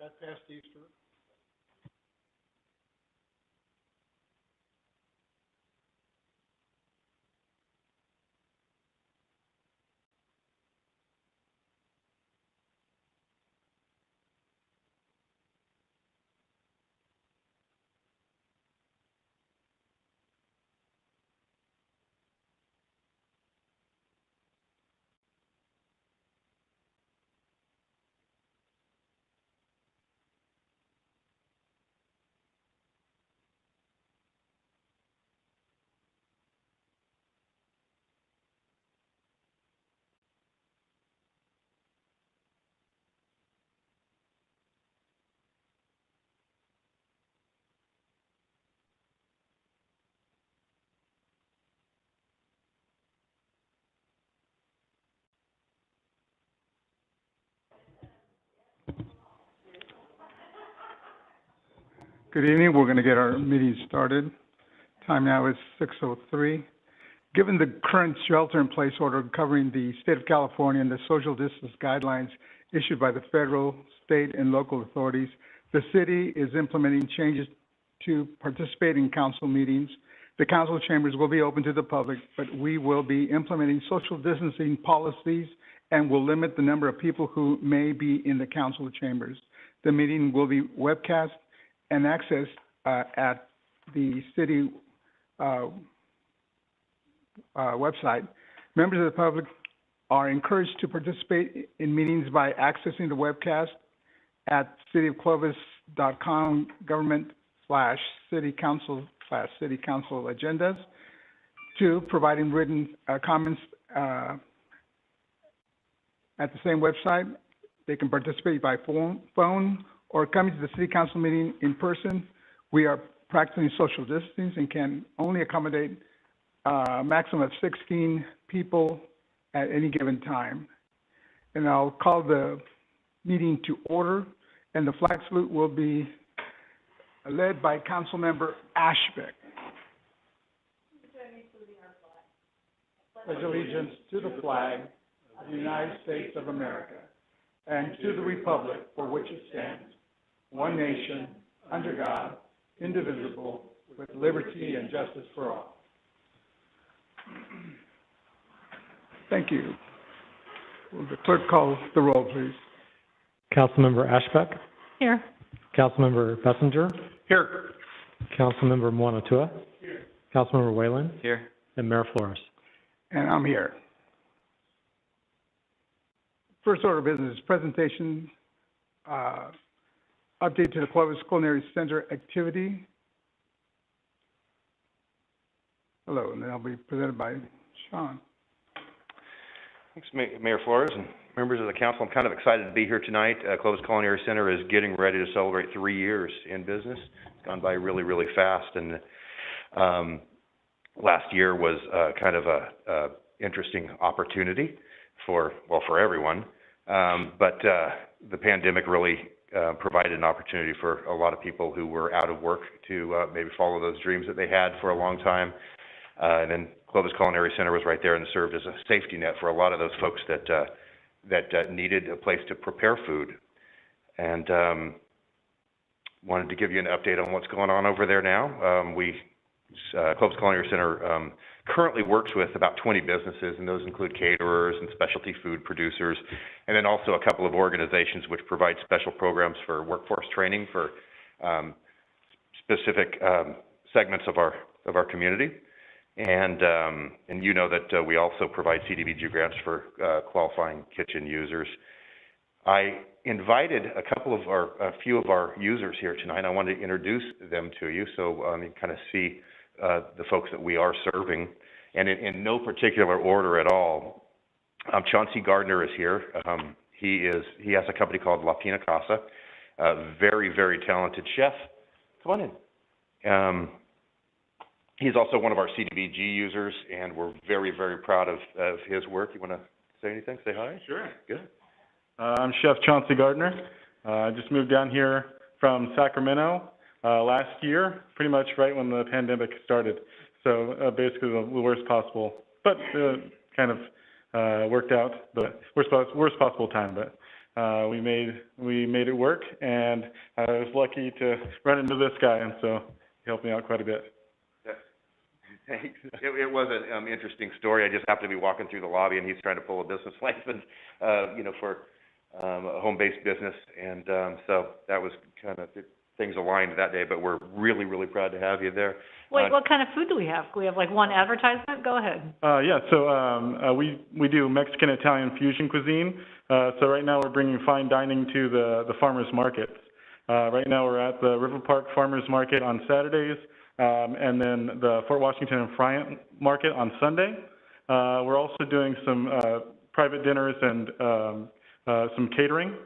That past Easter. Good evening. We're going to get our meeting started. Time now is 6:03. Given the current shelter-in-place order covering the state of California and the social distance guidelines issued by the federal, state, and local authorities, the city is implementing changes to participate in council meetings. The council chambers will be open to the public, but we will be implementing social distancing policies and will limit the number of people who may be in the council chambers. The meeting will be webcast and accessed at the city website. Members of the public are encouraged to participate in meetings by accessing the webcast at cityofclovis.com government/city council agendas, to providing written comments at the same website. They can participate by phone or coming to the city council meeting in person. We are practicing social distancing and can only accommodate a maximum of 16 people at any given time. And I'll call the meeting to order, and the flag salute will be led by Council Member Ashbeck. Pledge allegiance to the flag of the United States of America and to the republic for which it stands, one nation, under God, indivisible, with liberty and justice for all. Thank you. Will the clerk call the roll, please? Councilmember Ashbeck. Here. Councilmember Bessinger. Here. Councilmember Mwanatua. Here. Councilmember Whalen. Here. And Mayor Flores. And I'm here. First order of business, presentation, update to the Clovis Culinary Center activity. Hello, and then I'll be presented by Sean. Thanks, Mayor Flores and members of the council. I'm kind of excited to be here tonight. Clovis Culinary Center is getting ready to celebrate 3 years in business. It's gone by really, really fast, and last year was kind of a interesting opportunity for everyone. But the pandemic really provided an opportunity for a lot of people who were out of work to maybe follow those dreams that they had for a long time. And then Clovis Culinary Center was right there and served as a safety net for a lot of those folks that needed a place to prepare food. And wanted to give you an update on what's going on over there now. Clovis Culinary Center currently works with about 20 businesses, and those include caterers and specialty food producers, and then also a couple of organizations which provide special programs for workforce training for specific segments of our community. And you know that we also provide Cdbg grants for qualifying kitchen users. I invited a few of our users here tonight. I wanted to introduce them to you so you kind of see the folks that we are serving, and in no particular order at all. Chauncey Gardner is here. He has a company called La Pina Casa. Very, very talented chef. Come on in. He's also one of our Cdbg users, and we're very, very proud of his work. You want to say anything? Say hi? Sure. Good. I'm Chef Chauncey Gardner. I just moved down here from Sacramento last year, pretty much right when the pandemic started. So basically the worst possible, but kind of worked out, but worst possible time. But we made it work, and I was lucky to run into this guy, and so he helped me out quite a bit. Thanks. It was an interesting story. I just happened to be walking through the lobby, and he's trying to pull a business license, for a home-based business, and so that was kind of things aligned that day. But we're really, really proud to have you there. Wait, what kind of food do we have? Do we have like one advertisement? Go ahead. Yeah, so we do Mexican, Italian fusion cuisine. So right now we're bringing fine dining to the farmers markets. Right now we're at the River Park Farmers Market on Saturdays, and then the Fort Washington and Friant Market on Sunday. We're also doing some private dinners and some catering.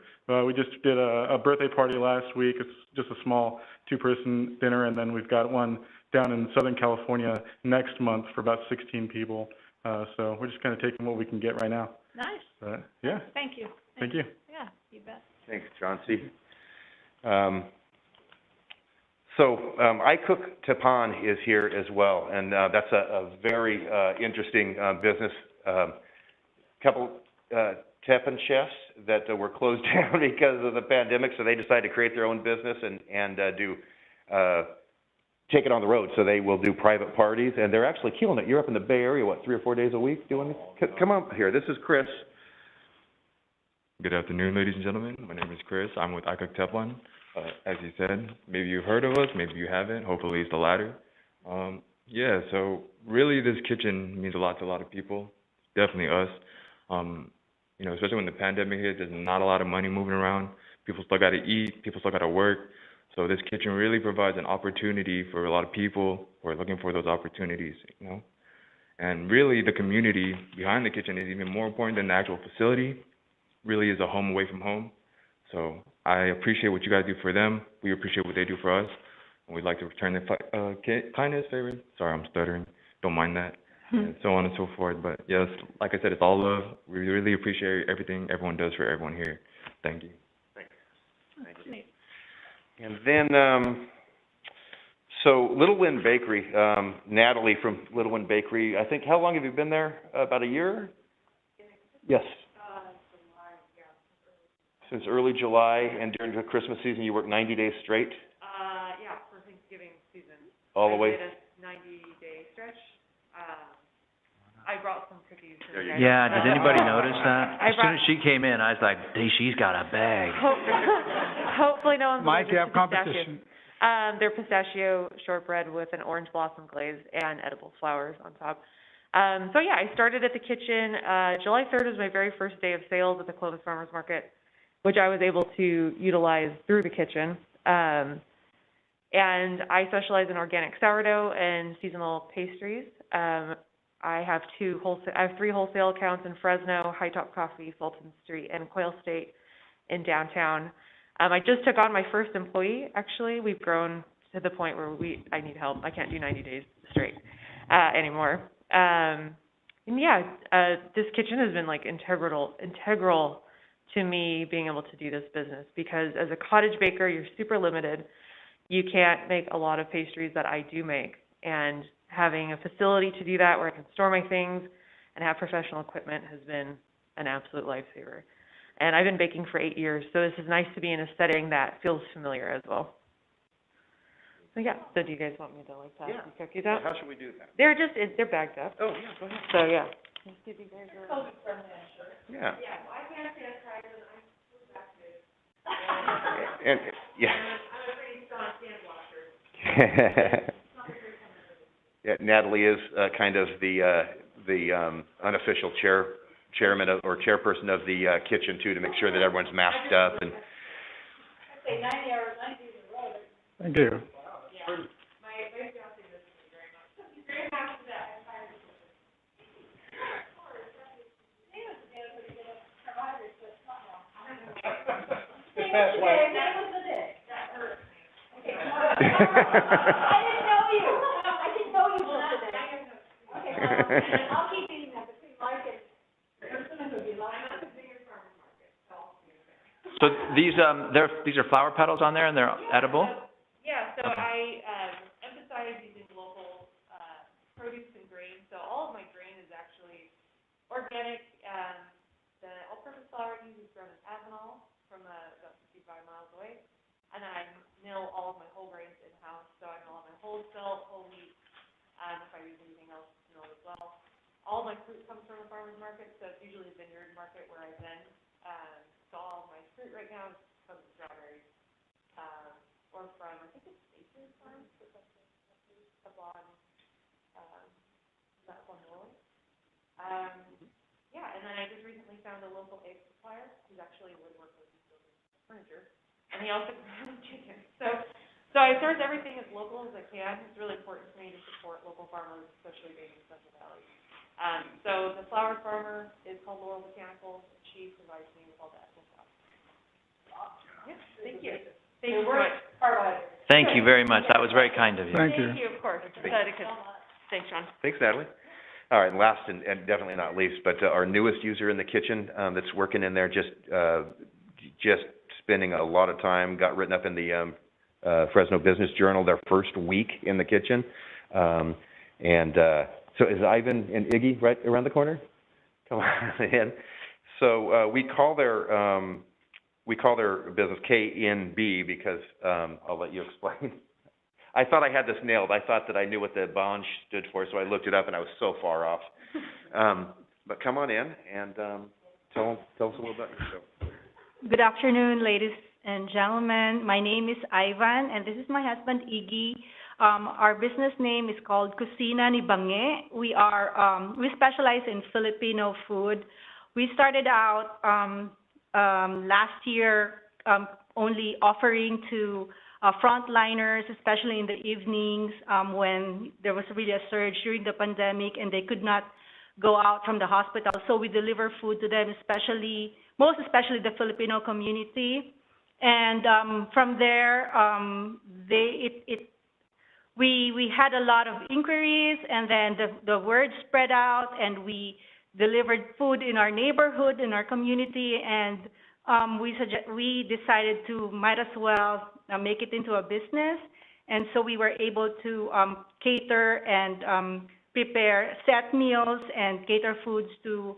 We just did a birthday party last week. It's just a small two-person dinner, and then we've got one down in Southern California next month for about 16 people. So we're just kind of taking what we can get right now. Nice. But, yeah. Thank you. Thank you. Yeah, you bet. Thanks, Chauncey. I Cook Tepan is here as well, and that's a very interesting business. Couple Tepan chefs that were closed down because of the pandemic, so they decided to create their own business and take it on the road. So they will do private parties, and they're actually killing it. You're up in the Bay Area, what, 3 or 4 days a week doing this? Come up here. This is Chris. Good afternoon, ladies and gentlemen. My name is Chris. I'm with I Cook Tepan. As you said, maybe you've heard of us, maybe you haven't. Hopefully it's the latter. Yeah, so really this kitchen means a lot to a lot of people, definitely us. Especially when the pandemic hit, there's not a lot of money moving around. People still got to eat, people still got to work. So this kitchen really provides an opportunity for a lot of people who are looking for those opportunities, And really the community behind the kitchen is even more important than the actual facility. Really is a home away from home. So I appreciate what you guys do for them. We appreciate what they do for us. And we'd like to return the kindness, favor. Sorry, I'm stuttering. Don't mind that. And so on and so forth. But yes, like I said, it's all love. We really appreciate everything everyone does for everyone here. Thank you. Thanks. Thank you. And then, so Little Wind Bakery, Natalie from Little Wind Bakery, I think, how long have you been there? About a year? Yes. Since early July, and during the Christmas season, you work 90 days straight? Yeah, for Thanksgiving season. All the way? I did a 90-day stretch. I brought some cookies. Yeah, did anybody notice that? As soon as she came in, I was like, hey, she's got a bag. Hopefully no one's Mike, you have allergic to competition. They're pistachio shortbread with an orange blossom glaze and edible flowers on top. So yeah, I started at the kitchen. July 3rd was my very first day of sales at the Clovis Farmers Market, which I was able to utilize through the kitchen. And I specialize in organic sourdough and seasonal pastries. I have 3 wholesale accounts in Fresno, High Top Coffee, Fulton Street, and Quail State in downtown. I just took on my first employee, actually. We've grown to the point where I need help. I can't do 90 days straight anymore. And yeah, this kitchen has been like integral to me being able to do this business, because as a cottage baker, you're super limited. You can't make a lot of pastries that I do make, and having a facility to do that where I can store my things and have professional equipment has been an absolute lifesaver. And I've been baking for 8 years, so this is nice to be in a setting that feels familiar as well. So yeah, so do you guys want me to pass the cookies out? How should we do that? They're bagged up. Oh, yeah, go ahead. So yeah. Let's see if you guys are... Yeah. Yeah, well, I can't say I'm tired, and I'm moved back to And, yeah. I'm a pretty strong stand washer. Yeah, Natalie is kind of the unofficial chairman or chairperson of the kitchen too, to make sure that everyone's masked up and. Okay, 90 hours, 90 days in a row. Thank you. Yeah. My fiance misses me very much. He's very happy that I'm tired of cooking. That was the day. That hurts me. Okay. I didn't know you. I didn't know you were today. Okay, I'll keep eating that between Mike and I'm at the bigger farmer's market, so I'll see you there. So these are flower petals on there, and they're edible? Yeah, so I emphasize using local produce and grain. So all of my grain is actually organic. The all-purpose flour I use is grown in Avenal. and I mill all of my whole grains in-house, so I mill all my whole spelt, whole wheat, if I use anything else, mill as well. All my fruit comes from a farmer's market, so it's usually a vineyard market where I vend. So all of my fruit right now comes from strawberries, or from, I think it's Nature's Farm, but that's up on, that one road. Yeah, and then I just recently found a local egg supplier who's actually would work with me building furniture, and he also grows chicken. So I source everything as local as I can. It's really important to me to support local farmers, especially being in Central Valley. So the flower farmer is called Laurel Botanicals. She provides me with all the ethical stuff. Yes, thank you. Thank you so much. Thank you very much. That was very kind of you. Thank you. Thank you, of course. Thanks, Sean. Thanks, Natalie. All right, and last and definitely not least, but our newest user in the kitchen that's working in there, just spending a lot of time, got written up in the Fresno Business Journal their first week in the kitchen. So is Ivan and Iggy right around the corner? Come on in. So we call their business KNB because I'll let you explain. I thought I had this nailed. I thought that I knew what the bond stood for, so I looked it up and I was so far off. But come on in and tell us a little about yourself. Good afternoon, ladies and gentlemen. My name is Ivan, and this is my husband, Iggy. Our business name is called Culinary. We specialize in Filipino food. We started out last year only offering to frontliners, especially in the evenings when there was really a surge during the pandemic and they could not go out from the hospital. So we deliver food to them, most especially the Filipino community. And from there, we had a lot of inquiries, and then the word spread out, and we delivered food in our neighborhood, in our community, and we decided to might as well make it into a business. And so we were able to cater and prepare set meals and cater foods to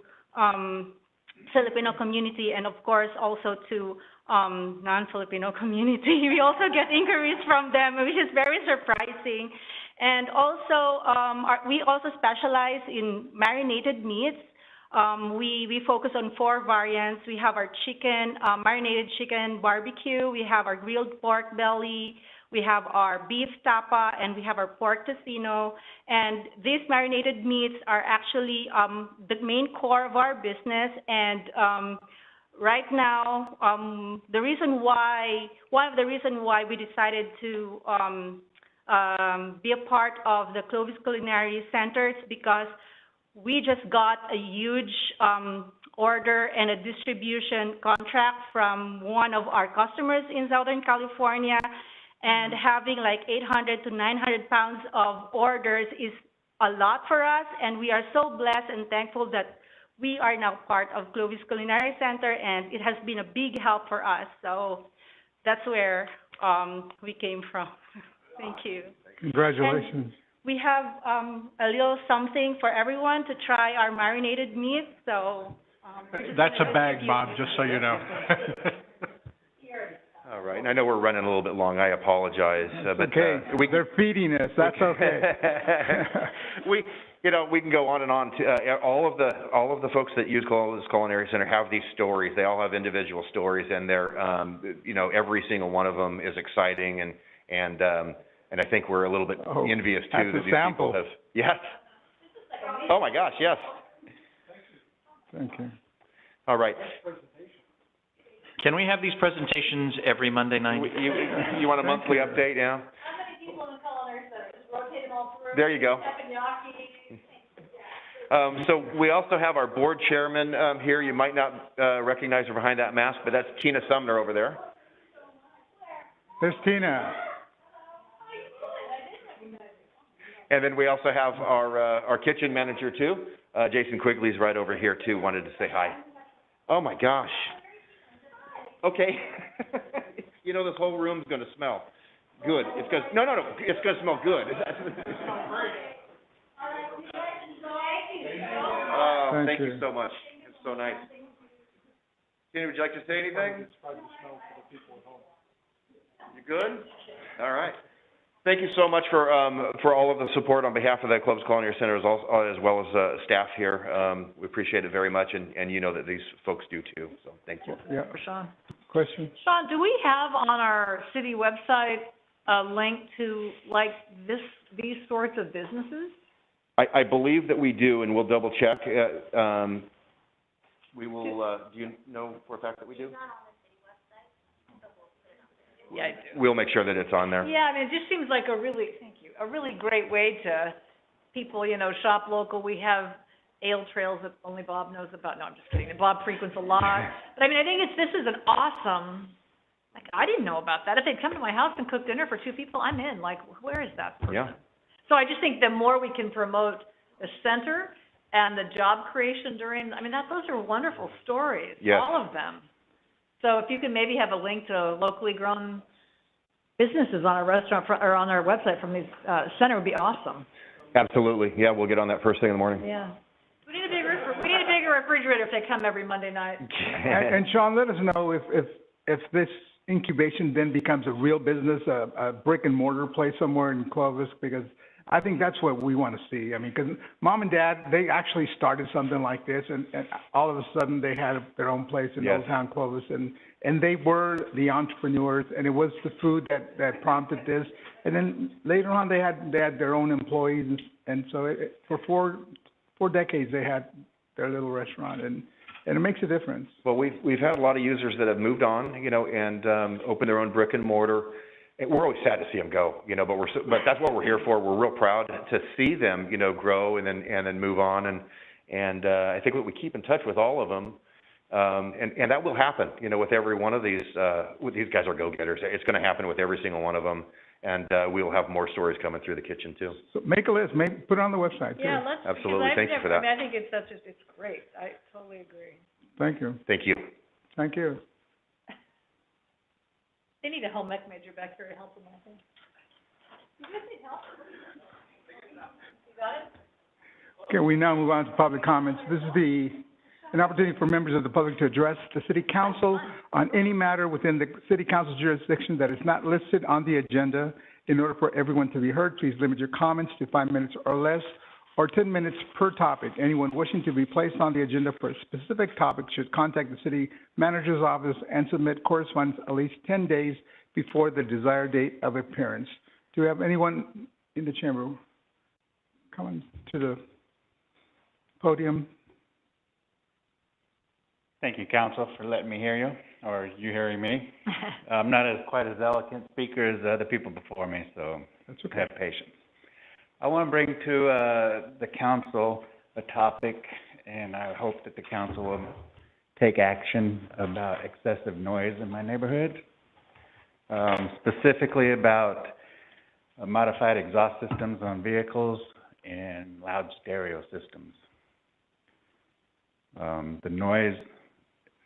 Filipino community, and of course also to non-Filipino community. We also get inquiries from them, which is very surprising. And also, we also specialize in marinated meats. We focus on 4 variants. We have our chicken, marinated chicken barbecue. We have our grilled pork belly. We have our beef tapa, and we have our pork tocino. And these marinated meats are actually the main core of our business. And right now, one of the reasons why we decided to be a part of the Clovis Culinary Center is because we just got a huge order and a distribution contract from one of our customers in Southern California, and having like 800 to 900 pounds of orders is a lot for us, and we are so blessed and thankful that we are now part of Clovis Culinary Center, and it has been a big help for us. So that's where we came from. Thank you. Congratulations. And we have a little something for everyone to try our marinated meat. So that's a bag, Bob, just so you know. All right, and I know we're running a little bit long. I apologize. But okay, they're feeding us. That's okay. we can go on and on. All of the folks that use Clovis Culinary Center have these stories. They all have individual stories, and they're, every single one of them is exciting, and I think we're a little bit envious too that these people have. Yes. Oh my gosh, yes. Thank you. All right. Can we have these presentations every Monday night? You want a monthly update, yeah? How many people in the Culinary Center? Just rotate them all through. There you go. So we also have our board chairman here. You might not recognize her behind that mask, but that's Tina Sumner over there. There's Tina. And then we also have our kitchen manager too. Jason Quigley's right over here too. Wanted to say hi. Oh my gosh. Okay. This whole room's going to smell good. It's going to, no. It's going to smell good. Oh, thank you so much. It's so nice. Tina, would you like to say anything? You good? All right. Thank you so much for all of the support on behalf of the Clovis Culinary Center as well as staff here. We appreciate it very much, and you know that these folks do too, so thank you. Yeah, For Sean. question? Sean, do we have on our city website a link to, like, these sorts of businesses? I believe that we do, and we'll double check. We will, do you know for a fact that we do? Yeah, I do. We'll make sure that it's on there. Yeah, I mean, it just seems like a really great way to people, you know, shop local. We have ale trails that only Bob knows about. No, I'm just kidding. Bob frequents a lot. But I mean, I think this is an awesome, like, I didn't know about that. If they'd come to my house and cook dinner for 2 people, I'm in. Like, where is that person? Yeah. So I just think the more we can promote the center and the job creation during, I mean, those are wonderful stories. Yes. All of them. So if you can maybe have a link to locally grown businesses on our restaurant, or on our website from these, center would be awesome. Absolutely. Yeah, we'll get on that first thing in the morning. Yeah. We need a bigger refrigerator if they come every Monday night. And Sean, let us know if this incubation then becomes a real business, a brick and mortar place somewhere in Clovis, because I think that's what we want to see. I mean, because Mom and Dad, they actually started something like this, and all of a sudden they had their own place in Old Town Clovis, and they were the entrepreneurs, and it was the food that prompted this. And then later on, they had their own employees, and so for four decades they had their little restaurant, and it makes a difference. Well, we've had a lot of users that have moved on, you know, and opened their own brick and mortar. And we're always sad to see them go, you know, but that's what we're here for. We're real proud to see them, you know, grow and then move on. And I think we keep in touch with all of them. And that will happen, you know, with every one of these. These guys are go-getters. It's going to happen with every single one of them. And we'll have more stories coming through the kitchen too. So make a list, put it on the website too. Yeah, let's. Absolutely. Thank you for that. I think it's great. I totally agree. Thank you. Thank you. Thank you. They need a home ec major back here to help them, I think. You guys need help? You got it? Okay, we now move on to public comments. This is an opportunity for members of the public to address the city council on any matter within the city council's jurisdiction that is not listed on the agenda. In order for everyone to be heard, please limit your comments to 5 minutes or less, or 10 minutes per topic. Anyone wishing to be placed on the agenda for a specific topic should contact the city manager's office and submit correspondence at least 10 days before the desired date of appearance. Do we have anyone in the chamber coming to the podium? Thank you, council, for letting me hear you, or you hearing me. I'm not quite as eloquent speaker as the other people before me, so That's okay. have patience. I want to bring to the council a topic, and I hope that the council will take action about excessive noise in my neighborhood, specifically about modified exhaust systems on vehicles and loud stereo systems. The noise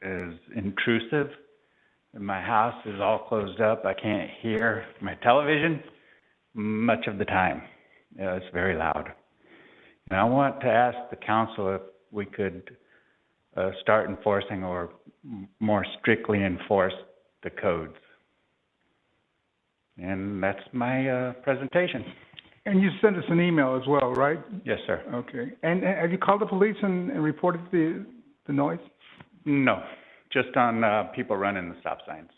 is intrusive. My house is all closed up. I can't hear my television much of the time. It's very loud. And I want to ask the council if we could start enforcing or more strictly enforce the codes. And that's my presentation. And you sent us an email as well, right? Yes, sir. Okay. And have you called the police and reported the noise? No, just on people running the stop signs.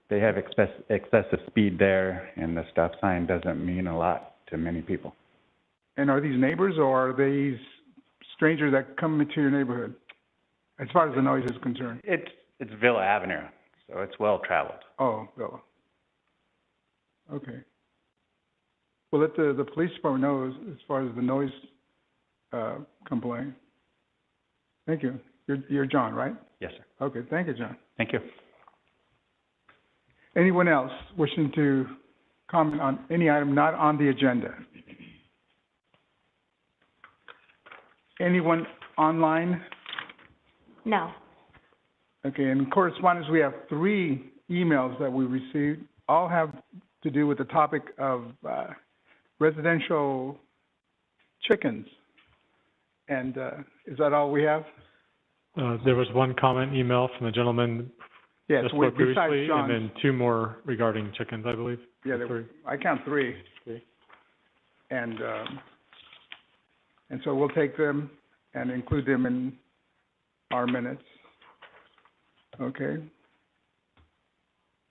They have excessive speed there, and the stop sign doesn't mean a lot to many people. And are these neighbors, or are these strangers that come into your neighborhood, as far as the noise is concerned? It's Villa Avenue, so it's well-traveled. Oh, Villa. Okay. Well, let the police department know as far as the noise complaint. Thank you. You're John, right? Yes, sir. Okay, thank you, John. Thank you. Anyone else wishing to comment on any item not on the agenda? Anyone online? No. Okay, in correspondence, we have 3 emails that we received. All have to do with the topic of residential chickens. And is that all we have? There was one comment email from a gentleman Yes, Just we- spoke besides previously, John's. and then two more regarding chickens, I believe. Yeah, Three. I count three. Three. And so we'll take them and include them in our minutes. Okay.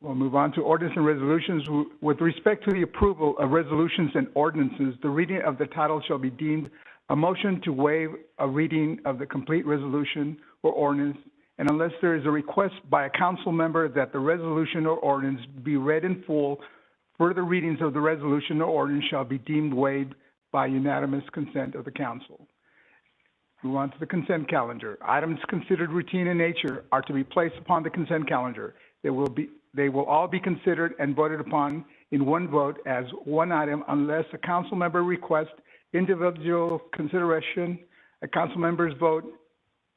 We'll move on to ordinance and resolutions. With respect to the approval of resolutions and ordinances, the reading of the title shall be deemed a motion to waive a reading of the complete resolution or ordinance, and unless there is a request by a council member that the resolution or ordinance be read in full, further readings of the resolution or ordinance shall be deemed waived by unanimous consent of the council. Move on to the consent calendar. Items considered routine in nature are to be placed upon the consent calendar. They will all be considered and voted upon in one vote as one item unless a council member requests individual consideration. A council member's vote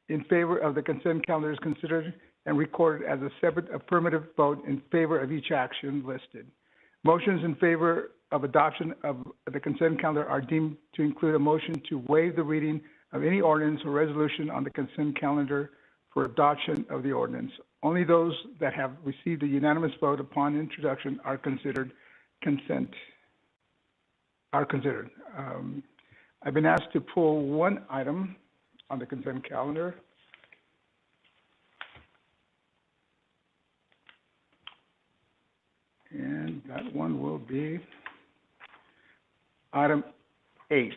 in favor of the consent calendar is considered and recorded as a separate affirmative vote in favor of each action listed. Motions in favor of adoption of the consent calendar are deemed to include a motion to waive the reading of any ordinance or resolution on the consent calendar for adoption of the ordinance. Only those that have received a unanimous vote upon introduction are considered I've been asked to pull one item on the consent calendar. And that one will be item 8.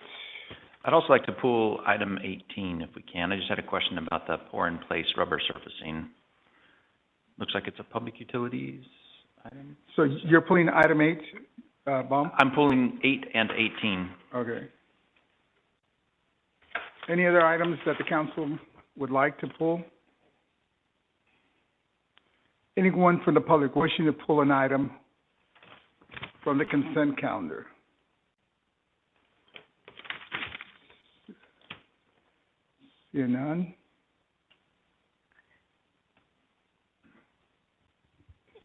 I'd also like to pull item 18 if we can. I just had a question about the pour-in-place rubber surfacing. Looks like it's a public utilities item. So you're pulling item 8, Bob? I'm pulling 8 and 18. Okay. Any other items that the council would like to pull? Anyone from the public wishing to pull an item from the consent calendar? Seeing none?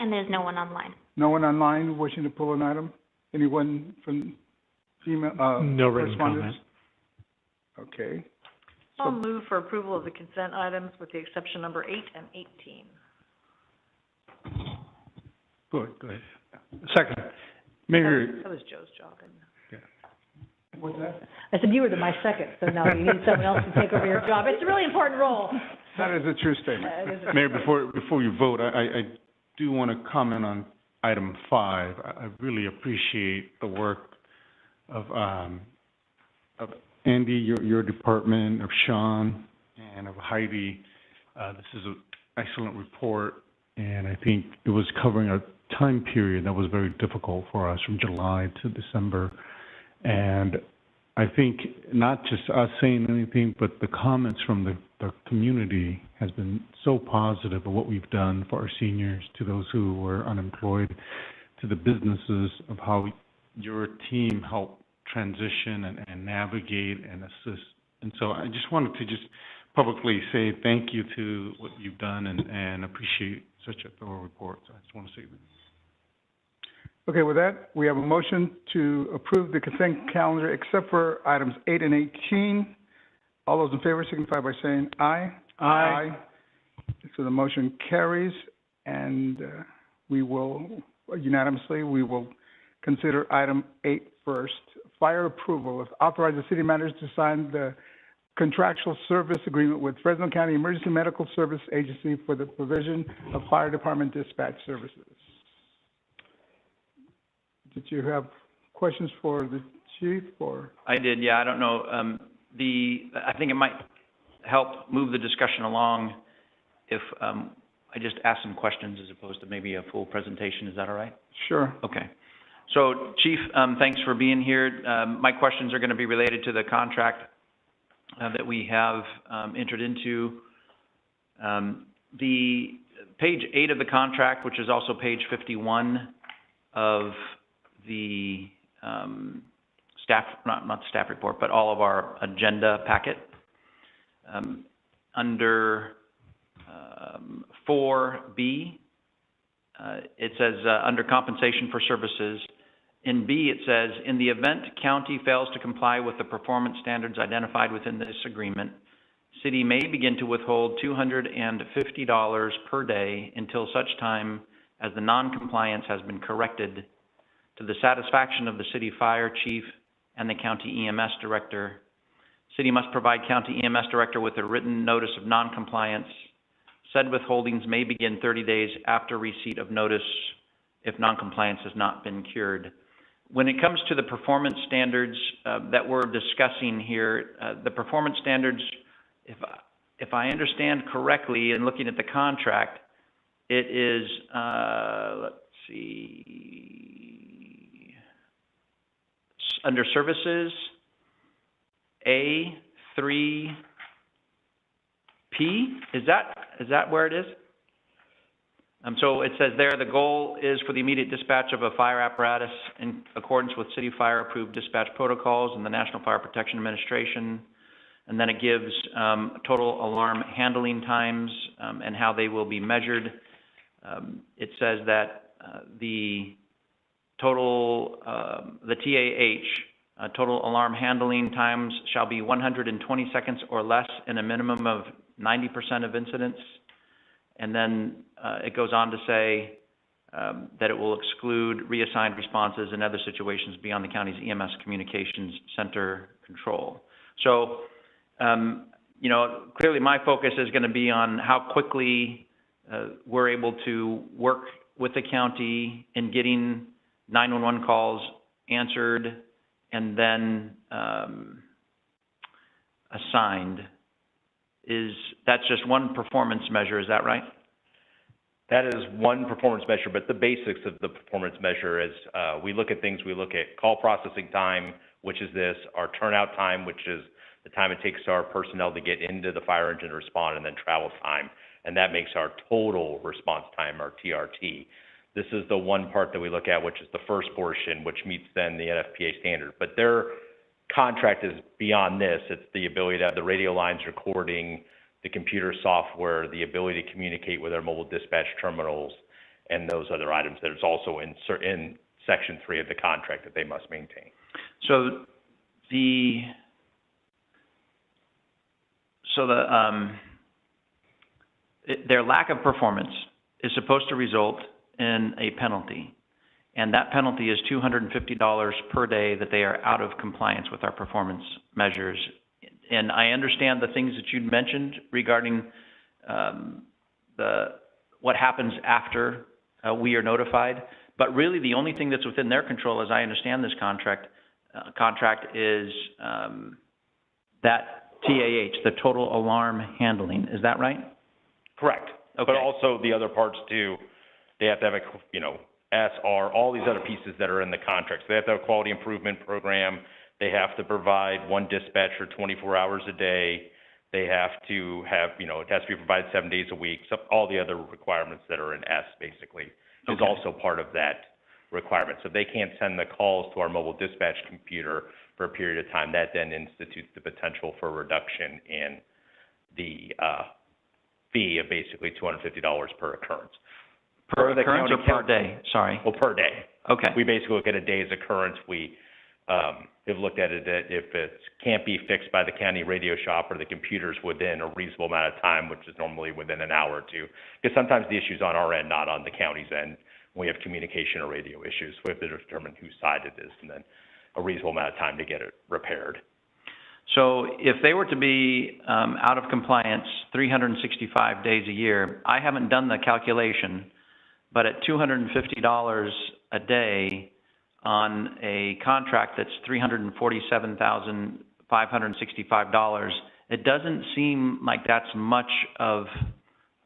And there's no one online. No one online wishing to pull an item? Anyone from email, No written correspondence? comment. Okay. I'll move for approval of the consent items with the exception number 8 and 18. Go ahead. Second. Mayor, That was Joe's job. What's that? I said you were my second, so now you need someone else to take over your job. It's a really important role. That is a true statement. Mayor, before you vote, I do want to comment on item 5. I really appreciate the work of Andy, your department, of Sean, and of Heidi. This is an excellent report, and I think it was covering a time period that was very difficult for us from July to December. And I think not just us saying anything, but the comments from the community has been so positive of what we've done for our seniors, to those who were unemployed, to the businesses, of how your team helped transition and navigate and assist. And so I just wanted to just publicly say thank you to what you've done and appreciate such a thorough report. So I just want to say that. Okay, with that, we have a motion to approve the consent calendar except for items 8 and 18. All those in favor signify by saying aye. Aye. So the motion carries, and we will consider item 8 first. Fire approval. Authorize the city manager to sign the contractual service agreement with Fresno County Emergency Medical Service Agency for the provision of fire department dispatch services. Did you have questions for the chief, or? I did, yeah. I don't know. I think it might help move the discussion along if I just ask some questions as opposed to maybe a full presentation. Is that all right? Sure. Okay. So, Chief, thanks for being here. My questions are going to be related to the contract that we have entered into. The page 8 of the contract, which is also page 51 of the staff, not the staff report, but all of our agenda packet. Under 4B, it says under compensation for services. In B, it says, in the event county fails to comply with the performance standards identified within this agreement, city may begin to withhold $250 per day until such time as the non-compliance has been corrected to the satisfaction of the city fire chief and the county EMS director. City must provide county EMS director with a written notice of non-compliance. Said withholdings may begin 30 days after receipt of notice if non-compliance has not been cured. When it comes to the performance standards that we're discussing here, the performance standards, if I understand correctly in looking at the contract, it is, let's see, under services, A3P, is that where it is? So it says there, the goal is for the immediate dispatch of a fire apparatus in accordance with city fire approved dispatch protocols and the National Fire Protection Administration. And then it gives total alarm handling times and how they will be measured. It says that the total, the TAH, total alarm handling times shall be 120 seconds or less in a minimum of 90% of incidents. And then it goes on to say that it will exclude reassigned responses and other situations beyond the county's EMS communications center control. So, you know, clearly my focus is going to be on how quickly we're able to work with the county in getting 911 calls answered and then assigned. That's just one performance measure, is that right? That is one performance measure, but the basics of the performance measure is we look at things, we look at call processing time, which is this, our turnout time, which is the time it takes our personnel to get into the fire engine to respond, and then travel time, and that makes our total response time, our TRT. This is the one part that we look at, which is the first portion, which meets then the NFPA standard, but their contract is beyond this. It's the ability to have the radio lines recording, the computer software, the ability to communicate with our mobile dispatch terminals, and those other items that is also in Section 3 of the contract that they must maintain. So their lack of performance is supposed to result in a penalty, and that penalty is $250 per day that they are out of compliance with our performance measures. And I understand the things that you'd mentioned regarding what happens after we are notified, but really the only thing that's within their control, as I understand this contract is that TAH, the total alarm handling. Is that right? Correct. Okay. But also the other parts too, they have to have a, you know, SR, all these other pieces that are in the contract. So they have to have a quality improvement program. They have to provide one dispatcher 24 hours a day. They have to have, you know, it has to be provided 7 days a week. So all the other requirements that are in S basically is also part of that requirement. So they can't send the calls to our mobile dispatch computer for a period of time. That then institutes the potential for a reduction in the fee of basically $250 per occurrence. Per occurrence or per day? Sorry. Well, per day. Okay. We basically look at a day's occurrence. We have looked at it that if it can't be fixed by the county radio shop or the computers within a reasonable amount of time, which is normally within an hour or two, because sometimes the issue's on our end, not on the county's end. We have communication or radio issues. We have to determine whose side it is and then a reasonable amount of time to get it repaired. So if they were to be out of compliance 365 days a year, I haven't done the calculation, but at $250 a day on a contract that's $347,565, it doesn't seem like that's much of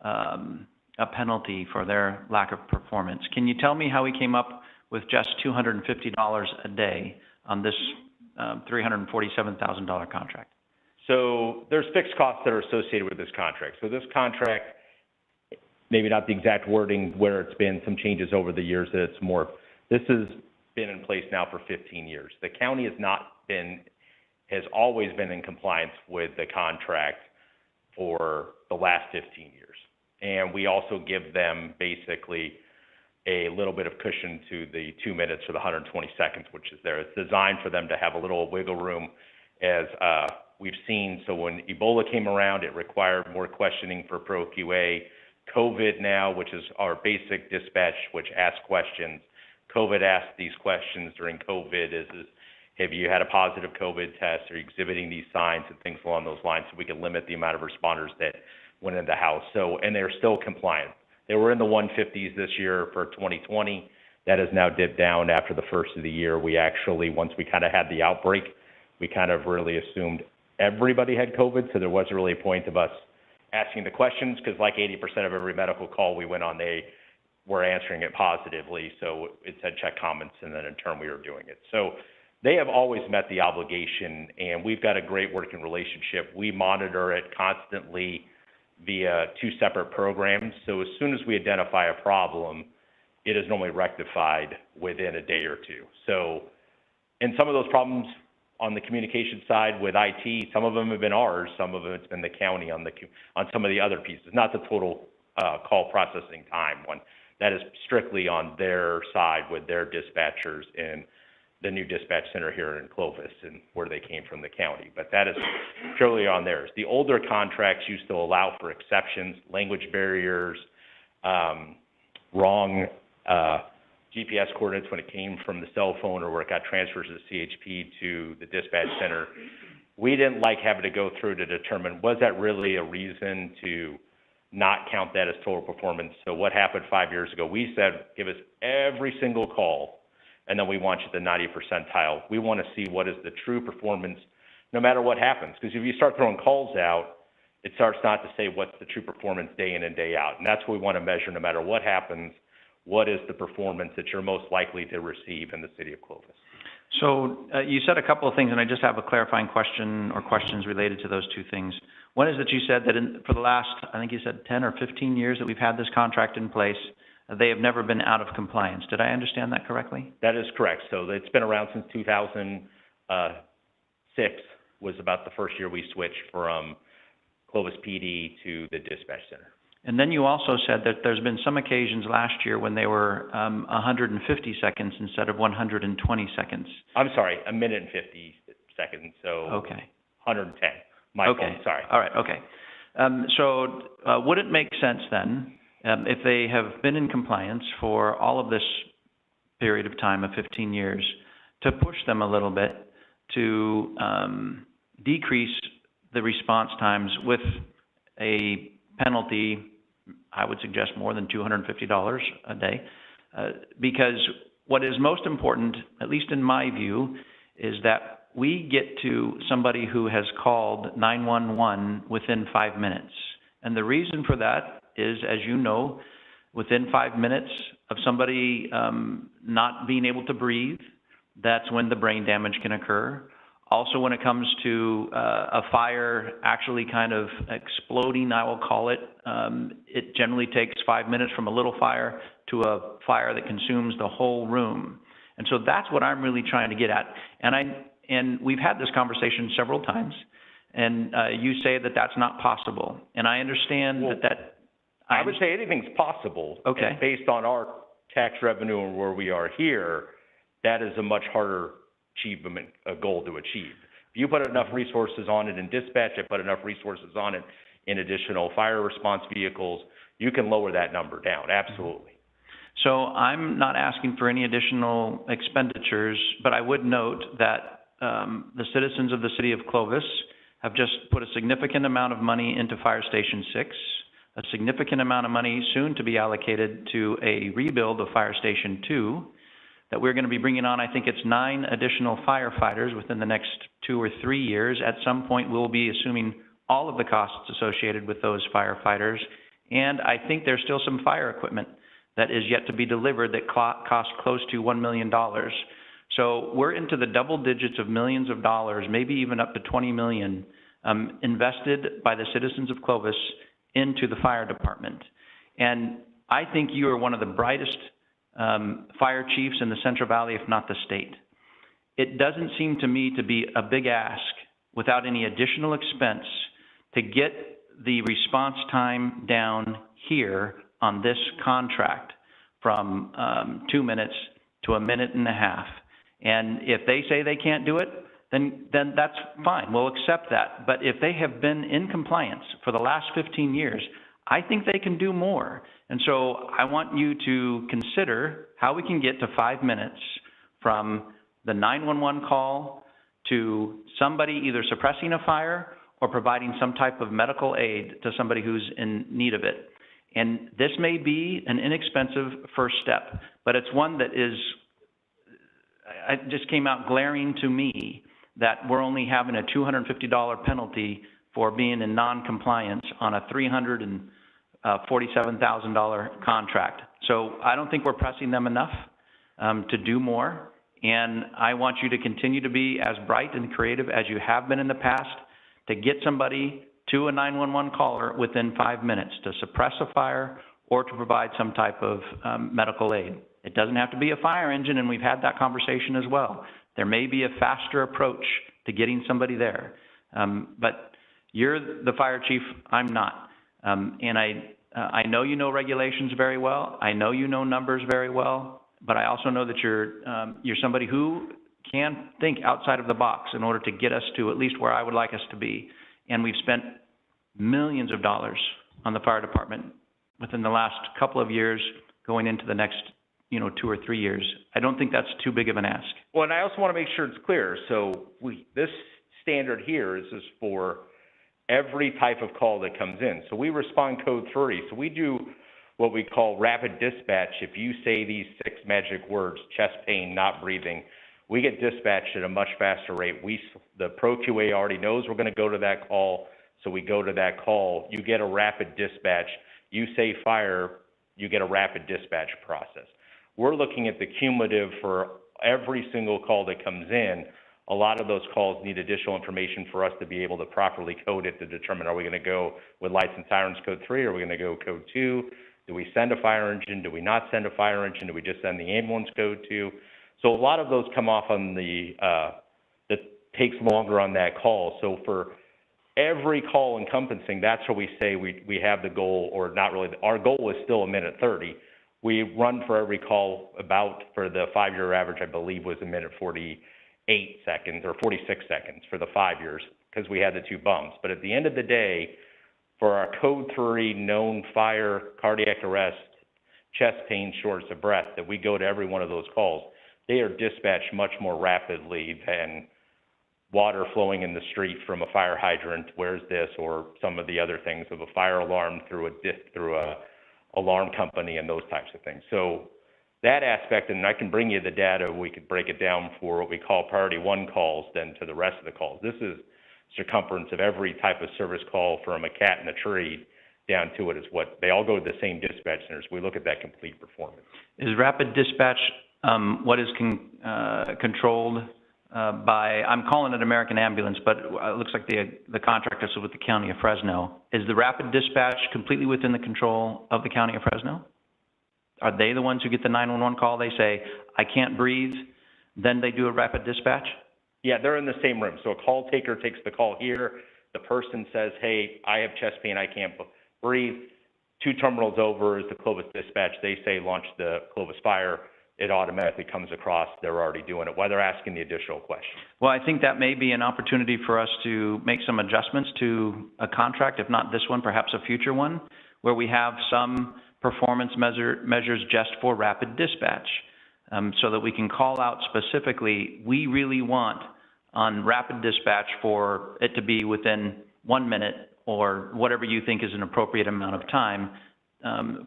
a penalty for their lack of performance. Can you tell me how we came up with just $250 a day on this $347,000 contract? So there's fixed costs that are associated with this contract. So this contract, maybe not the exact wording where it's been some changes over the years that it's more, this has been in place now for 15 years. The county has always been in compliance with the contract for the last 15 years. And we also give them basically a little bit of cushion to the 2 minutes or the 120 seconds, which is there. It's designed for them to have a little wiggle room as we've seen, so when Ebola came around, it required more questioning for Pro QA. COVID now, which is our basic dispatch, which asks questions. COVID asked these questions during COVID is have you had a positive COVID test? Are you exhibiting these signs and things along those lines so we can limit the amount of responders that went in the house. So, and they're still compliant. They were in the 150s this year for 2020. That has now dipped down after the first of the year. We actually, once we kind of had the outbreak, we kind of really assumed everybody had COVID, so there wasn't really a point of us asking the questions, because like 80% of every medical call we went on, they were answering it positively, so it said check comments, and then in turn we were doing it. So they have always met the obligation, and we've got a great working relationship. We monitor it constantly via 2 separate programs, so as soon as we identify a problem, it is normally rectified within a day or 2. So, and some of those problems on the communication side with IT, some of them have been ours, some of it's been the county on some of the other pieces, not the total call processing time one. That is strictly on their side with their dispatchers in the new dispatch center here in Clovis and where they came from the county. But that is purely on theirs. The older contracts used to allow for exceptions, language barriers, wrong GPS coordinates when it came from the cell phone or where it got transferred to the CHP to the dispatch center. We didn't like having to go through to determine, was that really a reason to not count that as total performance? So what happened 5 years ago? We said, give us every single call, and then we want you at the 90th percentile. We want to see what is the true performance, no matter what happens. Because if you start throwing calls out, it starts not to say what's the true performance day in and day out. And that's what we want to measure no matter what happens. What is the performance that you're most likely to receive in the city of Clovis? So you said a couple of things, and I just have a clarifying question or questions related to those 2 things. One is that you said that for the last, I think you said 10 or 15 years that we've had this contract in place, they have never been out of compliance. Did I understand that correctly? That is correct. So it's been around since 2006 was about the first year we switched from Clovis PD to the dispatch center. And then you also said that there's been some occasions last year when they were 150 seconds instead of 120 seconds. I'm sorry, 1 minute and 50 seconds, so okay. 110. My fault, sorry. All right, okay. So would it make sense then, if they have been in compliance for all of this period of time of 15 years, to push them a little bit to decrease the response times with a penalty, I would suggest more than $250 a day, because what is most important, at least in my view, is that we get to somebody who has called 911 within 5 minutes. And the reason for that is, as you know, within 5 minutes of somebody not being able to breathe, that's when the brain damage can occur. Also, when it comes to a fire actually kind of exploding, I will call it, it generally takes 5 minutes from a little fire to a fire that consumes the whole room. And so that's what I'm really trying to get at. And we've had this conversation several times, and you say that that's not possible. And I understand I would say anything's possible. Okay. And based on our tax revenue and where we are here, that is a much harder goal to achieve. If you put enough resources on it in dispatch, I put enough resources on it in additional fire response vehicles, you can lower that number down, absolutely. So I'm not asking for any additional expenditures, but I would note that the citizens of the city of Clovis have just put a significant amount of money into Fire Station 6, a significant amount of money soon to be allocated to a rebuild of Fire Station 2, that we're going to be bringing on, I think it's 9 additional firefighters within the next 2 or 3 years. At some point, we'll be assuming all of the costs associated with those firefighters. And I think there's still some fire equipment that is yet to be delivered that costs close to $1 million. So we're into the double digits of millions of dollars, maybe even up to 20 million, invested by the citizens of Clovis into the fire department. And I think you are one of the brightest fire chiefs in the Central Valley, if not the state. It doesn't seem to me to be a big ask without any additional expense to get the response time down here on this contract from 2 minutes to 1.5 minutes. And if they say they can't do it, then that's fine, we'll accept that. But if they have been in compliance for the last 15 years, I think they can do more. And so I want you to consider how we can get to 5 minutes from the 911 call to somebody either suppressing a fire or providing some type of medical aid to somebody who's in need of it. And this may be an inexpensive first step, but it's one that is, it just came out glaring to me that we're only having a $250 penalty for being in non-compliance on a $347,000 contract. So I don't think we're pressing them enough to do more. And I want you to continue to be as bright and creative as you have been in the past to get somebody to a 911 caller within 5 minutes to suppress a fire or to provide some type of medical aid. It doesn't have to be a fire engine, and we've had that conversation as well. There may be a faster approach to getting somebody there. But you're the fire chief, I'm not. And I know you know regulations very well. I know you know numbers very well, but I also know that you're somebody who can think outside of the box in order to get us to at least where I would like us to be. And we've spent millions of dollars on the fire department within the last couple of years going into the next, 2 or 3 years. I don't think that's too big of an ask. Well, and I also want to make sure it's clear. So this standard here is for every type of call that comes in. So we respond code 3. So we do what we call rapid dispatch. If you say these 6 magic words, chest pain, not breathing, we get dispatched at a much faster rate. The Pro QA already knows we're going to go to that call, so we go to that call. You get a rapid dispatch. You say fire, you get a rapid dispatch process. We're looking at the cumulative for every single call that comes in. A lot of those calls need additional information for us to be able to properly code it to determine, are we going to go with lights and sirens code 3, or are we going to go code 2? Do we send a fire engine? Do we not send a fire engine? Do we just send the ambulance code 2? So a lot of those come off on that takes longer on that call. So for every call encompassing, that's where we say we have the goal, or not really. Our goal is still 1:30. We run for every call for the 5-year average, I believe, was 1:48 seconds or 46 seconds for the 5 years, because we had the 2 bumps. But at the end of the day, for our code 3 known fire, cardiac arrest, chest pain, shortness of breath, that we go to every one of those calls, they are dispatched much more rapidly than water flowing in the street from a fire hydrant, where's this, or some of the other things of a fire alarm through a alarm company and those types of things. So that aspect, and I can bring you the data, we could break it down for what we call priority 1 calls then to the rest of the calls. This is circumference of every type of service call, from a cat in a tree down to it is what, they all go to the same dispatch centers. We look at that complete performance. Is rapid dispatch what is controlled by, I'm calling it American Ambulance, but it looks like the contract is with the County of Fresno. Is the rapid dispatch completely within the control of the County of Fresno? Are they the ones who get the 911 call? They say, I can't breathe, then they do a rapid dispatch? Yeah, they're in the same room. So a call taker takes the call here. The person says, hey, I have chest pain, I can't breathe. 2 terminals over is the Clovis dispatch. They say launch the Clovis fire. It automatically comes across. They're already doing it while they're asking the additional questions. Well, I think that may be an opportunity for us to make some adjustments to a contract, if not this one, perhaps a future one, where we have some performance measures just for rapid dispatch, so that we can call out specifically, we really want on rapid dispatch for it to be within 1 minute or whatever you think is an appropriate amount of time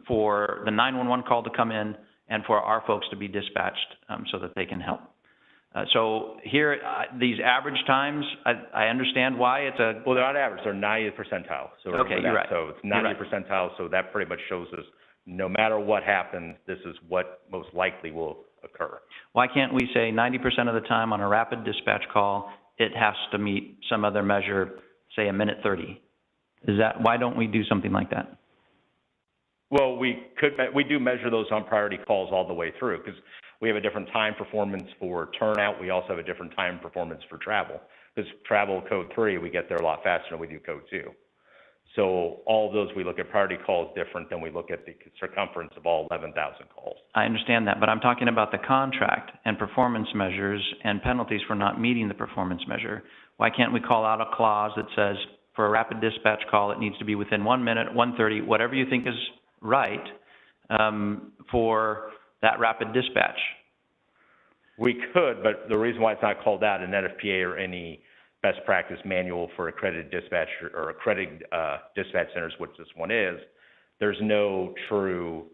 for the 911 call to come in and for our folks to be dispatched so that they can help. So here, these average times, I understand why it's a... Well, they're not average, they're 90th percentile. So okay, you're right. So it's 90th percentile, so that pretty much shows us no matter what happens, this is what most likely will occur. Why can't we say 90% of the time on a rapid dispatch call, it has to meet some other measure, say 1:30? Why don't we do something like that? Well, we do measure those on priority calls all the way through, because we have a different time performance for turnout. We also have a different time performance for travel, because travel code 3, we get there a lot faster than we do code 2. So all of those, we look at priority calls different than we look at the circumference of all 11,000 calls. I understand that, but I'm talking about the contract and performance measures and penalties for not meeting the performance measure. Why can't we call out a clause that says, for a rapid dispatch call, it needs to be within 1 minute, 1:30, whatever you think is right, for that rapid dispatch? We could, but the reason why it's not called out in NFPA or any best practice manual for accredited dispatcher or accredited dispatch centers, which this one is, there's no true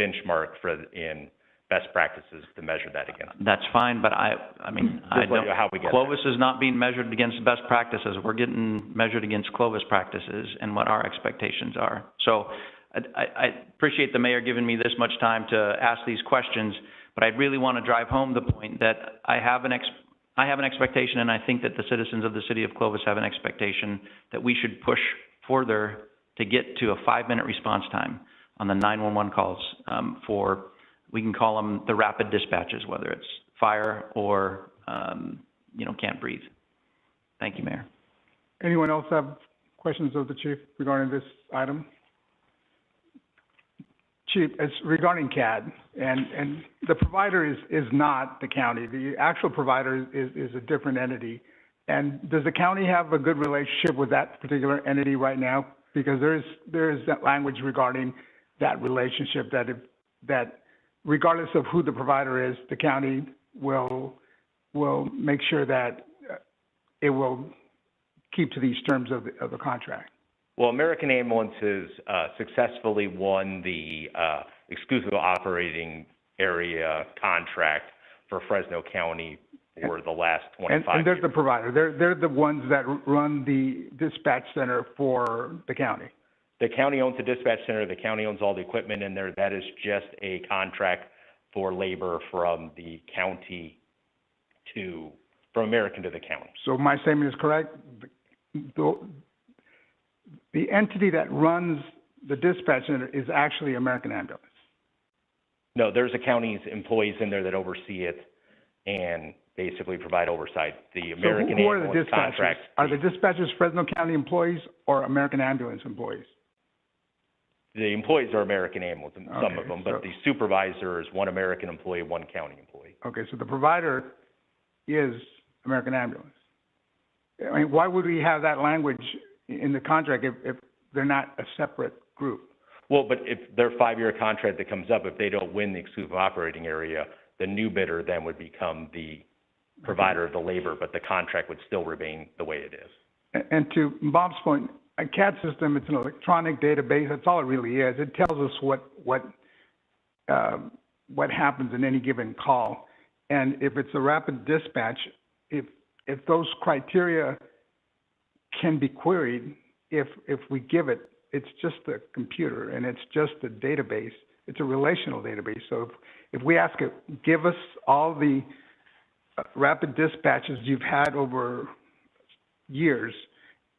benchmark in best practices to measure that against. That's fine, but I mean, I don't, how we get Clovis is not being measured against best practices. We're getting measured against Clovis practices and what our expectations are. So I appreciate the mayor giving me this much time to ask these questions, but I really want to drive home the point that I have an expectation, and I think that the citizens of the city of Clovis have an expectation that we should push further to get to a 5-minute response time on the 911 calls for, we can call them the rapid dispatches, whether it's fire or, can't breathe. Thank you, Mayor. Anyone else have questions of the chief regarding this item? Chief, it's regarding CAD, and the provider is not the county. The actual provider is a different entity. And does the county have a good relationship with that particular entity right now? Because there is that language regarding that relationship that regardless of who the provider is, the county will make sure that it will keep to these terms of the contract. Well, American Ambulance has successfully won the exclusive operating area contract for Fresno County for the last 25 years. And they're the provider. They're the ones that run the dispatch center for the county. The county owns the dispatch center. The county owns all the equipment in there. That is just a contract for labor from the county from American to the county. So my statement is correct? The entity that runs the dispatch center is actually American Ambulance. No, there's a county's employees in there that oversee it and basically provide oversight. The American who are the Ambulance dispatchers? contract. Are the dispatchers Fresno County employees or American Ambulance employees? The employees are American Ambulance, some of them, so- but the supervisor is one American employee, one county employee. Okay, so the provider is American Ambulance. I mean, why would we have that language in the contract if they're not a separate group? Well, but if their 5-year contract that comes up, if they don't win the exclusive operating area, the new bidder then would become the provider of the labor, but the contract would still remain the way it is. And to Bob's point, a CAD system, it's an electronic database. That's all it really is. It tells us what happens in any given call. And if it's a rapid dispatch, if those criteria can be queried, if we give it, it's just a computer and it's just a database. It's a relational database. So if we ask it, give us all the rapid dispatches you've had over years,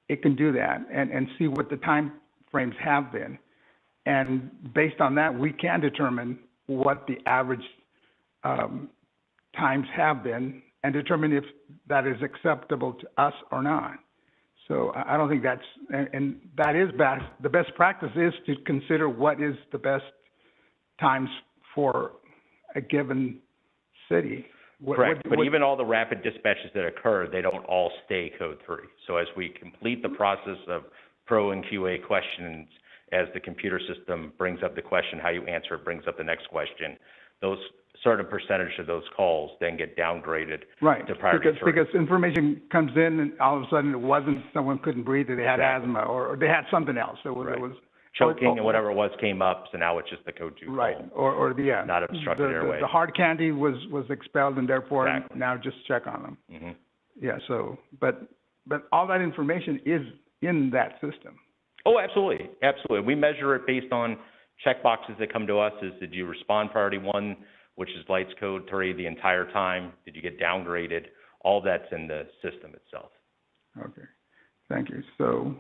it can do that and see what the time frames have been. And based on that, we can determine what the average times have been and determine if that is acceptable to us or not. So I don't think that's, and that is best. The best practice is to consider what is the best times for a given city. Correct, but even all the rapid dispatches that occur, they don't all stay code 3. So as we complete the process of pro and QA questions, as the computer system brings up the question, how you answer it brings up the next question, those certain percentage of those calls then get downgraded to priority 3. Because information comes in and all of a sudden it wasn't someone couldn't breathe or they had asthma or they had something else. It was choking and whatever it was came up, so now it's just the code 2 call. Not obstructed airway. The hard candy was expelled and therefore now just check on them. Mm-hmm. Yeah, so, but all that information is in that system. Oh, absolutely, absolutely. We measure it based on checkboxes that come to us. Did you respond priority 1, which is lights code 3 the entire time? Did you get downgraded? All that's in the system itself. Okay, thank you. So,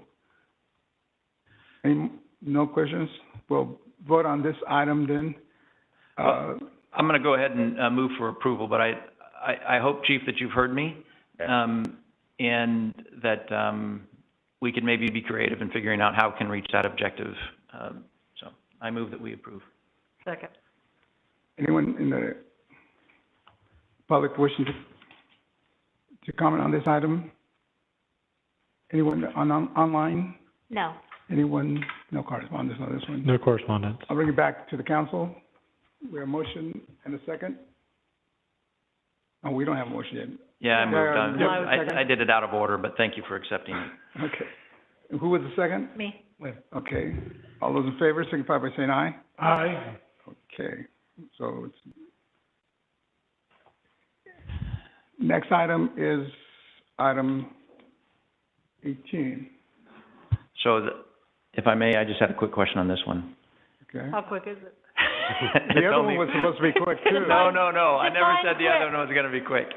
no questions? We'll vote on this item then. I'm going to go ahead and move for approval, but I hope, Chief, that you've heard me, and that we could maybe be creative in figuring out how we can reach that objective. So I move that we approve. Second. Anyone in the public wishing to comment on this item? Anyone online? No. Anyone? No correspondence on this one. No correspondence. I'll bring it back to the council. We have a motion and a second. Oh, we don't have a motion yet. Yeah, I moved on. Yeah, yeah, second. I did it out of order, but thank you for accepting it. Okay. And who was the second? Me. Okay. All those in favor signify by saying aye. Aye. Okay. So it's... Next item is item 18. So if I may, I just had a quick question on this one. Okay. How quick is it? The other one was supposed to be quick too. No, I never Define said the other one was gonna be quick.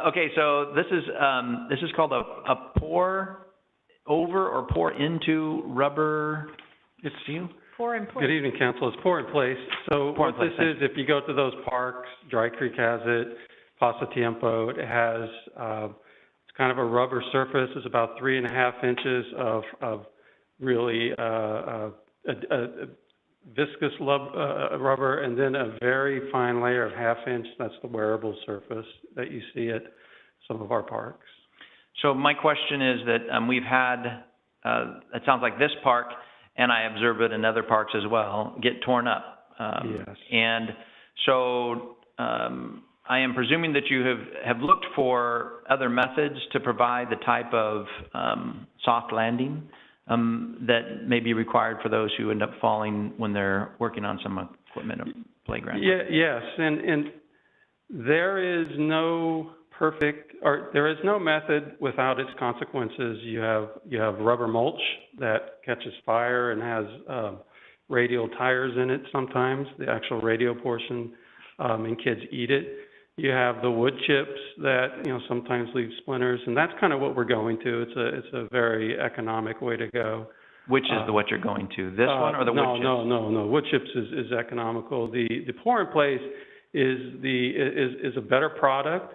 Okay, so this is called a pour over or pour into rubber seal? Pour in place. Good evening, council. It's pour in place. So Pour in what place, this is, if you go to those parks, Dry Creek has it, Paso Tiempo, it has, it's kind of a rubber surface. It's about 3.5 inches of really, viscous rubber, and then a very fine layer of 1/2 inch. That's the wearable surface that you see at some of our parks. So my question is that, we've had, it sounds like this park, and I observe it in other parks as well, get torn up. Yes. And so, I am presuming that you have looked for other methods to provide the type of, soft landing, that may be required for those who end up falling when they're working on some equipment, playground. Yeah, yes, and there is no perfect, or there is no method without its consequences. You have rubber mulch that catches fire and has radial tires in it sometimes, the actual radial portion, and kids eat it. You have the wood chips that, sometimes leave splinters, and that's kind of what we're going to. It's a very economic way to go. Which is what you're going to, this one or the wood chips? No. Wood chips is economical. The pour in place is a better product.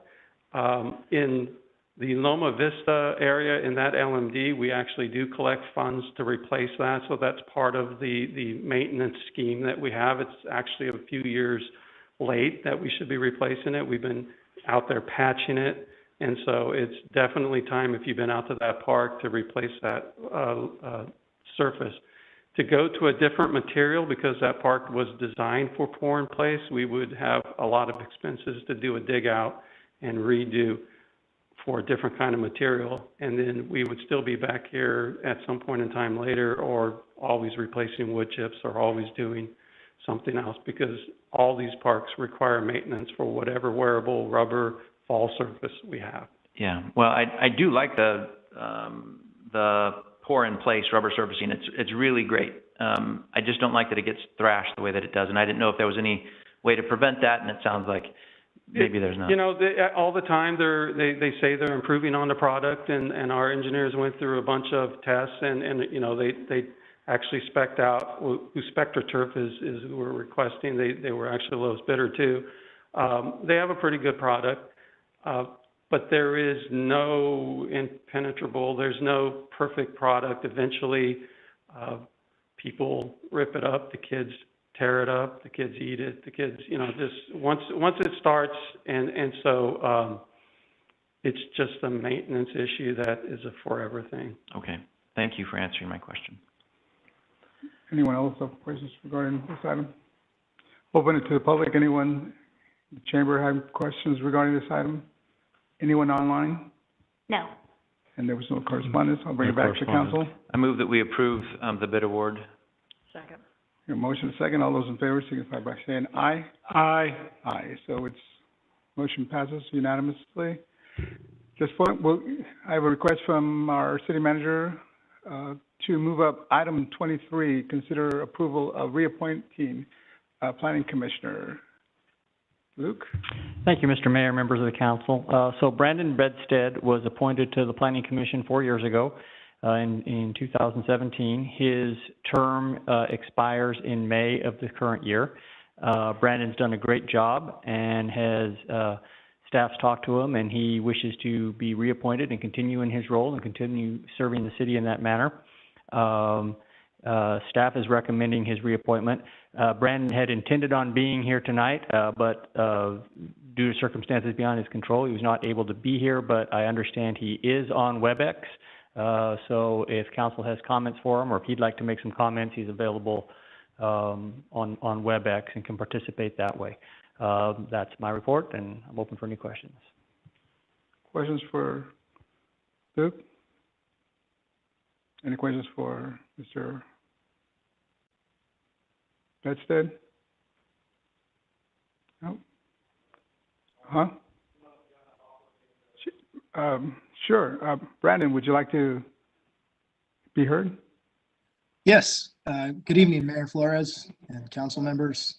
In the Loma Vista area, in that LMD, we actually do collect funds to replace that, so that's part of the maintenance scheme that we have. It's actually a few years late that we should be replacing it. We've been out there patching it, and so it's definitely time, if you've been out to that park, to replace that surface. To go to a different material, because that park was designed for pour in place, we would have a lot of expenses to do a dig out and redo for a different kind of material, and then we would still be back here at some point in time later, or always replacing wood chips, or always doing something else, because all these parks require maintenance for whatever wearable rubber fall surface we have. Yeah, well, I do like the pour in place rubber surfacing. It's really great. I just don't like that it gets thrashed the way that it does, and I didn't know if there was any way to prevent that, and it sounds like maybe there's not. All the time they say they're improving on the product, and our engineers went through a bunch of tests, and they actually spec'd out, who SpectraTurf is who we're requesting. They were actually the lowest bidder too. They have a pretty good product, but there is no impenetrable, there's no perfect product. Eventually, people rip it up, the kids tear it up, the kids eat it, the kids, just once it starts, and so it's just a maintenance issue that is a forever thing. Okay, thank you for answering my question. Anyone else have questions regarding this item? Open it to the public. Anyone in the chamber have questions regarding this item? Anyone online? No. And there was no correspondence. I'll bring it back to council. I move that we approve the bid award. Second. Your motion second. All those in favor signify by saying aye. Aye. Aye. So motion passes unanimously. I have a request from our city manager to move up item 23, consider approval of reappointing planning commissioner. Luke? Thank you, Mr. Mayor, members of the council. So Brandon Bedstead was appointed to the Planning Commission 4 years ago in 2017. His term expires in May of the current year. Brandon's done a great job and has staff's talked to him, and he wishes to be reappointed and continue in his role and continue serving the city in that manner. Staff is recommending his reappointment. Brandon had intended on being here tonight, but due to circumstances beyond his control, he was not able to be here, but I understand he is on WebEx. So if council has comments for him, or if he'd like to make some comments, he's available on WebEx and can participate that way. That's my report, and I'm open for any questions. Questions for Luke? Any questions for Mr. Bedstead? No? Huh? Sure. Brandon, would you like to be heard? Yes. Good evening, Mayor Flores and council members.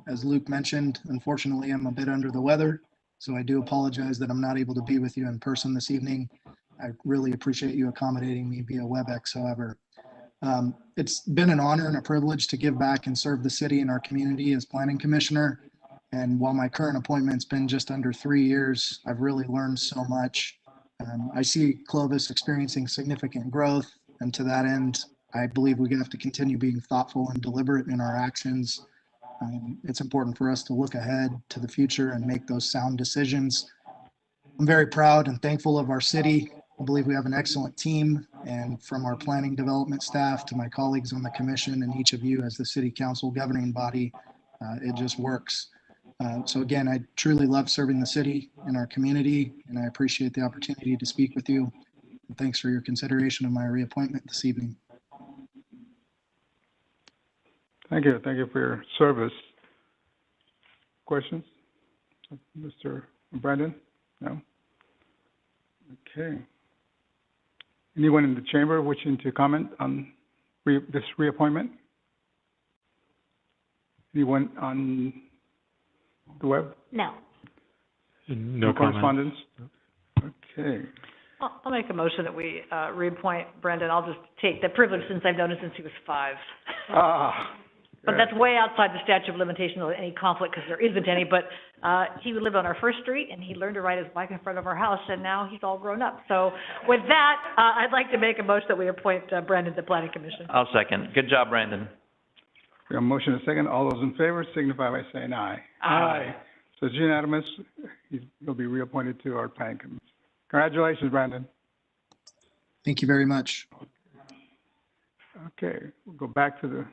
As Luke mentioned, unfortunately, I'm a bit under the weather, so I do apologize that I'm not able to be with you in person this evening. I really appreciate you accommodating me via WebEx, however. It's been an honor and a privilege to give back and serve the city and our community as planning commissioner. And while my current appointment's been just under 3 years, I've really learned so much. I see Clovis experiencing significant growth, and to that end, I believe we have to continue being thoughtful and deliberate in our actions. It's important for us to look ahead to the future and make those sound decisions. I'm very proud and thankful of our city. I believe we have an excellent team, and from our planning development staff to my colleagues on the commission and each of you as the city council governing body, it just works. So again, I truly love serving the city and our community, and I appreciate the opportunity to speak with you. And thanks for your consideration of my reappointment this evening. Thank you. Thank you for your service. Questions? Mr. Brandon? No? Okay. Anyone in the chamber wishing to comment on this reappointment? Anyone on the web? No. No correspondence? Okay. I'll make a motion that we reappoint Brendan. I'll just take the privilege since I've known him since he was 5. But that's way outside the statute of limitations of any conflict, because there isn't any. But he would live on our first street, and he learned to ride his bike in front of our house, and now he's all grown up. So with that, I'd like to make a motion that we appoint Brendan to the Planning Commission. I'll second. Good job, Brandon. We have a motion and a second. All those in favor signify by saying aye. Aye. So it's unanimous. He'll be reappointed to our Planning Commission. Congratulations, Brandon. Thank you very much. Okay, we'll go back to the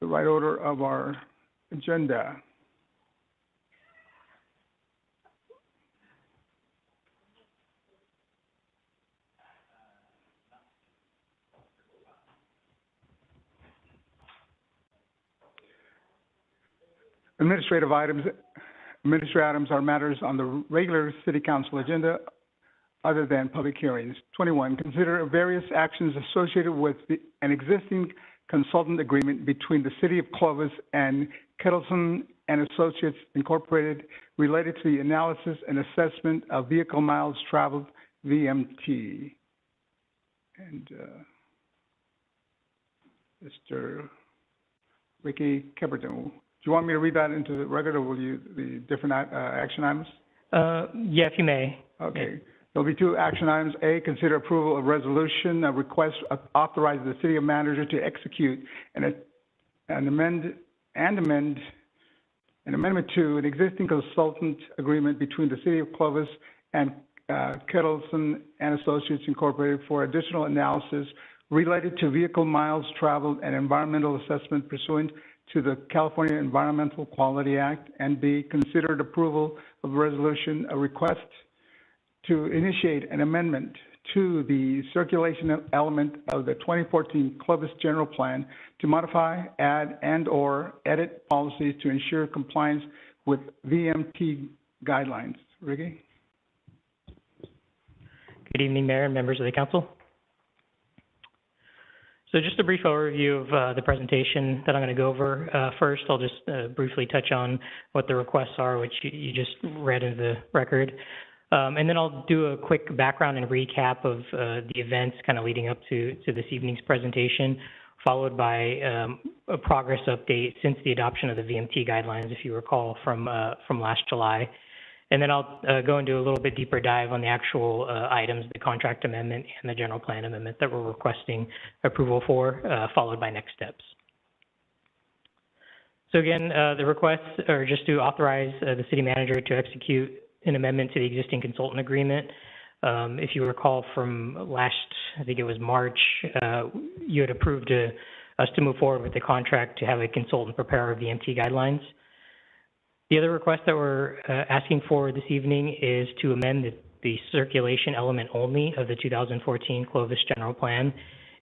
right order of our agenda. Administrative items are matters on the regular city council agenda other than public hearings. 21, consider various actions associated with an existing consultant agreement between the City of Clovis and Kettleson and Associates Incorporated related to the analysis and assessment of vehicle miles traveled, VMT. And Mr. Ricky Keberton, do you want me to read that into the record, or will you, the different action items? Yeah, if you may. Okay. There'll be 2 action items. A, consider approval of resolution, a request authorizing the city manager to execute an amendment to an existing consultant agreement between the City of Clovis and Kettleson and Associates Incorporated for additional analysis related to vehicle miles traveled and environmental assessment pursuant to the California Environmental Quality Act. And B, considered approval of resolution, a request to initiate an amendment to the circulation element of the 2014 Clovis General Plan to modify, add, and/or edit policies to ensure compliance with VMT guidelines. Ricky? Good evening, Mayor and members of the council. So just a brief overview of the presentation that I'm going to go over. First, I'll just briefly touch on what the requests are, which you just read into the record. And then I'll do a quick background and recap of the events kind of leading up to this evening's presentation, followed by a progress update since the adoption of the VMT guidelines, if you recall, from last July. And then I'll go into a little bit deeper dive on the actual items, the contract amendment and the general plan amendment that we're requesting approval for, followed by next steps. So again, the requests are just to authorize the city manager to execute an amendment to the existing consultant agreement. If you recall from last, I think it was March, you had approved us to move forward with the contract to have a consultant prepare our VMT guidelines. The other request that we're asking for this evening is to amend the circulation element only of the 2014 Clovis general plan.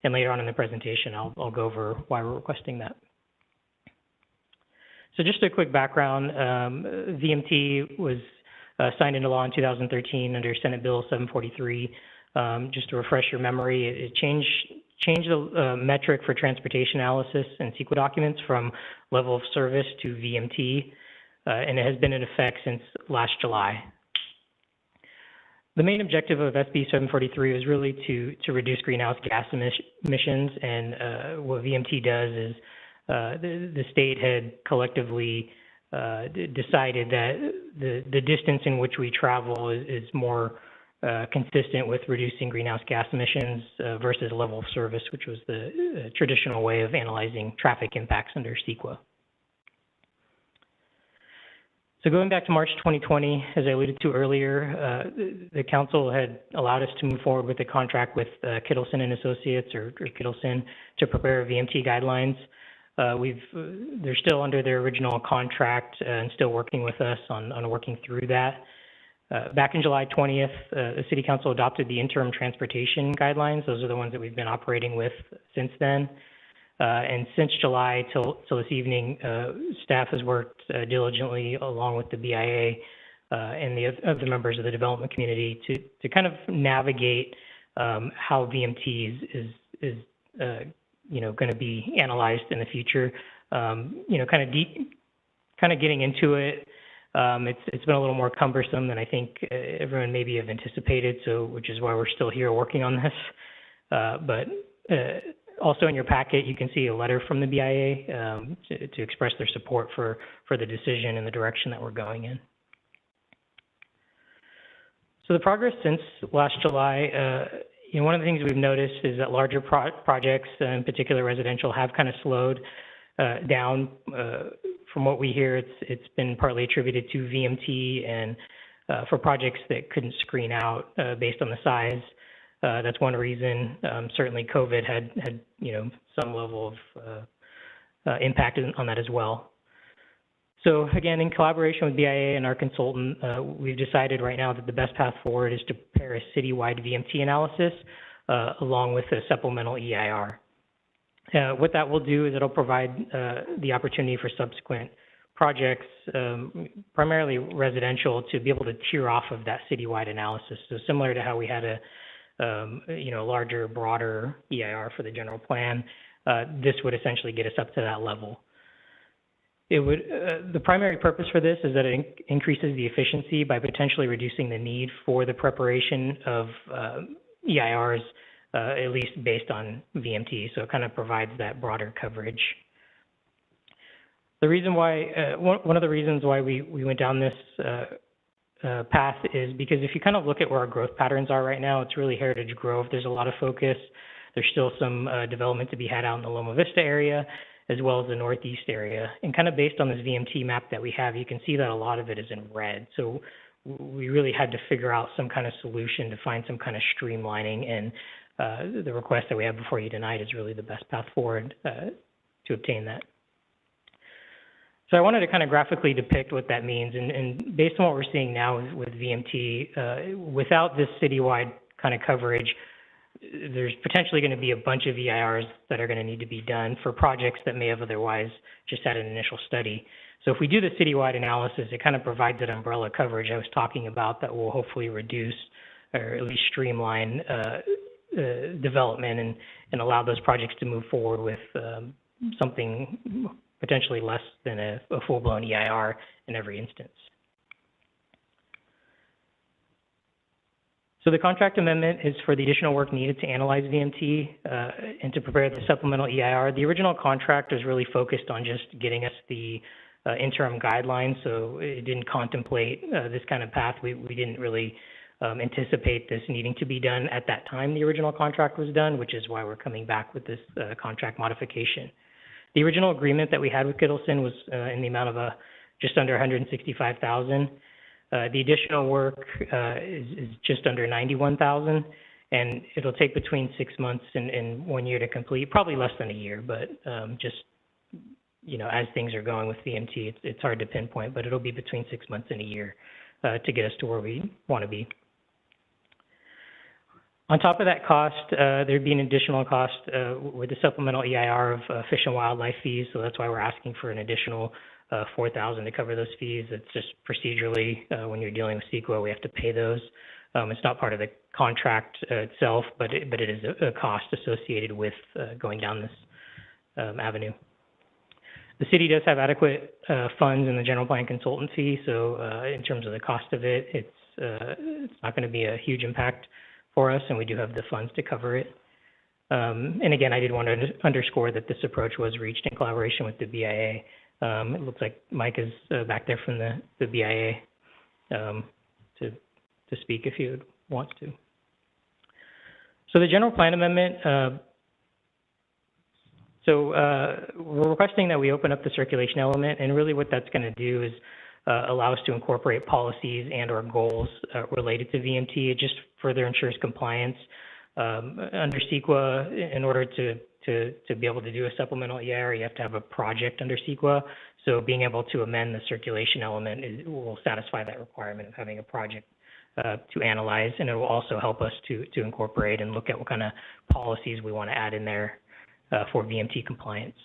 And later on in the presentation, I'll go over why we're requesting that. So just a quick background, VMT was signed into law in 2013 under Senate Bill 743. Just to refresh your memory, it changed the metric for transportation analysis and CEQA documents from level of service to VMT. And it has been in effect since last July. The main objective of SB 743 is really to reduce greenhouse gas emissions, and what VMT does is the state had collectively decided that the distance in which we travel is more consistent with reducing greenhouse gas emissions versus level of service, which was the traditional way of analyzing traffic impacts under CEQA. So going back to March 2020, as I alluded to earlier, the council had allowed us to move forward with the contract with Kittleson and Associates, or Kittleson, to prepare VMT guidelines. They're still under their original contract and still working with us on working through that. Back in July 20th, the City Council adopted the interim transportation guidelines. Those are the ones that we've been operating with since then. And since July till this evening, staff has worked diligently along with the BIA and the other members of the development community to kind of navigate how VMT is going to be analyzed in the future. Kind of getting into it. It's been a little more cumbersome than I think everyone maybe have anticipated, which is why we're still here working on this. Also in your packet, you can see a letter from the BIA to express their support for the decision and the direction that we're going in. So the progress since last July, one of the things we've noticed is that larger projects, in particular residential, have kind of slowed down. From what we hear, it's been partly attributed to VMT and for projects that couldn't screen out based on the size. That's one reason. Certainly COVID had some level of impact on that as well. So again, in collaboration with BIA and our consultant, we've decided right now that the best path forward is to prepare a citywide VMT analysis along with a supplemental EIR. What that will do is it'll provide the opportunity for subsequent projects, primarily residential, to be able to tier off of that citywide analysis. So similar to how we had a larger, broader EIR for the general plan, this would essentially get us up to that level. The primary purpose for this is that it increases the efficiency by potentially reducing the need for the preparation of EIRs, at least based on VMT. So it kind of provides that broader coverage. The reason why, one of the reasons why we went down this path is because if you kind of look at where our growth patterns are right now, it's really Heritage Grove. There's a lot of focus. There's still some development to be had out in the Loma Vista area, as well as the Northeast area. And kind of based on this VMT map that we have, you can see that a lot of it is in red. So we really had to figure out some kind of solution to find some kind of streamlining, and the request that we have before you tonight is really the best path forward to obtain that. So I wanted to kind of graphically depict what that means, and based on what we're seeing now with VMT, without this citywide kind of coverage, there's potentially going to be a bunch of EIRs that are going to need to be done for projects that may have otherwise just had an initial study. So if we do the citywide analysis, it kind of provides that umbrella coverage I was talking about that will hopefully reduce or at least streamline development and allow those projects to move forward with something potentially less than a full-blown EIR in every instance. So the contract amendment is for the additional work needed to analyze VMT and to prepare the supplemental EIR. The original contract was really focused on just getting us the interim guidelines, so it didn't contemplate this kind of path. We didn't really anticipate this needing to be done at that time the original contract was done, which is why we're coming back with this contract modification. The original agreement that we had with Kittleson was in the amount of just under $165,000. The additional work is just under $91,000, and it'll take between 6 months and 1 year to complete, probably less than a year, but just, you know, as things are going with VMT, it's hard to pinpoint, but it'll be between 6 months and a year to get us to where we want to be. On top of that cost, there'd be an additional cost with the supplemental EIR of fish and wildlife fees, so that's why we're asking for an additional $4,000 to cover those fees. It's just procedurally, when you're dealing with CEQA, we have to pay those. It's not part of the contract itself, but it is a cost associated with going down this avenue. The city does have adequate funds in the general plan consultant fee, so in terms of the cost of it, it's not going to be a huge impact for us, and we do have the funds to cover it. And again, I did want to underscore that this approach was reached in collaboration with the BIA. It looks like Mike is back there from the BIA to speak if he wants to. So the general plan amendment, we're requesting that we open up the circulation element, and really what that's going to do is allow us to incorporate policies and or goals related to VMT. It just further ensures compliance. Under CEQA, in order to be able to do a supplemental EIR, you have to have a project under CEQA. So being able to amend the circulation element will satisfy that requirement of having a project to analyze, and it will also help us to incorporate and look at what kind of policies we want to add in there for VMT compliance.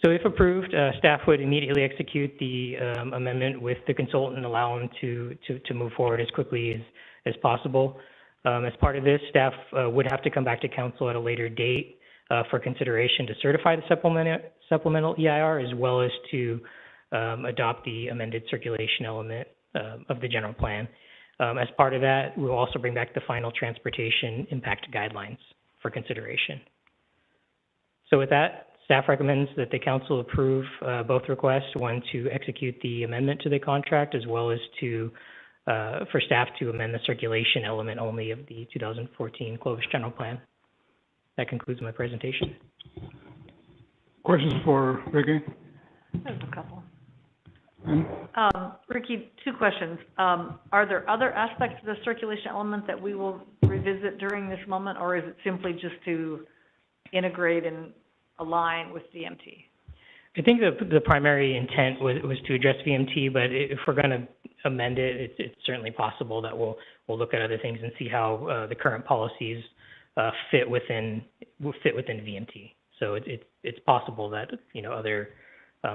So if approved, staff would immediately execute the amendment with the consultant and allow them to move forward as quickly as possible. As part of this, staff would have to come back to council at a later date for consideration to certify the supplemental EIR, as well as to adopt the amended circulation element of the general plan. As part of that, we'll also bring back the final transportation impact guidelines for consideration. So with that, staff recommends that the council approve both requests, one to execute the amendment to the contract, as well as for staff to amend the circulation element only of the 2014 Clovis General Plan. That concludes my presentation. Questions for Ricky? There's a couple. Hmm? Ricky, two questions. Are there other aspects of the circulation element that we will revisit during this moment, or is it simply just to integrate and align with VMT? I think the primary intent was to address VMT, but if we're going to amend it, it's certainly possible that we'll look at other things and see how the current policies fit within VMT. So it's possible that, you know, other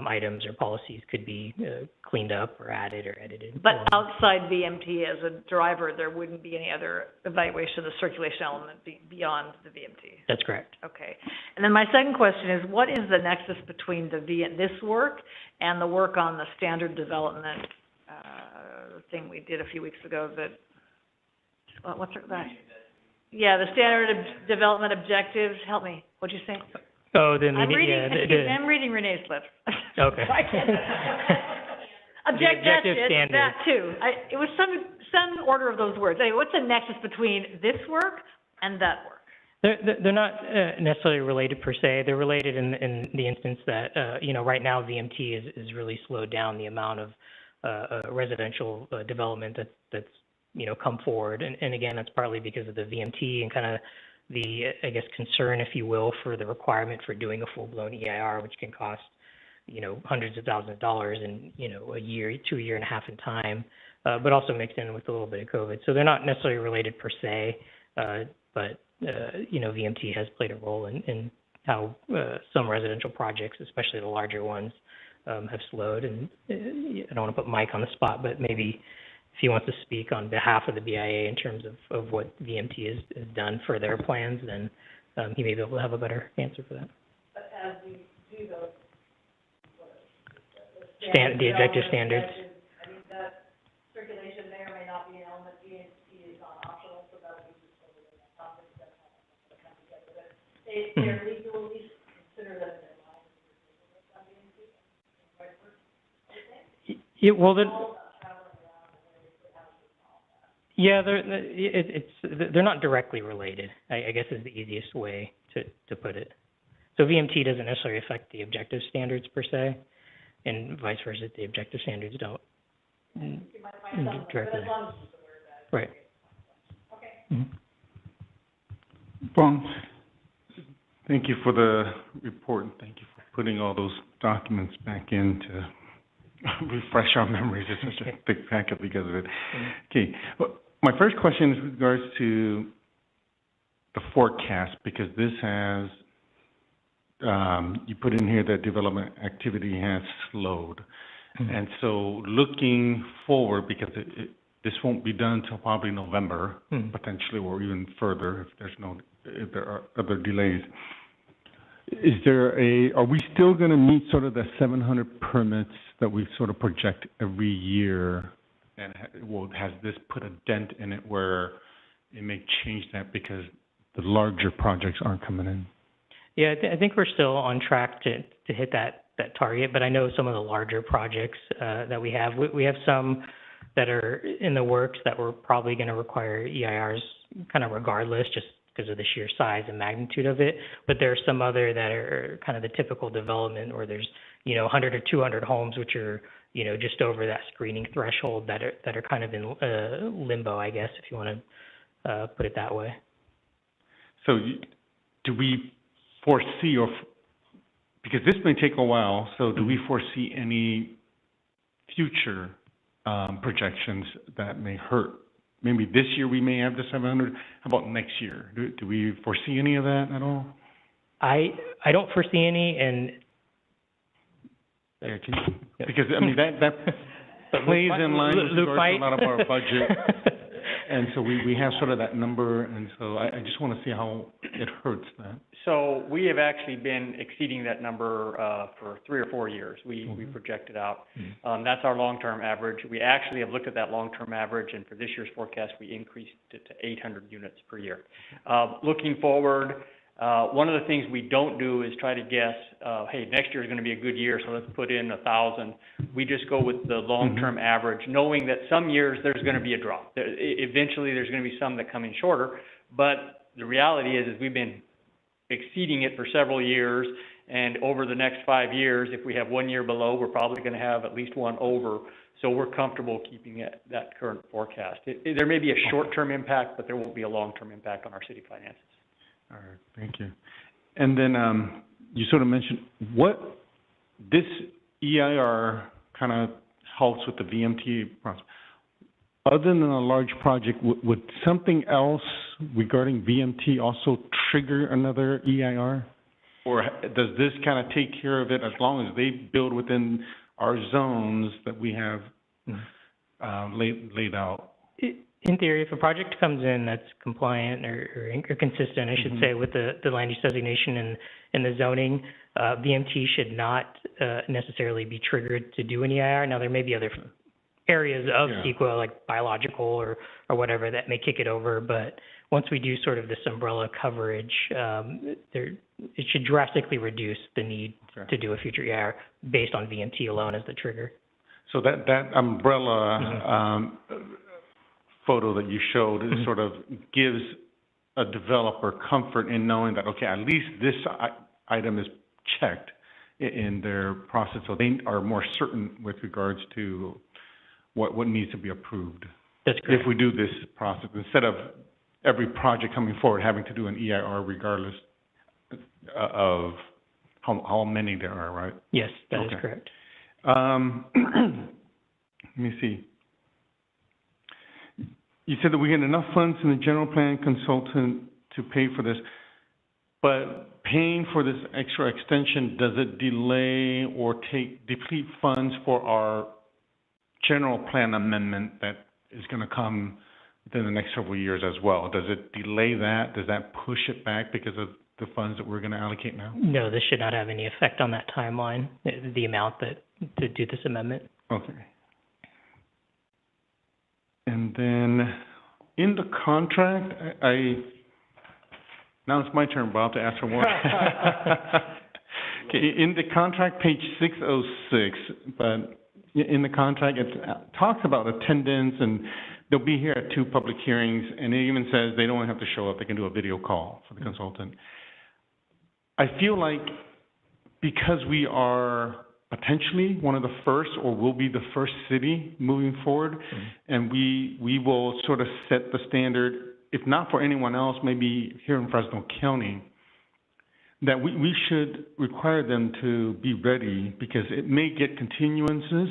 items or policies could be cleaned up or added or edited. But outside VMT, as a driver, there wouldn't be any other evaluation of the circulation element beyond the VMT? That's correct. Okay. And then my second question is, what is the nexus between this work and the work on the standard development thing we did a few weeks ago that, what's that? Yeah, the standard development objectives. Help me. What'd you say? Oh, the I'm reading Renee's lips. Okay. Objective standard. That too. It was some order of those words. Anyway, what's the nexus between this work and that work? They're not necessarily related per se. They're related in the instance that, you know, right now VMT is really slowed down the amount of residential development that's, you know, come forward. And again, that's partly because of the VMT and kind of the, I guess, concern, if you will, for the requirement for doing a full-blown EIR, which can cost, you know, hundreds of thousands of dollars in, you know, a year to a year and a half in time, but also mixed in with a little bit of COVID. So they're not necessarily related per se, but, you know, VMT has played a role in how some residential projects, especially the larger ones, have slowed. And I don't want to put Mike on the spot, but maybe if he wants to speak on behalf of the BIA in terms of what VMT has done for their plans, then he may be able to have a better answer for that. But as we do those, the objective standards. I mean, that circulation may or may not be an element. VMT is not optional, so that would be just over the topic that come together. But they're legally considered as an Yeah, well, they're not directly related, I guess is the easiest way to put it. So VMT doesn't necessarily affect the objective standards per se, and vice versa, the objective standards don't directly. Right. Mm-hmm. Well, thank you for the report, and thank you for putting all those documents back in to refresh our memories. It's such a big packet because of it. Okay, well, my first question is with regards to the forecast, because this has, you put in here that development activity has slowed. Mm-hmm. And so looking forward, because this won't be done till probably November, potentially, or even further if there are other delays. Are we still going to meet sort of the 700 permits that we sort of project every year? And has this put a dent in it where it may change that because the larger projects aren't coming in? Yeah, I think we're still on track to hit that target, but I know some of the larger projects that we have some that are in the works that we're probably going to require EIRs kind of regardless, just because of the sheer size and magnitude of it. But there are some other that are kind of the typical development where there's, 100 or 200 homes, which are, just over that screening threshold that are kind of in limbo, I guess, if you want to put it that way. So do we foresee, because this may take a while, so do we foresee any future projections that may hurt? Maybe this year we may have the 700. How about next year? Do we foresee any of that at all? I don't foresee any, and because I mean that plays in line with regards to a lot of our budget, and so we have sort of that number, and so I just want to see how it hurts that. So we have actually been exceeding that number for 3 or 4 years. We projected out. That's our long-term average. We actually have looked at that long-term average, and for this year's forecast, we increased it to 800 units per year. Looking forward, one of the things we don't do is try to guess, hey, next year is going to be a good year, so let's put in 1,000. We just go with the long-term average, knowing that some years there's going to be a drop. Eventually, there's going to be some that come in shorter, but the reality is we've been exceeding it for several years, and over the next 5 years, if we have 1 year below, we're probably going to have at least one over, so we're comfortable keeping it, that current forecast. There may be a short-term impact, but there won't be a long-term impact on our city finances. All right, thank you. And then you sort of mentioned what this EIR kind of helps with the VMT process. Other than a large project, would something else regarding VMT also trigger another EIR? Or does this kind of take care of it as long as they build within our zones that we have laid out? In theory, if a project comes in that's compliant or consistent, I should say, with the land use designation and the zoning, VMT should not necessarily be triggered to do an EIR. Now, there may be other areas of CEQA, like biological or whatever, that may kick it over, but once we do sort of this umbrella coverage, it should drastically reduce the need to do a future EIR based on VMT alone as the trigger. So that umbrella photo that you showed sort of gives a developer comfort in knowing that, okay, at least this item is checked in their process, so they are more certain with regards to what needs to be approved. That's correct. If we do this process, instead of every project coming forward having to do an EIR regardless of how many there are, right? Yes, that is correct. Let me see. You said that we had enough funds in the general plan consultant to pay for this, but paying for this extra extension, does it delay or deplete funds for our general plan amendment that is going to come within the next several years as well? Does it delay that? Does that push it back because of the funds that we're going to allocate now? No, this should not have any effect on that timeline, the amount to do this amendment. Okay. And then in the contract, now it's my turn, Bob, to ask for more. Okay, in the contract, page 606, but in the contract. It talks about attendance, and they'll be here at 2 public hearings, and it even says they don't have to show up, they can do a video call for the consultant. I feel like because we are potentially one of the first, or will be the first city moving forward, and we will sort of set the standard, if not for anyone else, maybe here in Fresno County, that we should require them to be ready, because it may get continuances.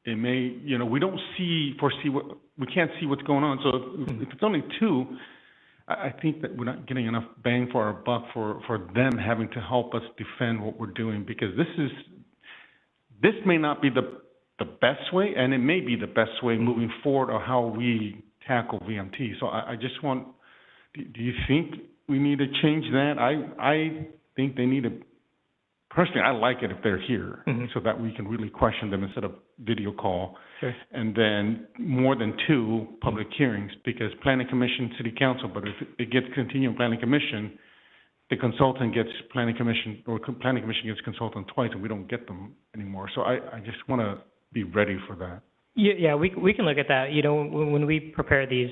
It may, you know, we can't see what's going on. So if it's only 2, I think that we're not getting enough bang for our buck for them having to help us defend what we're doing, because this may not be the best way, and it may be the best way moving forward, or how we tackle VMT. So I just want, do you think we need to change that? I think they need to, personally, I like it if they're here, so that we can really question them instead of video call. Sure. And then more than 2 public hearings, because Planning Commission, City Council, but if it gets continuing Planning Commission, the consultant gets Planning Commission, or Planning Commission gets consultant twice, and we don't get them anymore. So I just want to be ready for that. Yeah, we can look at that. You know, when we prepare these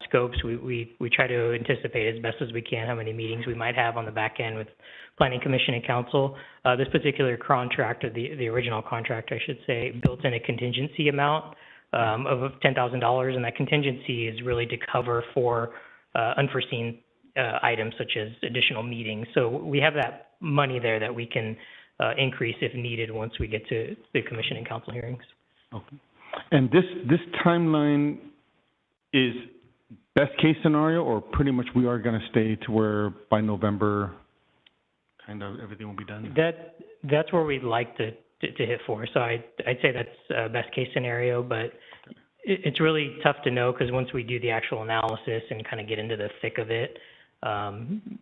scopes, we try to anticipate as best as we can how many meetings we might have on the back end with Planning Commission and Council. This particular contract, or the original contract, I should say, built in a contingency amount of $10,000, and that contingency is really to cover for unforeseen items such as additional meetings. So we have that money there that we can increase if needed once we get to the Commission and Council hearings. Okay. And this timeline is best case scenario, or pretty much we are going to stay to where by November kind of everything will be done? That's where we'd like to hit for. So I'd say that's best case scenario, but it's really tough to know, because once we do the actual analysis and kind of get into the thick of it,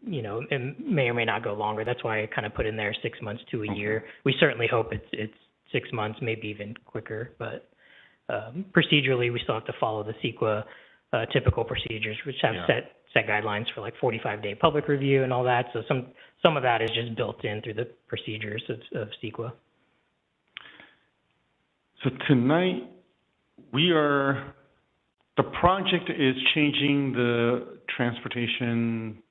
you know, it may or may not go longer. That's why I kind of put in there 6 months to a year. We certainly hope it's 6 months, maybe even quicker, but procedurally, we still have to follow the CEQA typical procedures, which have set guidelines for like 45-day public review and all that. So some of that is just built in through the procedures of CEQA. So tonight, the project is changing the transportation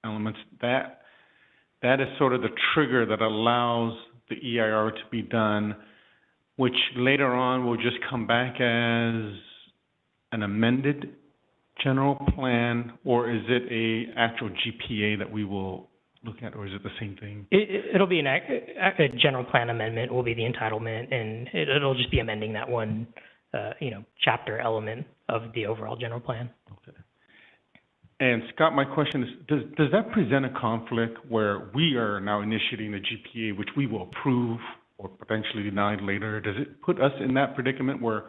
elements. That is sort of the trigger that allows the EIR to be done, which later on will just come back as an amended general plan, or is it a actual GPA that we will look at, or is it the same thing? It'll be a general plan amendment will be the entitlement, and it'll just be amending that one, chapter element of the overall general plan. Okay. And Scott, my question is, does that present a conflict where we are now initiating the GPA, which we will approve or potentially deny later? Does it put us in that predicament where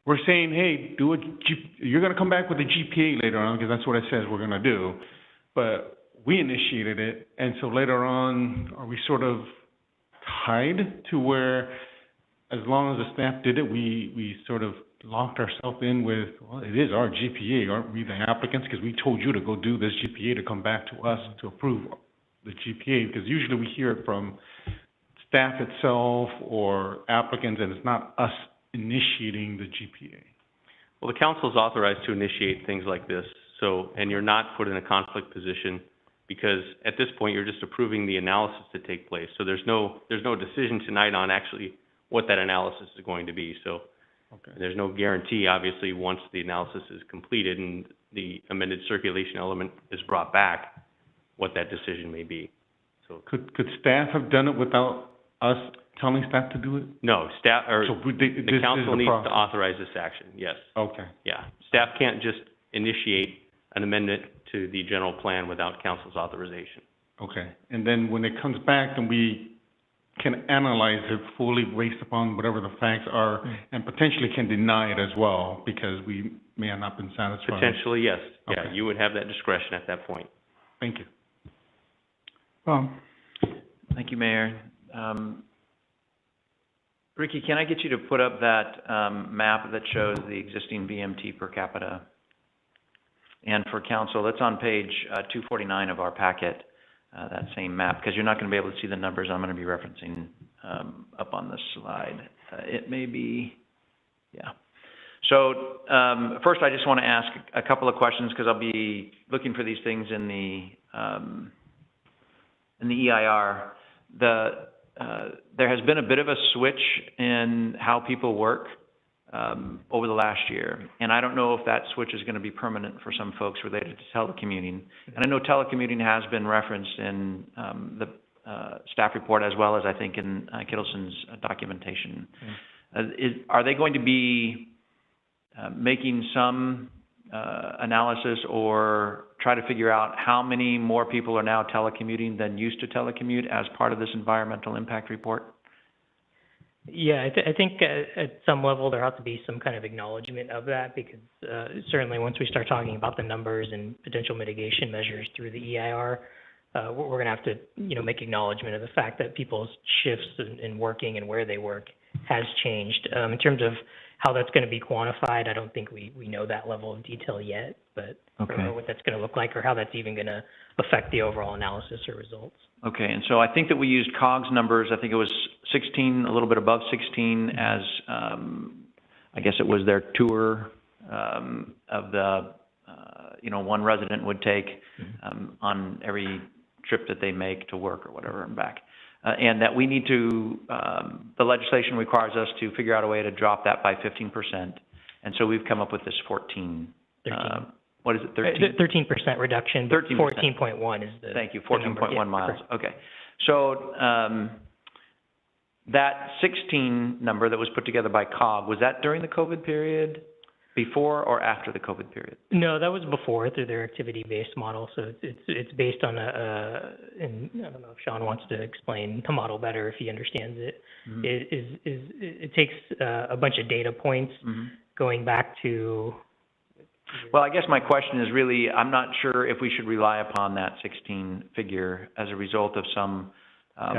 we're saying, hey, you're going to come back with a GPA later on, because that's what it says we're going to do, but we initiated it, and so later on, are we sort of tied to where, as long as the staff did it, we sort of locked ourselves in with, well, it is our GPA, aren't we the applicants? Because we told you to go do this GPA to come back to us to approve the GPA, because usually we hear it from staff itself or applicants, and it's not us initiating the GPA. Well, the council is authorized to initiate things like this, and you're not put in a conflict position, because at this point, you're just approving the analysis to take place. So there's no decision tonight on actually what that analysis is going to be. So there's no guarantee, obviously, once the analysis is completed and the amended circulation element is brought back, what that decision may be. So could staff have done it without us telling staff to do it? No, staff, or so the council needs to authorize this action, yes. Okay. Yeah, staff can't just initiate an amendment to the general plan without council's authorization. Okay, and then when it comes back, then we can analyze it fully based upon whatever the facts are, and potentially can deny it as well, because we may have not been satisfied. Potentially, yes. Okay. Yeah, you would have that discretion at that point. Thank you. Thank you, Mayor. Ricky, can I get you to put up that map that shows the existing VMT per capita? And for council, that's on page 249 of our packet, that same map, because you're not going to be able to see the numbers I'm going to be referencing up on the slide. It may be, yeah. So, first I just want to ask a couple of questions because I'll be looking for these things in the EIR. There has been a bit of a switch in how people work over the last year, and I don't know if that switch is going to be permanent for some folks related to telecommuting. And I know telecommuting has been referenced in the staff report as well as I think in Kittleson's documentation. Are they going to be making some analysis or try to figure out how many more people are now telecommuting than used to telecommute as part of this environmental impact report? Yeah, I think at some level there has to be some kind of acknowledgement of that because certainly once we start talking about the numbers and potential mitigation measures through the EIR, we're going to have to, make acknowledgement of the fact that people's shifts in working and where they work has changed. In terms of how that's going to be quantified, I don't think we know that level of detail yet, but or what that's going to look like or how that's even going to affect the overall analysis or results. Okay, and so I think that we used COGS numbers. I think it was 16, a little bit above 16 as, I guess it was their tour of the, one resident would take on every trip that they make to work or whatever and back. And that we need to, the legislation requires us to figure out a way to drop that by 15%. And so we've come up with this 13. What is it, 13? 13% reduction. 13%. 14.1 is the Thank you, 14.1 miles. Correct. Okay. So that 16 number that was put together by COG, was that during the COVID period, before or after the COVID period? No, that was before through their activity-based model. So it's based on and I don't know if Sean wants to explain the model better if he understands it. Mm-hmm. It takes a bunch of data points going back to. Well, I guess my question is really, I'm not sure if we should rely upon that 16 figure as a result of some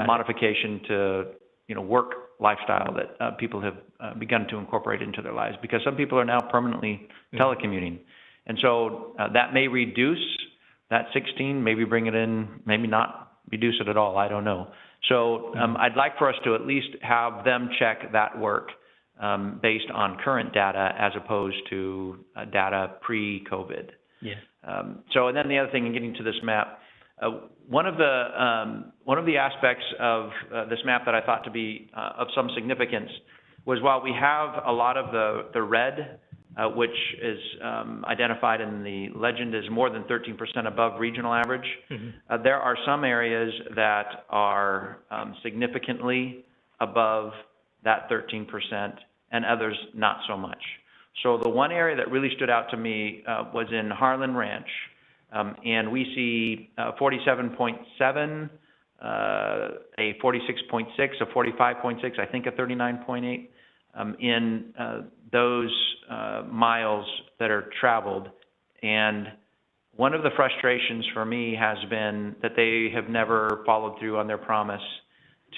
modification to, work lifestyle that people have begun to incorporate into their lives, because some people are now permanently telecommuting. And so that may reduce that 16, maybe bring it in, maybe not reduce it at all, I don't know. So I'd like for us to at least have them check that work based on current data as opposed to data pre-COVID. Yeah. So, and then the other thing in getting to this map, one of the aspects of this map that I thought to be of some significance was while we have a lot of the red, which is identified in the legend as more than 13% above regional average, there are some areas that are significantly above that 13%, and others not so much. So the one area that really stood out to me was in Harlan Ranch, and we see 47.7, a 46.6, a 45.6, I think a 39.8 in those miles that are traveled. And one of the frustrations for me has been that they have never followed through on their promise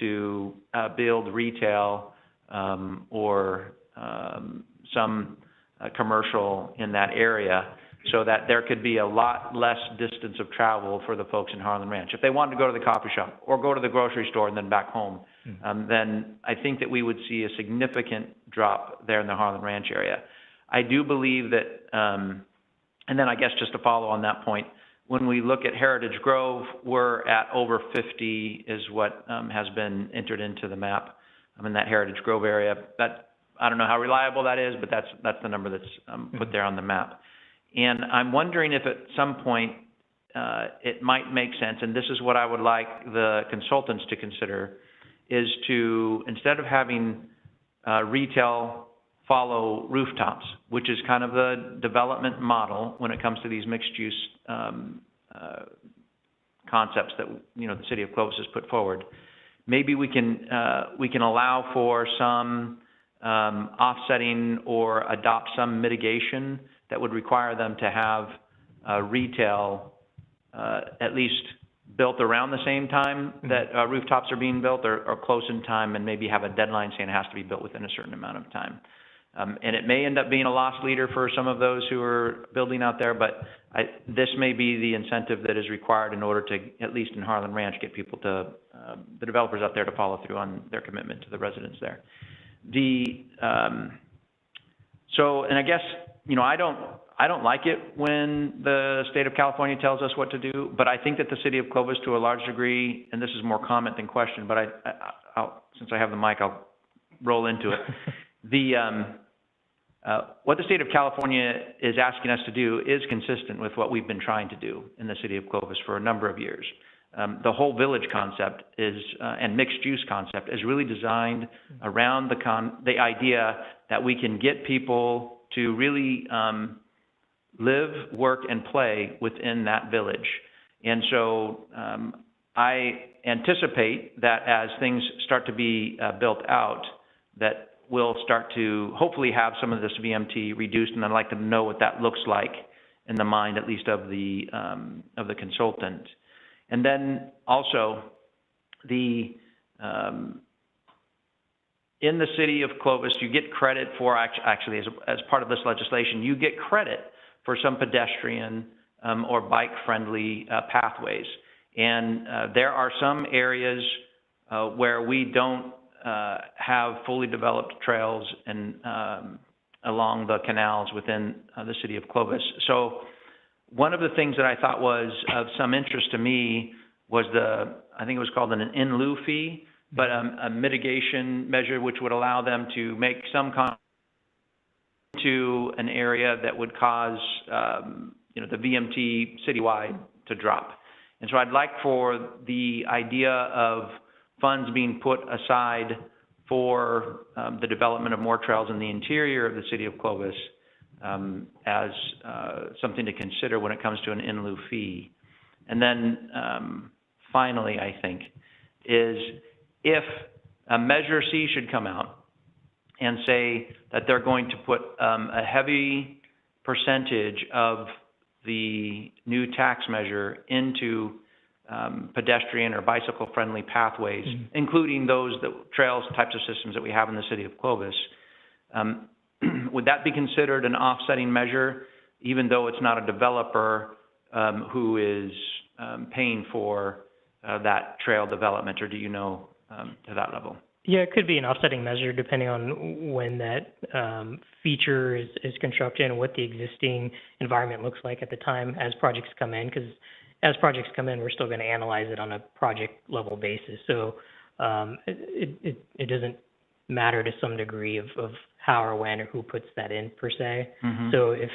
to build retail or some commercial in that area, so that there could be a lot less distance of travel for the folks in Harlan Ranch. If they wanted to go to the coffee shop or go to the grocery store and then back home, then I think that we would see a significant drop there in the Harlan Ranch area. I do believe that, and then I guess just to follow on that point, when we look at Heritage Grove, we're at over 50 is what has been entered into the map. In that Heritage Grove area. That, I don't know how reliable that is, but that's the number that's put there on the map. And I'm wondering if at some point it might make sense, and this is what I would like the consultants to consider, is to, instead of having retail follow rooftops, which is kind of the development model when it comes to these mixed-use concepts that, the city of Clovis has put forward, maybe we can allow for some offsetting or adopt some mitigation that would require them to have retail at least built around the same time that rooftops are being built, or close in time, and maybe have a deadline saying it has to be built within a certain amount of time. And it may end up being a loss leader for some of those who are building out there, but this may be the incentive that is required in order to, at least in Harlan Ranch, get people to, the developers out there to follow through on their commitment to the residents there. So, and I guess, you know, I don't like it when the state of California tells us what to do, but I think that the city of Clovis, to a large degree, and this is more comment than question, but I'll since I have the mic, I'll roll into it. What the state of California is asking us to do is consistent with what we've been trying to do in the city of Clovis for a number of years. The whole village concept is, and mixed use concept is really designed around the idea that we can get people to really live, work, and play within that village. And so I anticipate that as things start to be built out, that we'll start to hopefully have some of this VMT reduced, and I'd like to know what that looks like in the mind, at least of the consultant. And then also, in the city of Clovis, you get credit for, actually, as part of this legislation, you get credit for some pedestrian or bike-friendly pathways. And there are some areas where we don't have fully developed trails and along the canals within the city of Clovis. So one of the things that I thought was of some interest to me was I think it was called an in lieu fee, but a mitigation measure which would allow them to make some to an area that would cause you know, the VMT citywide to drop. And so I'd like for the idea of funds being put aside for the development of more trails in the interior of the city of Clovis as something to consider when it comes to an in lieu fee. And then finally, I think, is if a Measure C should come out and say that they're going to put a heavy percentage of the new tax measure into pedestrian or bicycle-friendly pathways, including those trails types of systems that we have in the city of Clovis, would that be considered an offsetting measure, even though it's not a developer who is paying for that trail development, or do you know to that level? Yeah, it could be an offsetting measure depending on when that feature is constructed and what the existing environment looks like at the time as projects come in, because as projects come in, we're still going to analyze it on a project level basis. So it doesn't matter to some degree of how or when or who puts that in per se. So if,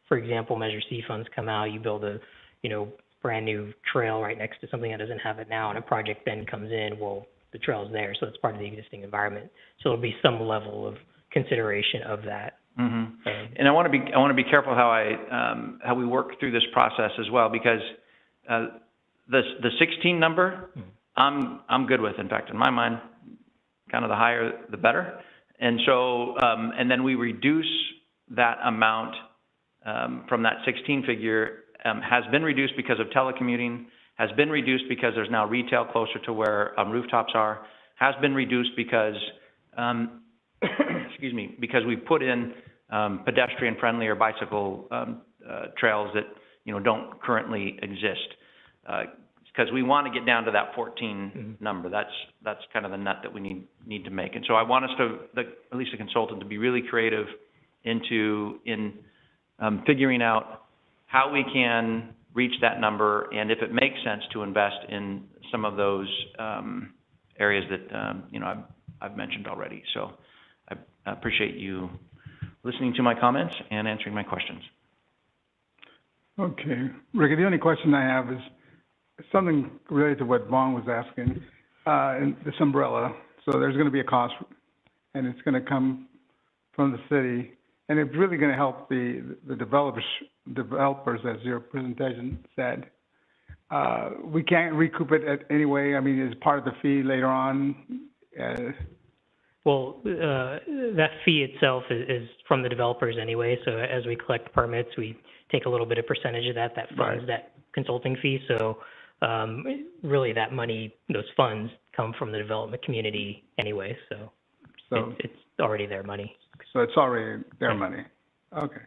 for example, Measure C funds come out, you build a, you know, brand new trail right next to something that doesn't have it now, and a project then comes in, well, the trail's there, so it's part of the existing environment. So there'll be some level of consideration of that. And I want to be careful how we work through this process as well, because the 16 number, I'm good with. In fact, in my mind, kind of the higher the better. And so, and then we reduce that amount from that 16 figure, has been reduced because of telecommuting, has been reduced because there's now retail closer to where rooftops are, has been reduced because, excuse me, because we put in pedestrian-friendly or bicycle trails that, you know, don't currently exist. Because we want to get down to that 14 number. That's kind of the nut that we need to make. And so I want us to, at least the consultant, to be really creative in figuring out how we can reach that number, and if it makes sense to invest in some of those areas that you know, I've mentioned already. So I appreciate you listening to my comments and answering my questions. Okay. Ricky, the only question I have is something related to what Vaughn was asking, in this umbrella. So there's going to be a cost, and it's going to come from the city, and it's really going to help the developers, as your presentation said. We can't recoup it anyway. I mean, it's part of the fee later on. Well, that fee itself is from the developers anyway. So as we collect permits, we take a little bit of percentage of that funds that consulting fee. So really, that money, those funds, come from the development community anyway. So it's already their money. So it's already their money. Okay.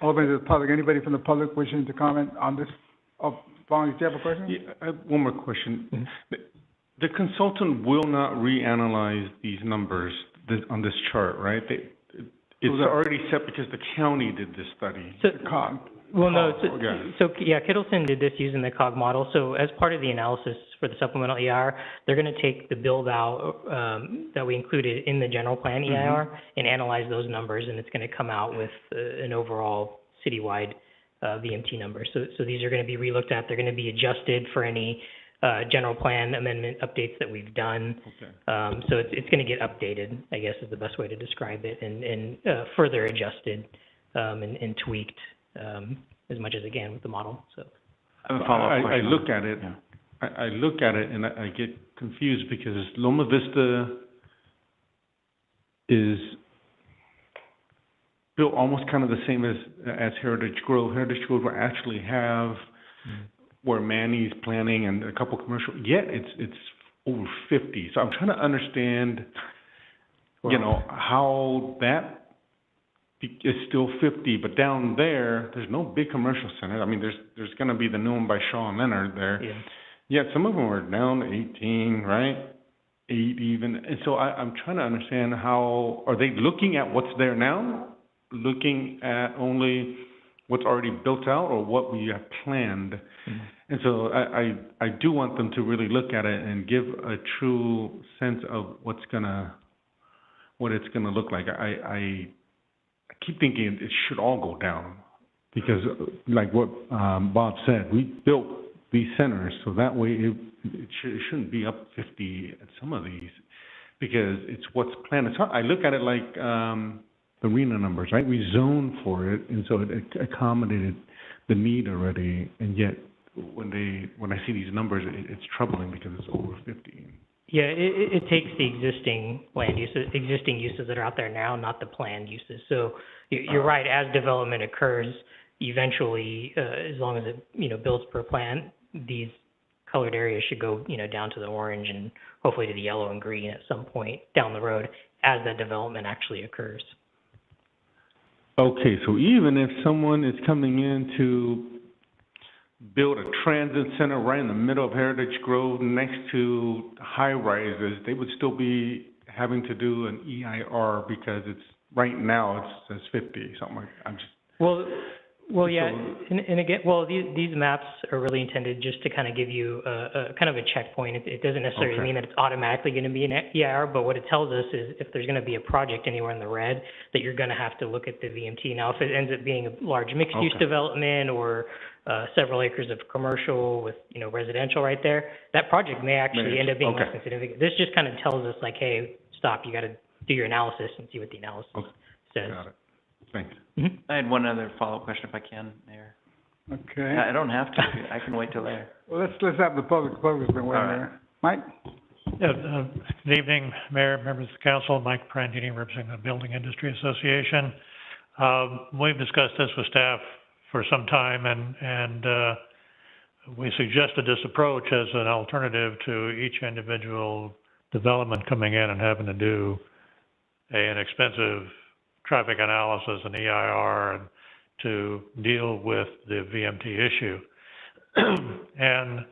Open to the public. Anybody from the public wishing to comment on this? Oh, Vaughn, do you have a question? Yeah, I have one more question. The consultant will not reanalyze these numbers on this chart, right? It's already set because the county did this study. So, The COG. well, no, yeah. so yeah, Kittleson did this using the COG model. So as part of the analysis for the supplemental EIR, they're going to take the build out that we included in the general plan EIR and analyze those numbers, and it's going to come out with an overall citywide VMT number. So these are going to be relooked at. They're going to be adjusted for any general plan amendment updates that we've done. Okay. So it's going to get updated, I guess is the best way to describe it, and further adjusted and tweaked as much as it can with the model. So I have a follow-up question. I look at it. Yeah. I look at it and I get confused because Loma Vista is built almost kind of the same as Heritage Grove. Heritage Grove will actually have where Manny's planning and a couple commercial, yet it's over 50. So I'm trying to understand, you know, how that is still 50, but down there's no big commercial center. I mean, there's going to be the new one by Shaw and Leonard there. yeah. Yet some of them are down to 18, right? 8 even. And so I'm trying to understand how, are they looking at what's there now? Looking at only what's already built out or what we have planned? And so I do want them to really look at it and give a true sense of what it's gonna look like. I keep thinking it should all go down because, like what Bob said, we built these centers so that way it shouldn't be up 50 at some of these because it's what's planned. It's hard. I look at it like the arena numbers, right? We zoned for it, and so it accommodated the need already, and yet when I see these numbers, it's troubling because it's over 50. Yeah, it takes the existing land uses, existing uses that are out there now, not the planned uses. So you're right, as development occurs, eventually, as long as it, builds per plan, these colored areas should go, down to the orange and hopefully to the yellow and green at some point down the road as that development actually occurs. Okay, so even if someone is coming in to build a transit center right in the middle of Heritage Grove next to high rises, they would still be having to do an EIR because it's right now it says 50, something like that. Well, yeah, and again, these maps are really intended just to kind of give you a kind of a checkpoint. It doesn't necessarily mean that it's automatically going to be an EIR, but what it tells us is if there's going to be a project anywhere in the red, that you're going to have to look at the VMT. Now, if it ends up being a large mixed-use development or several acres of commercial with, residential right there, that project may actually end up being less than significant. This just kind of tells us, like, hey, stop, you got to do your analysis and see what the analysis says. Got it. Thanks. I had one other follow-up question if I can, Mayor. Okay. I don't have to. I can wait till later. Well, let's have the public. The public's been waiting there. Mike? Yeah, good evening, Mayor, members of the council. Mike Prandini, representing the Building Industry Association. We've discussed this with staff for some time, and we suggested this approach as an alternative to each individual development coming in and having to do an expensive traffic analysis and EIR and to deal with the VMT issue. And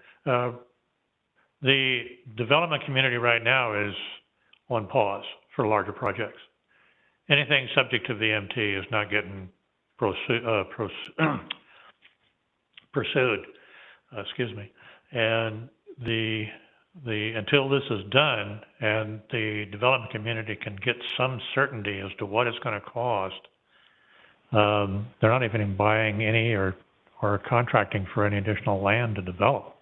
the development community right now is on pause for larger projects. Anything subject to VMT is not getting pursued, and until this is done and the development community can get some certainty as to what it's going to cost, they're not even buying any or contracting for any additional land to develop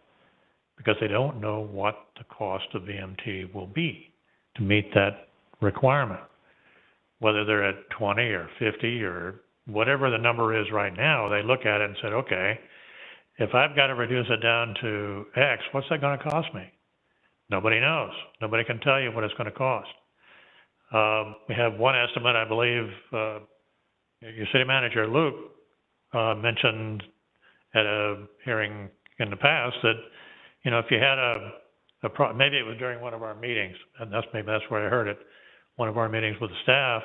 because they don't know what the cost of VMT will be to meet that requirement. Whether they're at 20 or 50 or whatever the number is right now, they look at it and said, okay, if I've got to reduce it down to X, what's that going to cost me? Nobody knows. Nobody can tell you what it's going to cost. We have one estimate, I believe, your city manager, Luke, mentioned at a hearing in the past that, if you had maybe it was during one of our meetings, and maybe that's where I heard it. one of our meetings with the staff,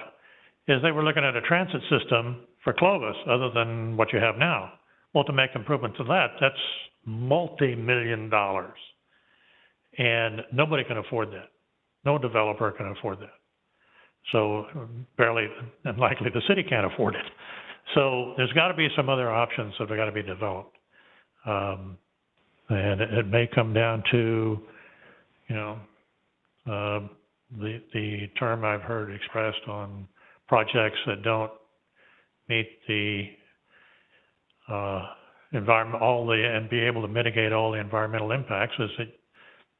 is they were looking at a transit system for Clovis other than what you have now. Well, to make improvements to that, that's multi-million dollars. And nobody can afford that. No developer can afford that. So barely, and likely the city can't afford it. So there's got to be some other options that have got to be developed. And it may come down to, you know, the term I've heard expressed on projects that don't meet the environment, and be able to mitigate all the environmental impacts, is that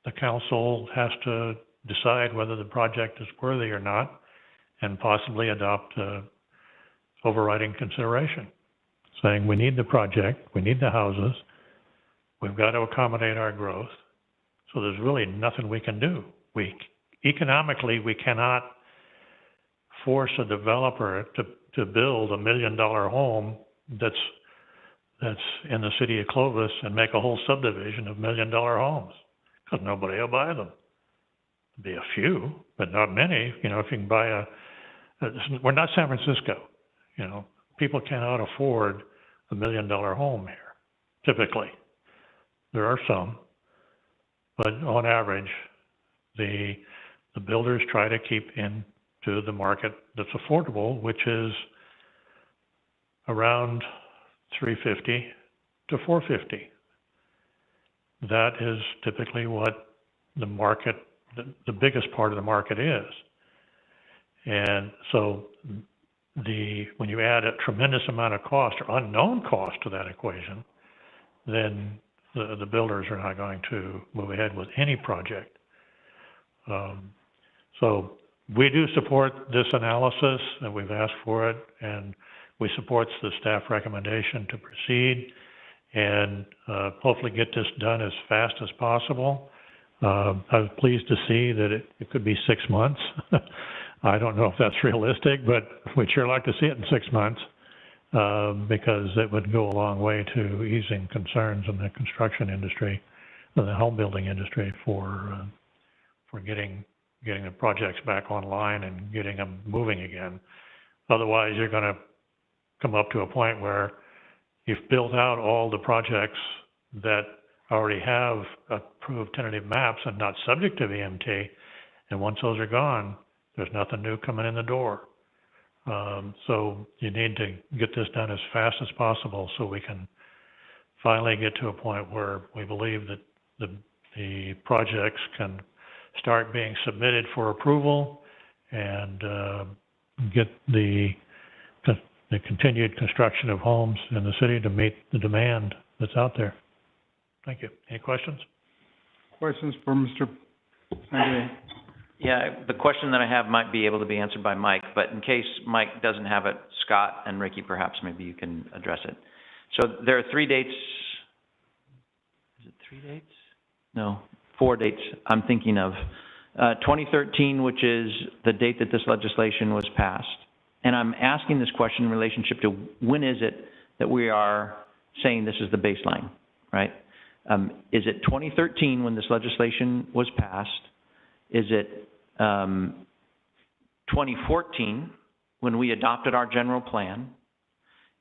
the council has to decide whether the project is worthy or not, and possibly adopt overriding consideration, saying we need the project, we need the houses, we've got to accommodate our growth. So there's really nothing we can do. Economically, we cannot force a developer to build $1 million home that's in the city of Clovis and make a whole subdivision of $1 million homes, because nobody will buy them. There'll be a few, but not many. You know, if you can buy we're not San Francisco. You know, people cannot afford $1 million home here, typically. There are some, but on average, the builders try to keep into the market that's affordable, which is around $350 to $450. That is typically what the market, the biggest part of the market is. And so when you add a tremendous amount of cost or unknown cost to that equation, then the builders are not going to move ahead with any project. So we do support this analysis, and we've asked for it, and we support the staff recommendation to proceed and hopefully get this done as fast as possible. I was pleased to see that it could be 6 months. I don't know if that's realistic, but we'd sure like to see it in 6 months, because it would go a long way to easing concerns in the construction industry, the home building industry, for getting the projects back online and getting them moving again. Otherwise, you're going to come up to a point where you've built out all the projects that already have approved tentative maps and not subject to VMT, and once those are gone, there's nothing new coming in the door. So you need to get this done as fast as possible so we can finally get to a point where we believe that the projects can start being submitted for approval and get the continued construction of homes in the city to meet the demand that's out there. Thank you. Any questions? Questions for Mr. Sanjay? Yeah, the question that I have might be able to be answered by Mike, but in case Mike doesn't have it, Scott and Ricky, perhaps maybe you can address it. So there are 3 dates. Is it 3 dates? No, 4 dates I'm thinking of. 2013, which is the date that this legislation was passed. And I'm asking this question in relationship to when is it that we are saying this is the baseline, right? Is it 2013 when this legislation was passed? Is it 2014 when we adopted our general plan?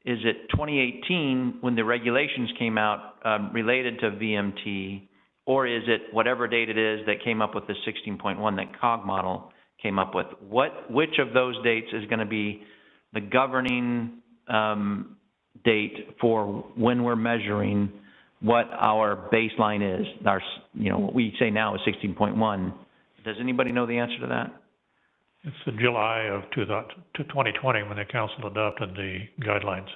Is it 2018 when the regulations came out related to VMT? Or is it whatever date it is that came up with the 16.1 that COG model came up with? Which of those dates is going to be the governing date for when we're measuring what our baseline is? What we say now is 16.1. Does anybody know the answer to that? It's the July of 2020 when the council adopted the guidelines.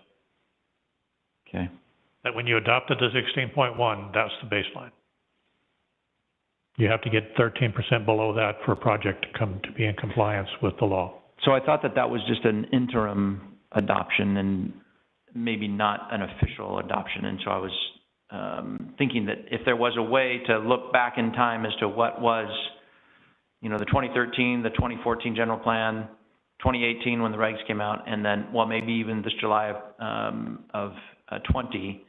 Okay. That when you adopted the 16.1, that's the baseline. You have to get 13% below that for a project to be in compliance with the law. So I thought that was just an interim adoption and maybe not an official adoption. And so I was thinking that if there was a way to look back in time as to what was, the 2013, the 2014 general plan, 2018 when the regs came out, and then, maybe even this July of 20,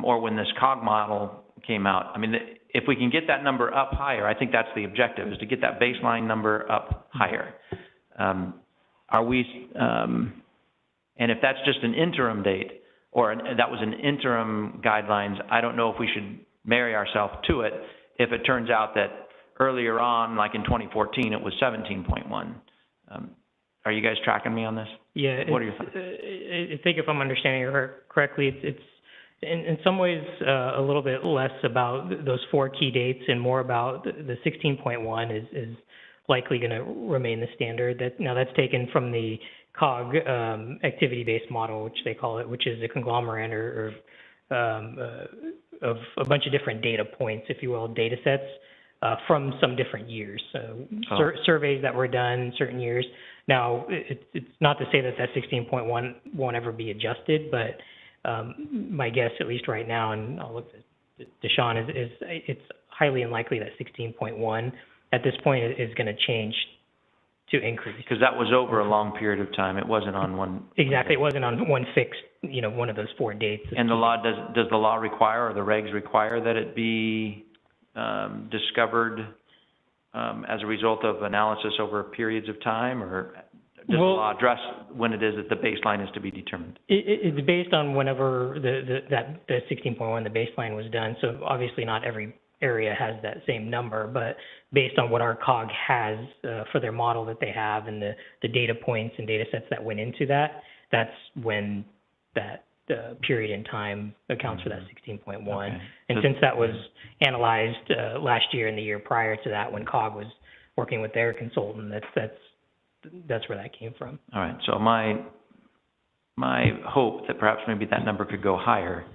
or when this COG model came out. I mean, if we can get that number up higher, I think that's the objective, is to get that baseline number up higher. Are we, and if that's just an interim date, or that was an interim guidelines, I don't know if we should marry ourselves to it if it turns out that earlier on, like in 2014, it was 17.1. Are you guys tracking me on this? Yeah. What are your thoughts? I think if I'm understanding you correctly, it's in some ways a little bit less about those 4 key dates and more about the 16.1 is likely going to remain the standard. That's taken from the COG activity-based model, which they call it, which is a conglomerate or of a bunch of different data points, if you will, data sets from some different years. So surveys that were done in certain years. Now, it's not to say that 16.1 won't ever be adjusted, but my guess, at least right now, and I'll look to Sean, is it's highly unlikely that 16.1 at this point is going to change to increase. Because that was over a long period of time. It wasn't on one. Exactly. It wasn't on one fixed, one of those 4 dates. And the law, does the law require, or the regs require, that it be discovered as a result of analysis over periods of time, or does the law address when it is that the baseline is to be determined? It's based on whenever the 16.1, the baseline was done. So obviously not every area has that same number, but based on what our COG has for their model that they have and the data points and data sets that went into that, that's when that period in time accounts for that 16.1. Okay. And since that was analyzed last year and the year prior to that, when COG was working with their consultant, that's where that came from. All right. So my hope that perhaps maybe that number could go higher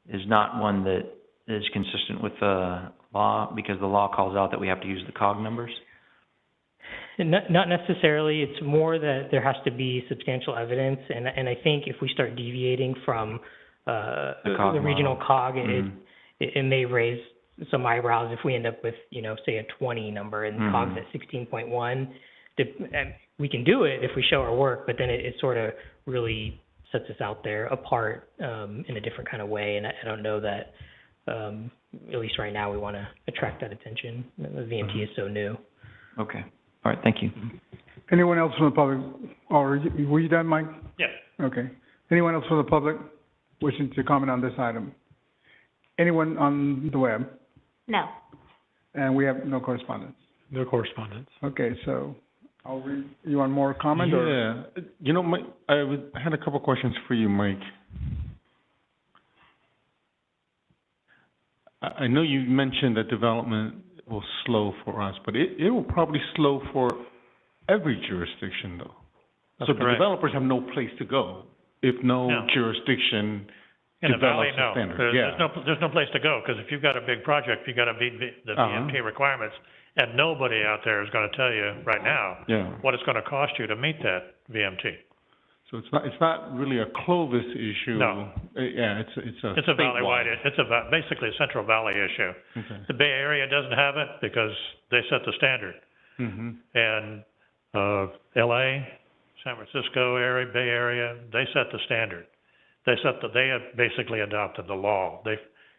is not one that is consistent with the law, because the law calls out that we have to use the COG numbers? Not necessarily. It's more that there has to be substantial evidence, and I think if we start deviating from the regional COG, it may raise some eyebrows if we end up with, say a 20 number and COG's at 16.1. We can do it if we show our work, but then it sort of really sets us out there apart in a different kind of way, and I don't know that, at least right now, we want to attract that attention. The VMT is so new. Okay. All right, thank you. Anyone else from the public? Or were you done, Mike? Yeah. Okay. Anyone else from the public wishing to comment on this item? Anyone on the web? No. And we have no correspondence? No correspondence. Okay, so I'll read. You want more comment? Or? Yeah. Mike, I had a couple questions for you, Mike. I know you mentioned that development will slow for us, but it will probably slow for every jurisdiction, though. That's so correct. The developers have no place to go if no jurisdiction in the valley, develops a standard. There's no place to go, because if you've got a big project, you've got to meet the VMT requirements, and nobody out there is going to tell you right now what it's going to cost you to meet that VMT. So it's not really a Clovis issue. No. It's a valley-wide. It's basically a Central Valley issue. Okay. The Bay Area doesn't have it because they set the standard. And LA, San Francisco area, Bay Area, they set the standard. They have basically adopted the law. They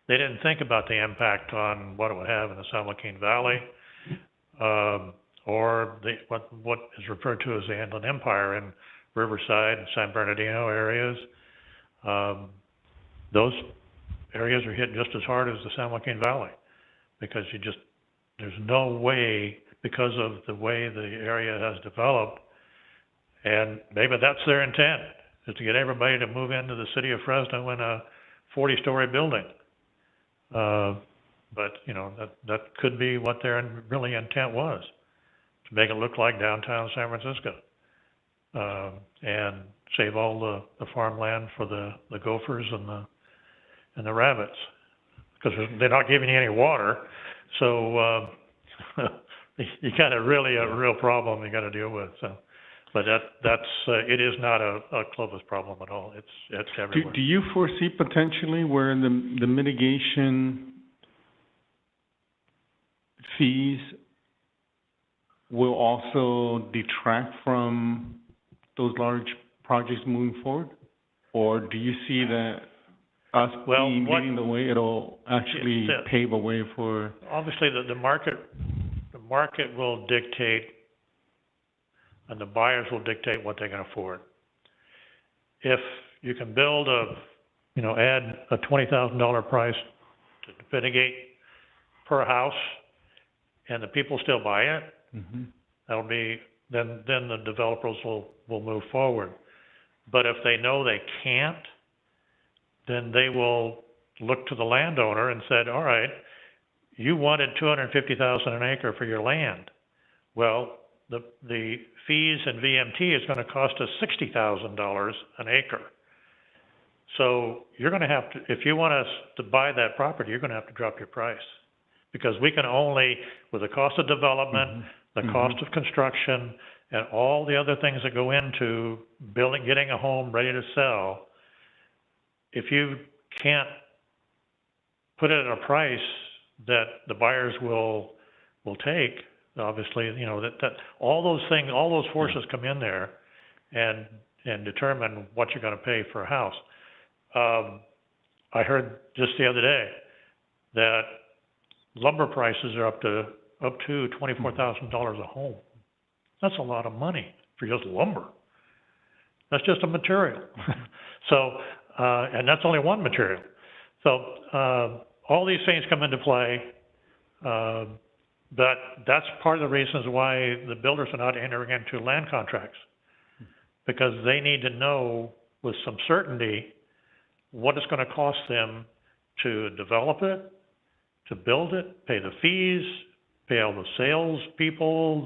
didn't think about the impact on what it would have in the San Joaquin Valley, or what is referred to as the Inland Empire in Riverside and San Bernardino areas. Those areas are hit just as hard as the San Joaquin Valley, because there's no way, because of the way the area has developed, and maybe that's their intent, is to get everybody to move into the city of Fresno in a 40-story building. But, that could be what their really intent was, to make it look like downtown San Francisco. And save all the farmland for the gophers and the rabbits, because they're not giving you any water. So you got a real problem you got to deal with. So, but it is not a Clovis problem at all. It's everywhere. Do you foresee potentially where the mitigation fees will also detract from those large projects moving forward? Or do you see that us leading the way, it'll actually pave a way for? Obviously, the market will dictate and the buyers will dictate what they can afford. If you can build add a $20,000 price to mitigate per house, and the people still buy it, that'll be, then the developers will move forward. But if they know they can't, then they will look to the landowner and said, all right, you wanted $250,000 an acre for your land. Well, the fees and VMT is going to cost us $60,000 an acre. So you're going to have to, if you want us to buy that property, you're going to have to drop your price. Because we can only, with the cost of development, the cost of construction, and all the other things that go into building, getting a home ready to sell, if you can't put it at a price that the buyers will take, obviously, that all those things, all those forces come in there and determine what you're going to pay for a house. I heard just the other day that lumber prices are up to $24,000 a home. That's a lot of money for just lumber. That's just a material. So, and that's only one material. So, all these things come into play, but that's part of the reasons why the builders are not entering into land contracts, because they need to know with some certainty what it's going to cost them to develop it, to build it, pay the fees, pay all the sales people,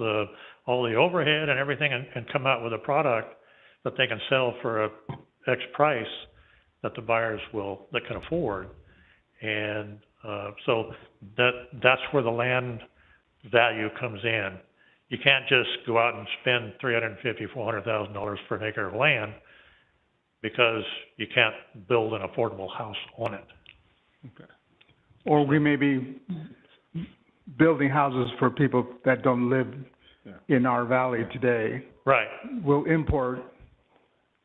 all the overhead and everything, and come out with a product that they can sell for a X price that the buyers that can afford. And so that's where the land value comes in. You can't just go out and spend $350,000, $400,000 for an acre of land, because you can't build an affordable house on it. Okay. Or we may be building houses for people that don't live in our valley today. Right. We'll import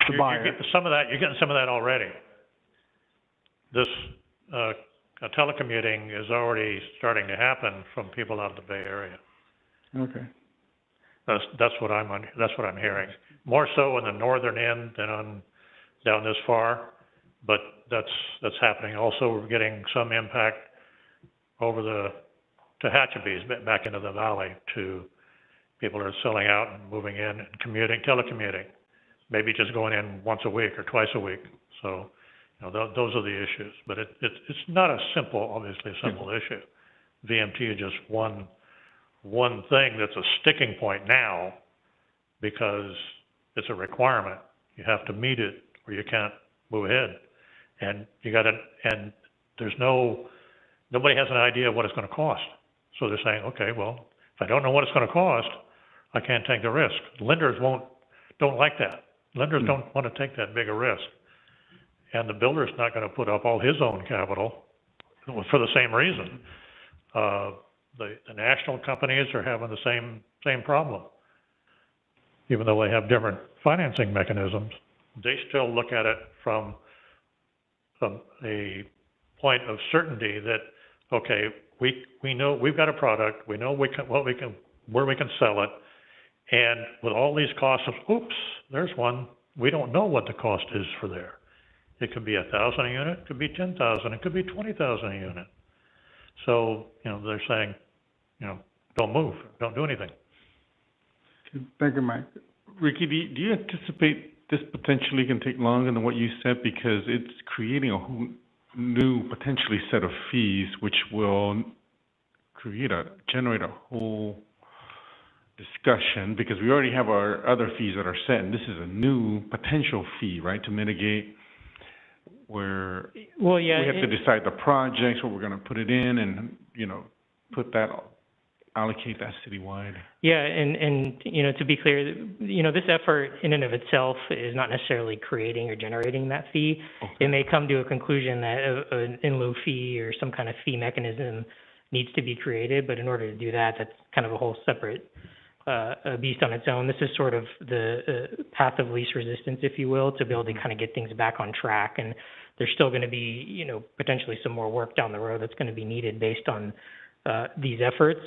the buyer. You're getting some of that already. This telecommuting is already starting to happen from people out of the Bay Area. Okay. That's what I'm hearing. More so in the northern end than down this far, but that's happening. Also, we're getting some impact over the Tehachapi's back into the valley, to people are selling out and moving in and telecommuting, maybe just going in once a week or twice a week. So, those are the issues. But it's not obviously a simple issue. VMT is just one thing that's a sticking point now, because it's a requirement. You have to meet it or you can't move ahead. And nobody has an idea what it's going to cost. So they're saying, okay, well, if I don't know what it's going to cost, I can't take the risk. Lenders don't like that. Lenders don't want to take that big a risk. And the builder's not going to put up all his own capital for the same reason. The national companies are having the same problem. Even though they have different financing mechanisms, they still look at it from a point of certainty that, okay, we know we've got a product, we know where we can sell it, and with all these costs there's one, we don't know what the cost is for there. It could be $1,000 a unit, it could be $10,000, it could be $20,000 a unit. So, they're saying, don't move, don't do anything. Thank you, Mike. Ricky, do you anticipate this potentially can take longer than what you said, because it's creating a whole new potentially set of fees, which will generate a whole discussion, because we already have our other fees that are set, and this is a new potential fee, right, to mitigate where we have to decide the projects, what we're going to put it in, and allocate that citywide. Yeah, and to be clear, this effort in and of itself is not necessarily creating or generating that fee. Okay. It may come to a conclusion that an in lieu fee or some kind of fee mechanism needs to be created, but in order to do that, that's kind of a whole separate beast on its own. This is sort of the path of least resistance, if you will, to be able to kind of get things back on track. And there's still going to be, potentially some more work down the road that's going to be needed based on these efforts.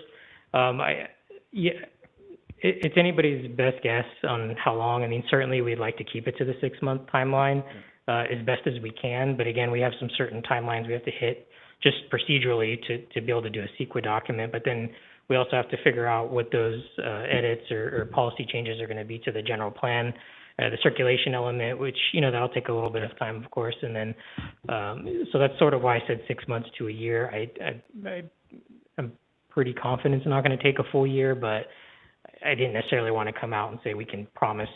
It's anybody's best guess on how long. I mean, certainly we'd like to keep it to the 6-month timeline, as best as we can. But again, we have some certain timelines we have to hit just procedurally to be able to do a CEQA document. But then we also have to figure out what those edits or policy changes are going to be to the general plan, the circulation element, which, that'll take a little bit of time, of course. And then, so that's sort of why I said 6 months to a year. I'm pretty confident it's not going to take a full year, but I didn't necessarily want to come out and say we can promise,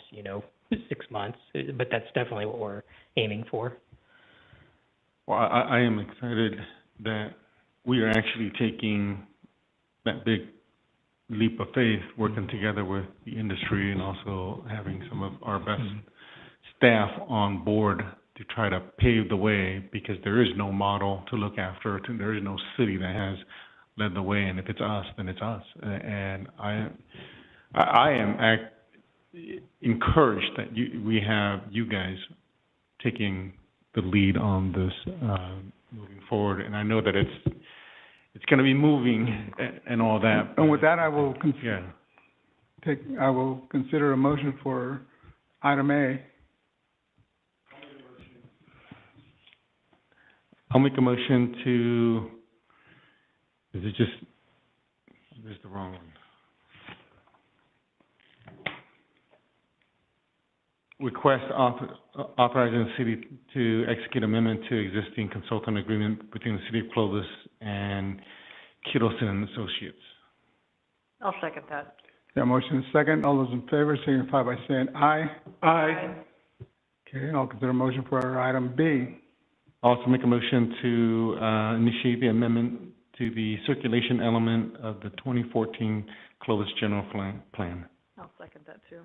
6 months, but that's definitely what we're aiming for. Well, I am excited that we are actually taking that big leap of faith, working together with the industry and also having some of our best staff on board to try to pave the way, because there is no model to look after. There is no city that has led the way, and if it's us, then it's us. And I am encouraged that we have you guys taking the lead on this moving forward, and I know that it's going to be moving and all that. And with that, I will consider a motion for item A. I'll make a motion to, this is the wrong one. Request authorizing the city to execute amendment to existing consultant agreement between the city of Clovis and Kittleson and Associates. I'll second that. Yeah, motion is second. All those in favor signify by saying aye. Aye. Okay, I'll consider a motion for item B. Also make a motion to initiate the amendment to the circulation element of the 2014 Clovis General Plan. I'll second that too.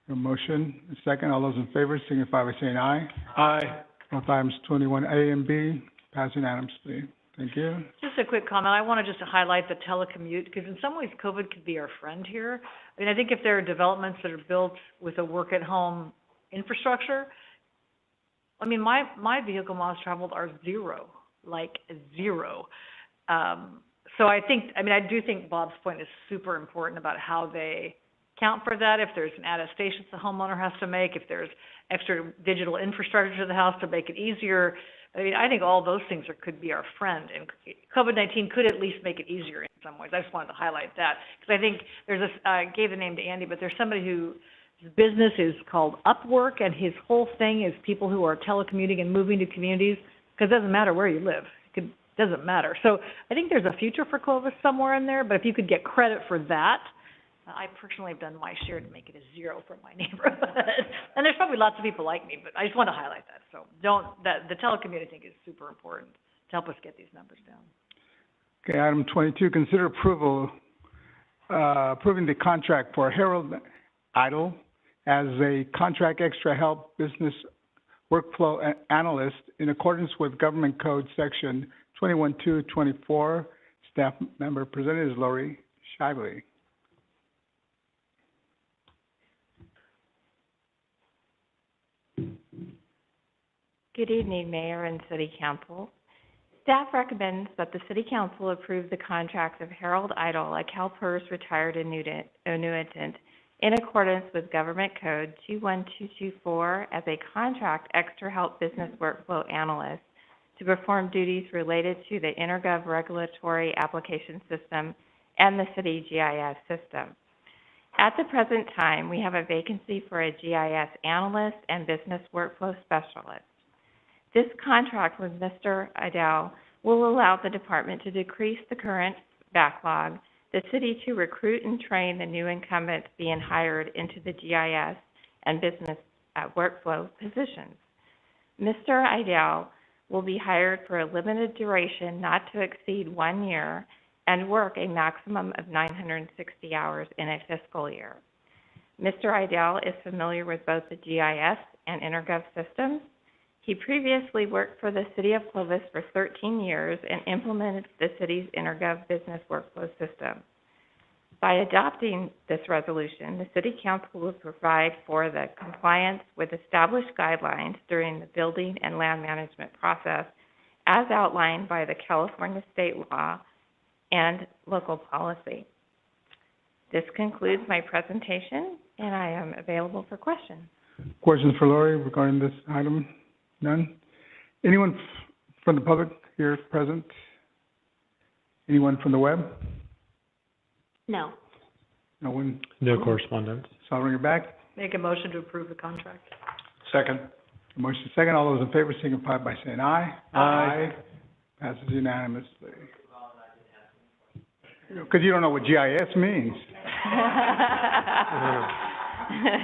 A motion, a second. All those in favor signify by saying aye. Aye. Both items 21A and B pass unanimously. Thank you. Just a quick comment. I want to just highlight the telecommute, because in some ways COVID could be our friend here. I mean, I think if there are developments that are built with a work-at-home infrastructure, I mean, my vehicle miles traveled are zero, like zero. So I do think Bob's point is super important about how they count for that. If there's an attestation the homeowner has to make, if there's extra digital infrastructure to the house to make it easier. I mean, I think all those things could be our friend, and COVID-19 could at least make it easier in some ways. I just wanted to highlight that, because I think there's I gave the name to Andy, but there's somebody whose business is called Upwork, and his whole thing is people who are telecommuting and moving to communities, because it doesn't matter where you live. It doesn't matter. So I think there's a future for Clovis somewhere in there, but if you could get credit for that, I personally have done my share to make it a zero for my neighborhood. And there's probably lots of people like me, but I just want to highlight that. So the telecommuting, I think, is super important to help us get these numbers down. Okay, item 22, consider approving the contract for Harold Idle as a contract extra help business workflow analyst in accordance with Government Code Section 21224. Staff member presented is Lori Shively. Good evening, Mayor and City Council. Staff recommends that the City Council approve the contract of Harold Idle, a CalPERS retired annuitant, in accordance with Government Code 21224 as a contract extra help business workflow analyst to perform duties related to the InterGov regulatory application system and the city GIS system. At the present time, we have a vacancy for a GIS analyst and business workflow specialist. This contract with Mr. Idell will allow the department to decrease the current backlog, the city to recruit and train the new incumbents being hired into the GIS and business workflow positions. Mr. Idell will be hired for a limited duration not to exceed 1 year and work a maximum of 960 hours in a fiscal year. Mr. Idell is familiar with both the GIS and InterGov systems. He previously worked for the City of Clovis for 13 years and implemented the city's InterGov business workflow system. By adopting this resolution, the City Council will provide for the compliance with established guidelines during the building and land management process as outlined by the California state law and local policy. This concludes my presentation, and I am available for questions. Questions for Lori regarding this item? None? Anyone from the public here present? Anyone from the web? No. No one? No correspondence. So I'll bring it back. Make a motion to approve the contract. Second. Motion second. All those in favor signify by saying aye. Aye. Passes unanimously. Because you don't know what GIS means.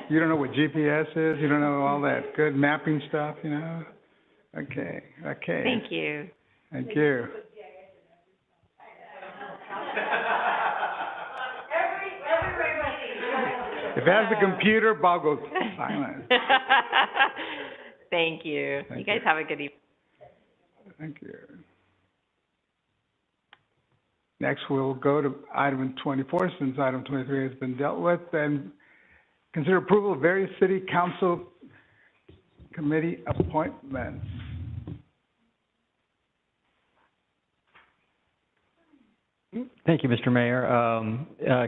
You don't know what GPS is. You don't know all that good mapping stuff, you know? Okay. Thank you. Thank you. If it has a computer, Bob goes silent. Thank you. You guys have a good evening. Thank you. Next, we'll go to item 24, since item 23 has been dealt with, and consider approval of various city council committee appointments. Thank you, Mr. Mayor.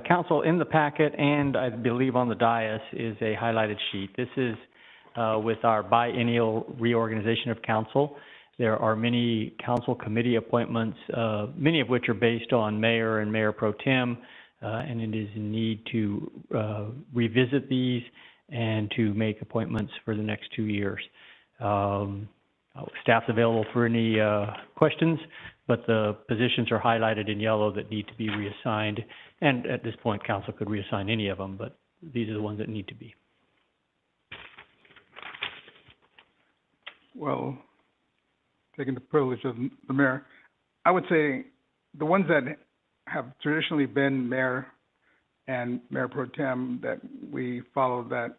Council, in the packet and I believe on the dais is a highlighted sheet. This is with our biennial reorganization of council. There are many council committee appointments, many of which are based on mayor and mayor pro tem, and it is in need to revisit these and to make appointments for the next 2 years. Staff's available for any questions, but the positions are highlighted in yellow that need to be reassigned. And at this point, council could reassign any of them, but these are the ones that need to be. Well, taking the privilege of the mayor, I would say the ones that have traditionally been mayor and mayor pro tem, that we follow that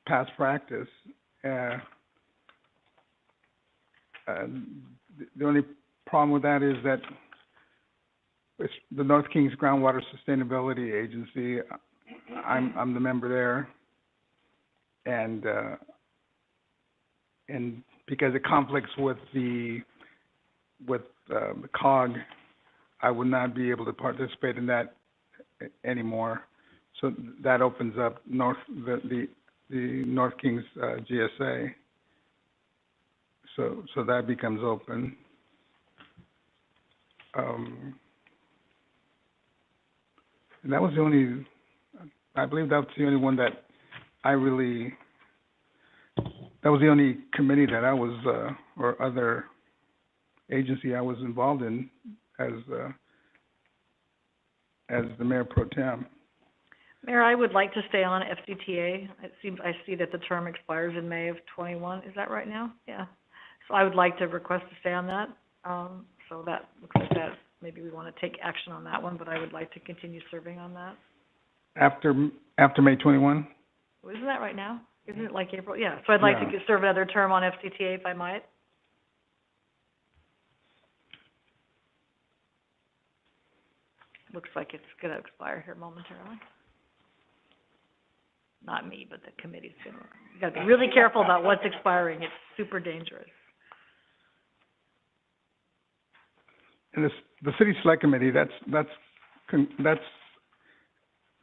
past practice. The only problem with that is that it's the North Kings Groundwater Sustainability Agency. I'm the member there, and because it conflicts with the COG, I would not be able to participate in that anymore. So that opens up the North Kings GSA. So that becomes open. And that was the only, I believe that was the only one that I really, that was the only committee that I was, or other agency I was involved in as the mayor pro tem. Mayor, I would like to stay on FCTA. It seems, I see that the term expires in May of 21. Is that right now? Yeah. So I would like to request to stay on that. So that looks like that, maybe we want to take action on that one, but I would like to continue serving on that. After May 21? Well, isn't that right now? Isn't it like April? Yeah. So I'd like to serve another term on FCTA if I might. Looks like it's going to expire here momentarily. Not me, but the committee's going to. You got to be really careful about what's expiring. It's super dangerous. And the city select committee, that's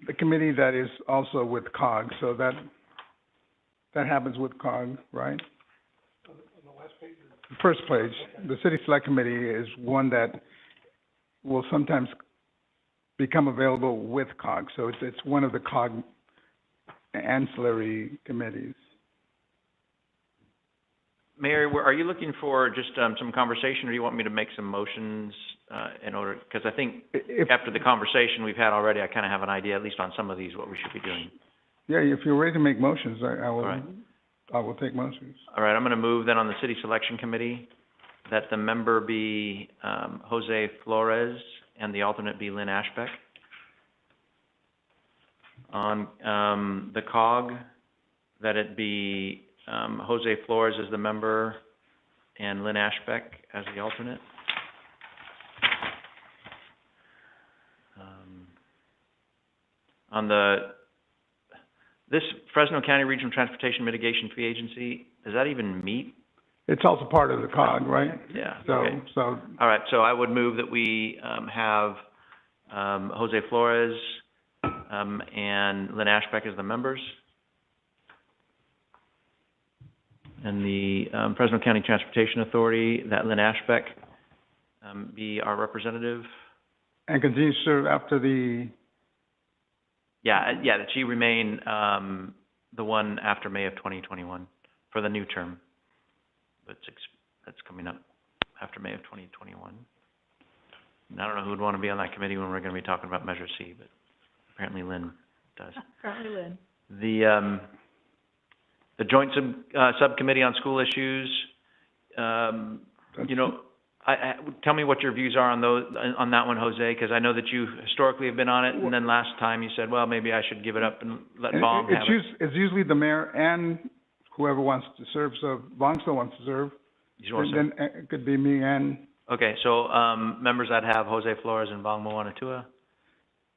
the committee that is also with COG. So that happens with COG, right? On the last page. The first page, the city select committee is one that will sometimes become available with COG. So it's one of the COG ancillary committees. Mayor, are you looking for just some conversation, or do you want me to make some motions in order, because I think after the conversation we've had already, I kind of have an idea, at least on some of these, what we should be doing. Yeah, if you're ready to make motions, I will. Right. I will take motions. All right, I'm going to move then on the city selection committee that the member be Jose Flores and the alternate be Lynn Ashbeck. On the COG, that it be Jose Flores as the member and Lynn Ashbeck as the alternate. On this Fresno County Regional Transportation Mitigation Fee Agency, does that even meet? It's also part of the COG, right? Yeah. So, okay. so. All right, so I would move that we have Jose Flores, and Lynn Ashbeck as the members. And the Fresno County Transportation Authority, that Lynn Ashbeck be our representative. And continue to serve after the, Yeah, that she remain the one after May of 2021 for the new term. That's coming up after May of 2021. And I don't know who would want to be on that committee when we're going to be talking about Measure C, but apparently Lynn does. Apparently Lynn. The Joint Subcommittee on School Issues, you know, tell me what your views are on on that one, Jose, because I know that you historically have been on it, and then last time you said, well, maybe I should give it up and let Baum have it. It's usually the mayor and whoever wants to serve, so if Baum still wants to serve, then it could be me and... Okay, so members that have Jose Flores and Baum Moanatua?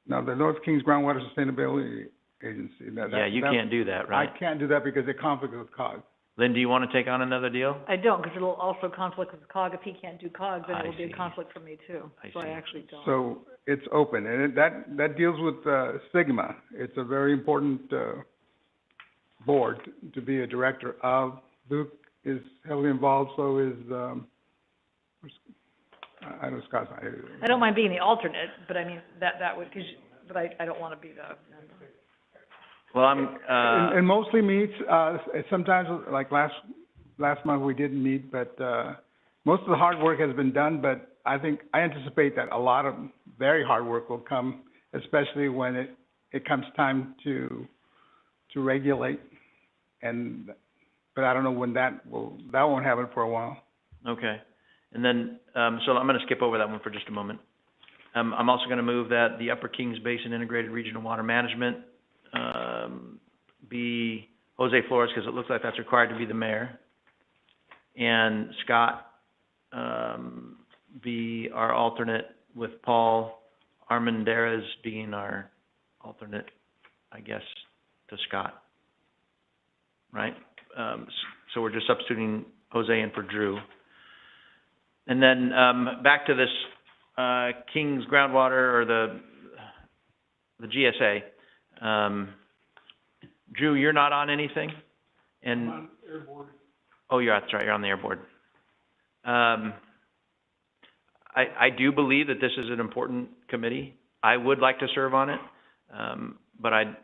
No, the North Kings Groundwater Sustainability Agency. You can't do that, right? I can't do that because it conflicts with COG. Lynn, do you want to take on another deal? I don't, because it'll also conflict with COG. If he can't do COG, then it will be see. a conflict for me too. So I actually don't. So it's open, and that deals with stigma. It's a very important board to be a director of. Luke is heavily involved, so is, I know Scott's not here. I don't mind being the alternate, but I mean, that would, but I don't want to be the member. Well, I'm, and mostly meets, sometimes, like last month we didn't meet, but, most of the hard work has been done, but I anticipate that a lot of very hard work will come, especially when it comes time to regulate. But I don't know when that won't happen for a while. Okay. And then, so I'm going to skip over that one for just a moment. I'm also going to move that the Upper Kings Basin Integrated Regional Water Management be Jose Flores, because it looks like that's required to be the mayor, and Scott be our alternate, with Paul Armendariz being our alternate, I guess, to Scott. Right? So we're just substituting Jose in for Drew. And then back to this Kings Groundwater, or the GSA. Drew, you're not on anything? And I'm on air board. Oh, that's right, you're on the air board. I do believe that this is an important committee. I would like to serve on it, but I'm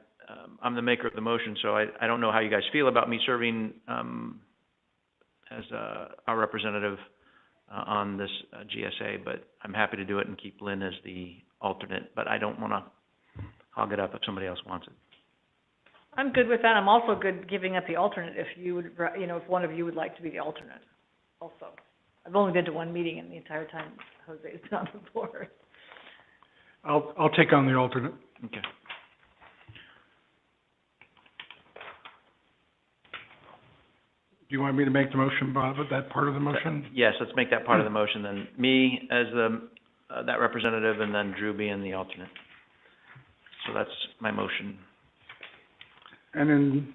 the maker of the motion, so I don't know how you guys feel about me serving as our representative on this GSA, but I'm happy to do it and keep Lynn as the alternate, but I don't want to hog it up if somebody else wants it. I'm good with that. I'm also good giving up the alternate if you would, if one of you would like to be the alternate also. I've only been to one meeting in the entire time Jose's been on the board. I'll take on the alternate. Okay. Do you want me to make the motion, Bob, that part of the motion? Yes, let's make that part of the motion then. Me as that representative, and then Drew being the alternate. So that's my motion. And then,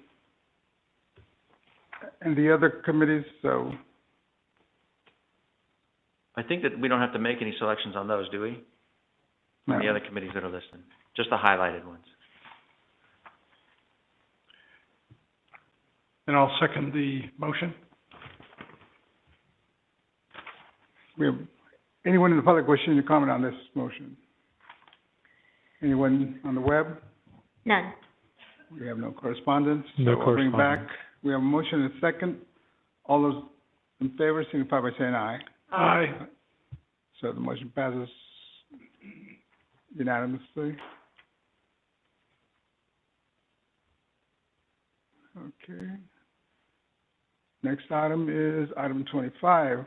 and the other committees, so. I think that we don't have to make any selections on those, do we? No. The other committees that are listed, just the highlighted ones. And I'll second the motion. We have anyone in the public wishing to comment on this motion? Anyone on the web? None. We have no correspondence. No So we'll bring correspondence. back. We have a motion and a second. All those in favor signify by saying aye. Aye. So the motion passes unanimously. Okay. Next item is item 25.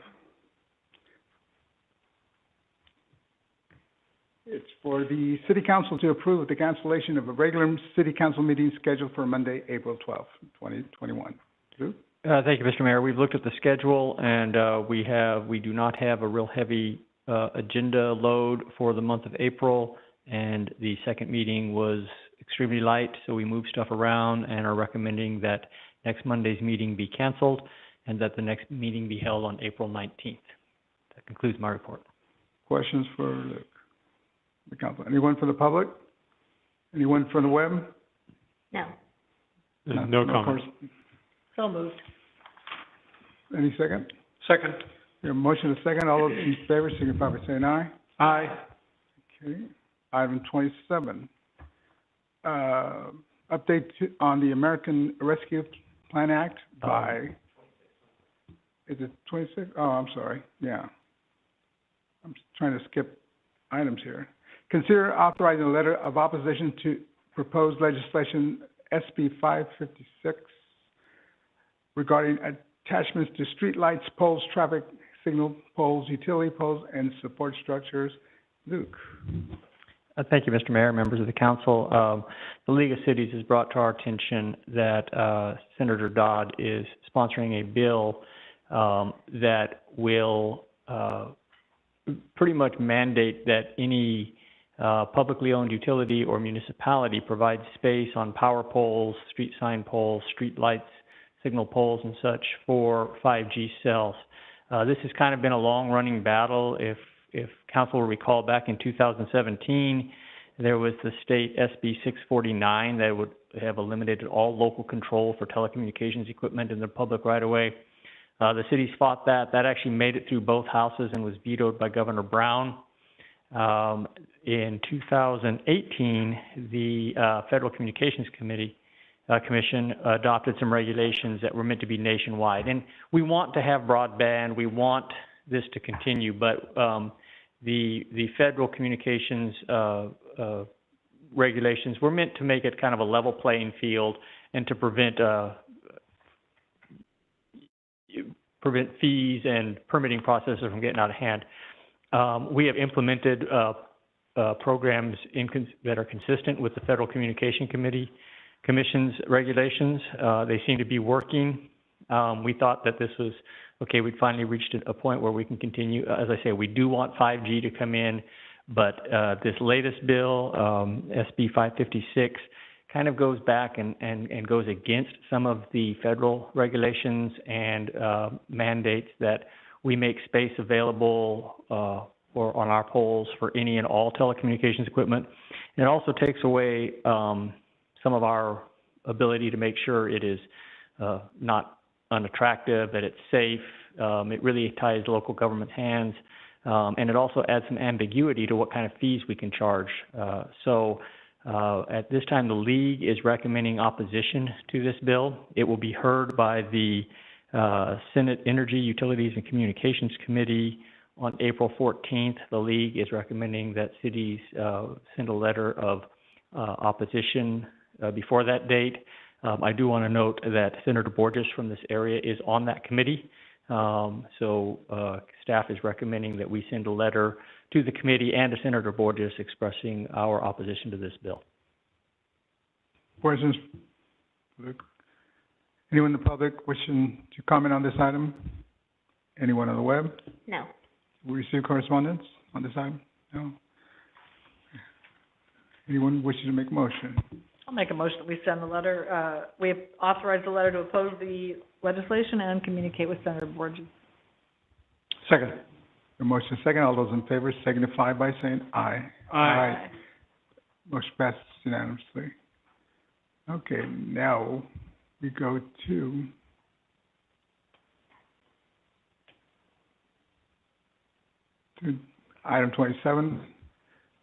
It's for the City Council to approve the cancellation of a regular City Council meeting scheduled for Monday, April 12th, 2021. Drew? Thank you, Mr. Mayor. We've looked at the schedule, and we do not have a real heavy agenda load for the month of April, and the second meeting was extremely light, so we moved stuff around and are recommending that next Monday's meeting be canceled and that the next meeting be held on April 19th. That concludes my report. Questions for Luke? the council. Anyone from the public? Anyone from the web? No. No comments. So moved. Any second? Second. We have a motion and a second. All those in favor, signify by saying aye. Aye. Okay. Item 27. Update on the American Rescue Plan Act by, is it 26? Oh, I'm sorry. Yeah. I'm trying to skip items here. Consider authorizing a letter of opposition to proposed legislation SB 556 regarding attachments to street lights, poles, traffic signal poles, utility poles, and support structures. Luke. Thank you, Mr. Mayor, members of the council. The League of Cities has brought to our attention that Senator Dodd is sponsoring a bill that will pretty much mandate that any publicly owned utility or municipality provides space on power poles, street sign poles, street lights, signal poles, and such for 5G cells. This has kind of been a long-running battle. If council will recall, back in 2017, there was the state SB 649 that would have eliminated all local control for telecommunications equipment in the public right-of-way. The cities fought that. That actually made it through both houses and was vetoed by Governor Brown. In 2018, the Federal Communications Commission adopted some regulations that were meant to be nationwide. And we want to have broadband. We want this to continue, but the federal communications regulations were meant to make it kind of a level playing field and to prevent fees and permitting processes from getting out of hand. We have implemented programs that are consistent with the Federal Communication Commission's regulations. They seem to be working. We thought that this was okay. We'd finally reached a point where we can continue. As I say, we do want 5G to come in, but this latest bill, SB 556, kind of goes back and goes against some of the federal regulations and mandates that we make space available or on our poles for any and all telecommunications equipment. And it also takes away some of our ability to make sure it is not unattractive, that it's safe. It really ties local government's hands. And it also adds some ambiguity to what kind of fees we can charge. So at this time, the League is recommending opposition to this bill. It will be heard by the Senate Energy, Utilities, and Communications Committee on April 14th. The League is recommending that cities send a letter of opposition before that date. I do want to note that Senator Borges from this area is on that committee. So staff is recommending that we send a letter to the committee and to Senator Borges expressing our opposition to this bill. Questions? Anyone in the public wishing to comment on this item? Anyone on the web? No. We receive correspondence on this item? No. Anyone wishing to make a motion? I'll make a motion that we send the letter, we authorize the letter to oppose the legislation and communicate with Senator Borges. Second. A motion is second. All those in favor signify by saying aye. Aye. Motion passes unanimously. Okay, now we go to item 27,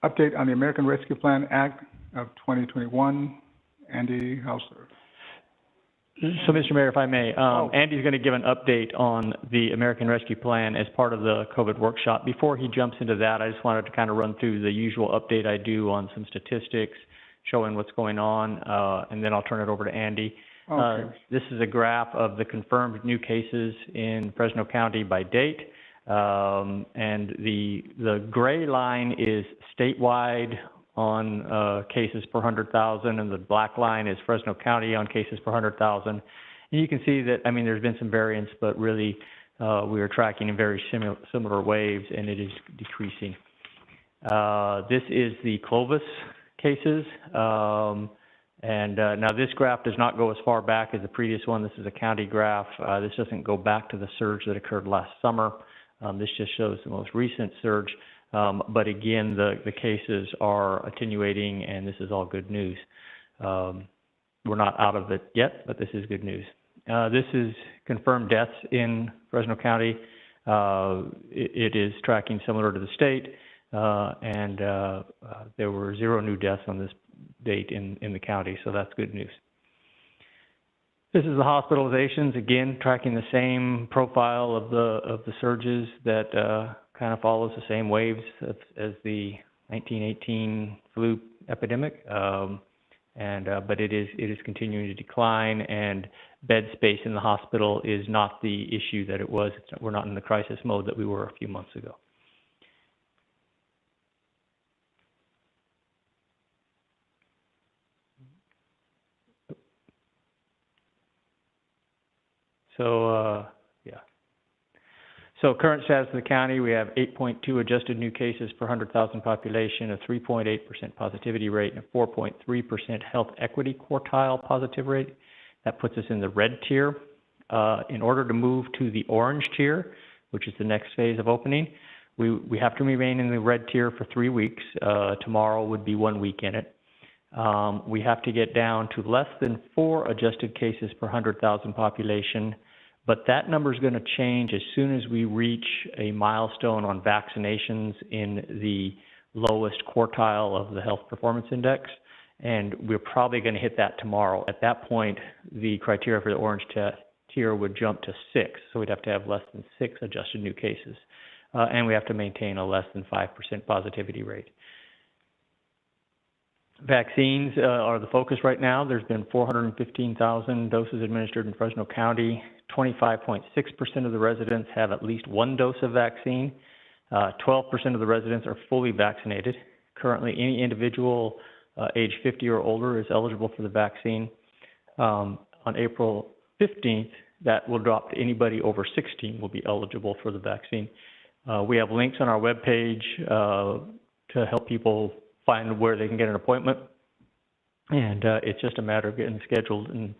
update on the American Rescue Plan Act of 2021. Andy Hausler. So, Mr. Mayor, if I may, Andy's going to give an update on the American Rescue Plan as part of the COVID workshop. Before he jumps into that, I just wanted to kind of run through the usual update I do on some statistics showing what's going on, and then I'll turn it over to Andy. Okay. This is a graph of the confirmed new cases in Fresno County by date, and the gray line is statewide on cases per 100,000, and the black line is Fresno County on cases per 100,000. And you can see that, I mean, there's been some variance, but really we are tracking in very similar waves, and it is decreasing. This is the Clovis cases, and now this graph does not go as far back as the previous one. This is a county graph. This doesn't go back to the surge that occurred last summer. This just shows the most recent surge. But again, the cases are attenuating, and this is all good news. We're not out of it yet, but this is good news. This is confirmed deaths in Fresno County. It is tracking similar to the state, and there were 0 new deaths on this date in the county, so that's good news. This is the hospitalizations, again, tracking the same profile of the surges that kind of follows the same waves as the 1918 flu epidemic. But it is continuing to decline, and bed space in the hospital is not the issue that it was. We're not in the crisis mode that we were a few months ago. So, yeah. So current status of the county, we have 8.2 adjusted new cases per 100,000 population, a 3.8% positivity rate, and a 4.3% health equity quartile positive rate. That puts us in the red tier. In order to move to the orange tier, which is the next phase of opening, we have to remain in the red tier for 3 weeks. Tomorrow would be 1 week in it. We have to get down to less than 4 adjusted cases per 100,000 population, but that number is going to change as soon as we reach a milestone on vaccinations in the lowest quartile of the Health Performance Index, and we're probably going to hit that tomorrow. At that point, the criteria for the orange tier would jump to 6, so we'd have to have less than 6 adjusted new cases, and we have to maintain a less than 5% positivity rate. Vaccines are the focus right now. There's been 415,000 doses administered in Fresno County. 25.6% of the residents have at least 1 dose of vaccine. 12% of the residents are fully vaccinated. Currently, any individual age 50 or older is eligible for the vaccine. On April 15th, that will drop to anybody over 16 will be eligible for the vaccine. We have links on our webpage to help people find where they can get an appointment. And it's just a matter of getting scheduled and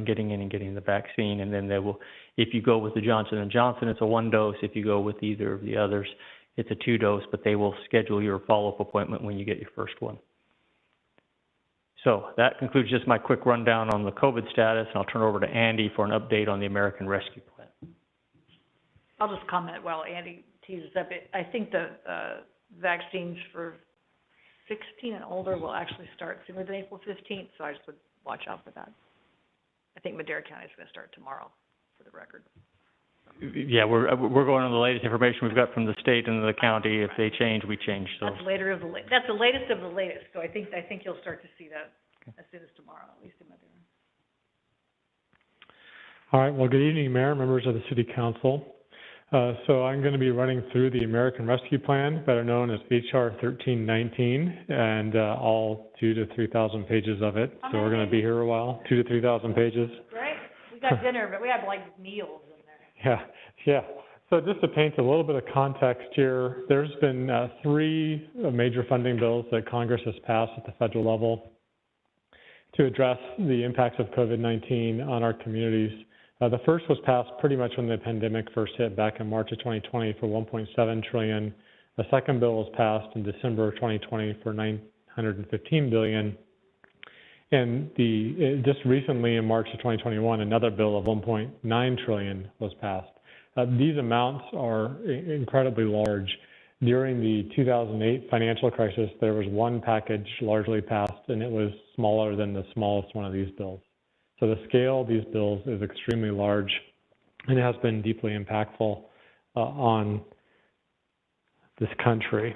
getting in and getting the vaccine. And then they will, if you go with the Johnson & Johnson, it's a 1 dose. If you go with either of the others, it's a 2 dose, but they will schedule your follow-up appointment when you get your first one. So that concludes just my quick rundown on the COVID status, and I'll turn it over to Andy for an update on the American Rescue Plan. I'll just comment while Andy teases up. I think the vaccines for 16 and older will actually start sooner than April 15th, so I just would watch out for that. I think Madera County is going to start tomorrow, for the record. Yeah, we're going on the latest information we've got from the state and the county. If they change, we change. So that's that's the latest of the latest. So I think you'll start to see that as soon as tomorrow, at least in Madera. All right. Well, good evening, Mayor, members of the City Council. So I'm going to be running through the American Rescue Plan, better known as HR 1319, and all 2,000 to 3,000 pages of it. So we're going to be here a while, 2,000 to 3,000 pages. Great. We got dinner, but we had like meals in there. Yeah. So just to paint a little bit of context here, there's been 3 major funding bills that Congress has passed at the federal level to address the impacts of COVID-19 on our communities. The first was passed pretty much when the pandemic first hit back in March of 2020 for $1.7 trillion. The second bill was passed in December of 2020 for $915 billion. And just recently in March of 2021, another bill of $1.9 trillion was passed. These amounts are incredibly large. During the 2008 financial crisis, there was one package largely passed, and it was smaller than the smallest one of these bills. So the scale of these bills is extremely large, and it has been deeply impactful on this country.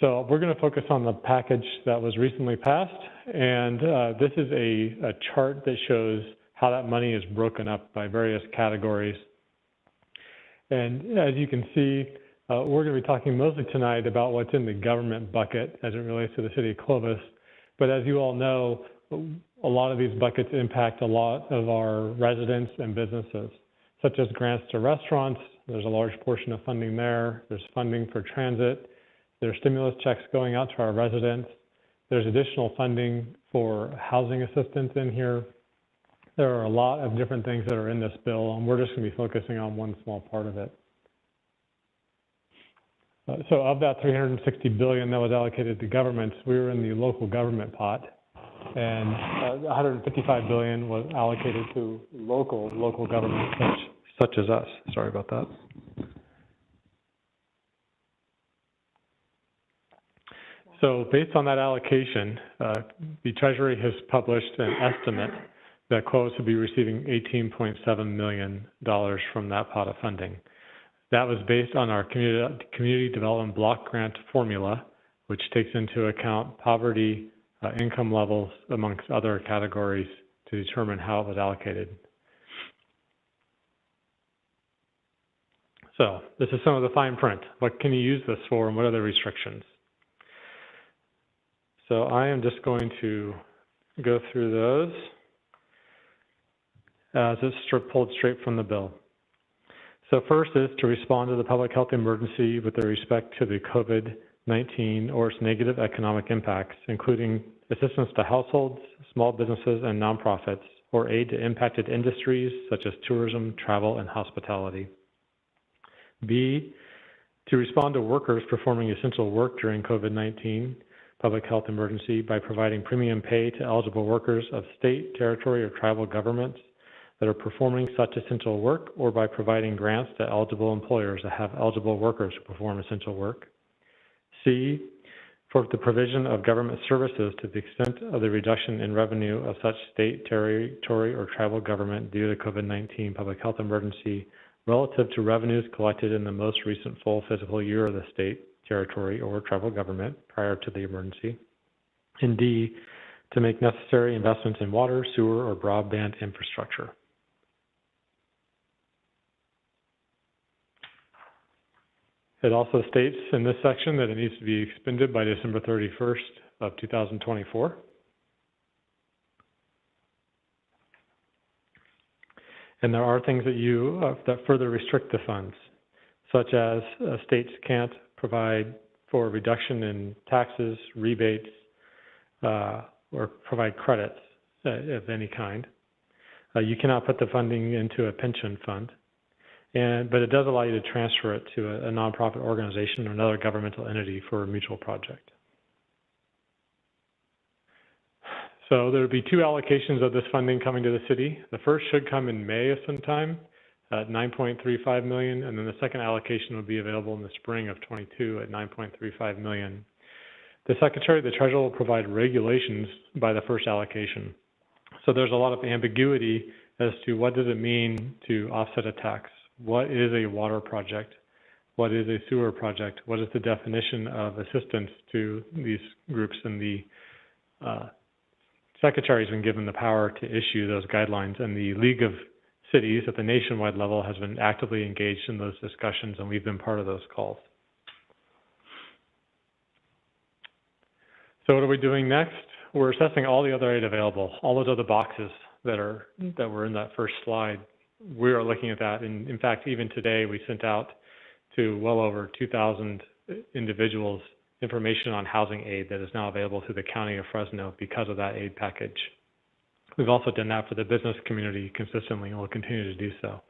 So we're going to focus on the package that was recently passed, and this is a chart that shows how that money is broken up by various categories. And as you can see, we're going to be talking mostly tonight about what's in the government bucket as it relates to the city of Clovis. But as you all know, a lot of these buckets impact a lot of our residents and businesses, such as grants to restaurants. There's a large portion of funding there. There's funding for transit. There's stimulus checks going out to our residents. There's additional funding for housing assistance in here. There are a lot of different things that are in this bill, and we're just going to be focusing on one small part of it. So of that $360 billion that was allocated to governments, we were in the local government pot, and $155 billion was allocated to local governments such as us. Sorry about that. So based on that allocation, the Treasury has published an estimate that Clovis would be receiving $18.7 million from that pot of funding. That was based on our community development block grant formula, which takes into account poverty, income levels, amongst other categories, to determine how it was allocated. So this is some of the fine print. What can you use this for, and what are the restrictions? So I am just going to go through those as it's pulled straight from the bill. So first is to respond to the public health emergency with respect to the COVID-19 or its negative economic impacts, including assistance to households, small businesses, and nonprofits, or aid to impacted industries such as tourism, travel, and hospitality. B, to respond to workers performing essential work during COVID-19 public health emergency by providing premium pay to eligible workers of state, territory, or tribal governments that are performing such essential work, or by providing grants to eligible employers that have eligible workers who perform essential work. C, for the provision of government services to the extent of the reduction in revenue of such state, territory, or tribal government due to COVID-19 public health emergency relative to revenues collected in the most recent full fiscal year of the state, territory, or tribal government prior to the emergency. And D, to make necessary investments in water, sewer, or broadband infrastructure. It also states in this section that it needs to be expended by December 31st of 2024. And there are things that that further restrict the funds, such as states can't provide for reduction in taxes, rebates, or provide credits of any kind. You cannot put the funding into a pension fund. But it does allow you to transfer it to a nonprofit organization or another governmental entity for a mutual project. So there will be two allocations of this funding coming to the city. The first should come in May of some time at $9.35 million, and then the second allocation will be available in the spring of 22 at $9.35 million. The Secretary of the Treasurer will provide regulations by the first allocation. So there's a lot of ambiguity as to what does it mean to offset a tax. What is a water project? What is a sewer project? What is the definition of assistance to these groups? And the Secretary has been given the power to issue those guidelines, and the League of Cities at the nationwide level has been actively engaged in those discussions, and we've been part of those calls. So what are we doing next? We're assessing all the other aid available, all those other boxes that were in that first slide. We are looking at that, and in fact, even today, we sent out to well over 2,000 individuals information on housing aid that is now available through the County of Fresno because of that aid package. We've also done that for the business community consistently, and we'll continue to do so.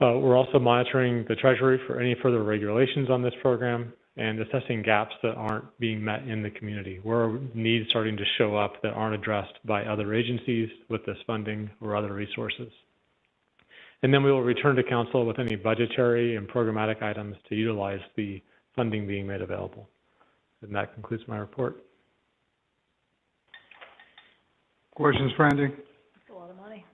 We're also monitoring the Treasury for any further regulations on this program and assessing gaps that aren't being met in the community. Where are needs starting to show up that aren't addressed by other agencies with this funding or other resources. And then we will return to Council with any budgetary and programmatic items to utilize the funding being made available. And that concludes my report. Questions for Andy? That's a lot of money.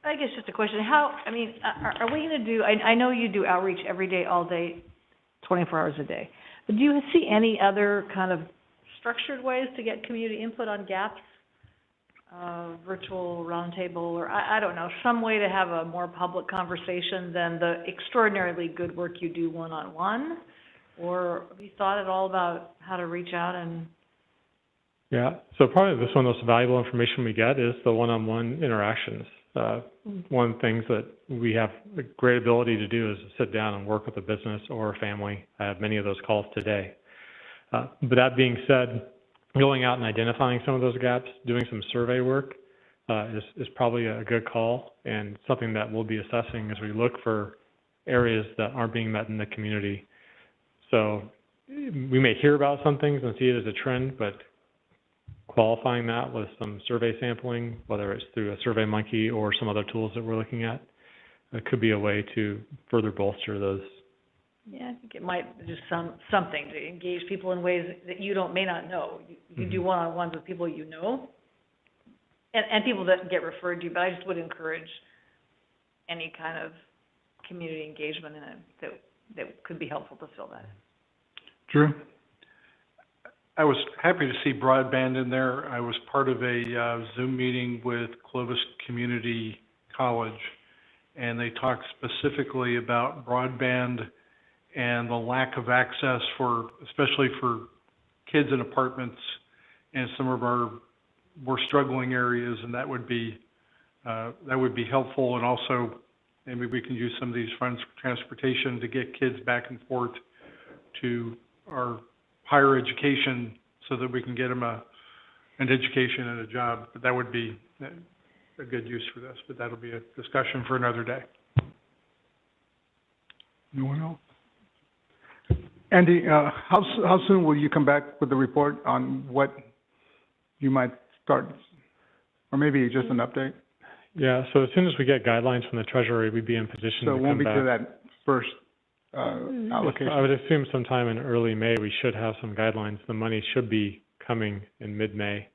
I guess just a question, are we gonna do, I know you do outreach every day, all day, 24 hours a day, but do you see any other kind of structured ways to get community input on gaps? Virtual roundtable, or I don't know, some way to have a more public conversation than the extraordinarily good work you do one-on-one? Or have you thought at all about how to reach out and... Yeah, so probably this one of the most valuable information we get is the one-on-one interactions. One of the things that we have a great ability to do is sit down and work with a business or a family. I have many of those calls today. But that being said, going out and identifying some of those gaps, doing some survey work is probably a good call, and something that we'll be assessing as we look for areas that aren't being met in the community. So we may hear about some things and see it as a trend, but qualifying that with some survey sampling, whether it's through a SurveyMonkey or some other tools that we're looking at, could be a way to further bolster those. Yeah, I think it might do something to engage people in ways that you may not know. You can do one-on-ones with people you know, and people that get referred to, but I just would encourage any kind of community engagement in it that could be helpful to fill that. Drew? I was happy to see broadband in there. I was part of a Zoom meeting with Clovis Community College, and they talked specifically about broadband and the lack of access especially for kids in apartments and some of our more struggling areas, and that would be helpful. And also, maybe we can use some of these funds for transportation to get kids back and forth to our higher education so that we can get them an education and a job. But that would be a good use for this, but that'll be a discussion for another day. No one else? Andy, how soon will you come back with the report on what you might start, or maybe just an update? Yeah, so as soon as we get guidelines from the Treasury, we'd be in position to come back. So it won't be to that first allocation? I would assume sometime in early May we should have some guidelines. The money should be coming in mid-May,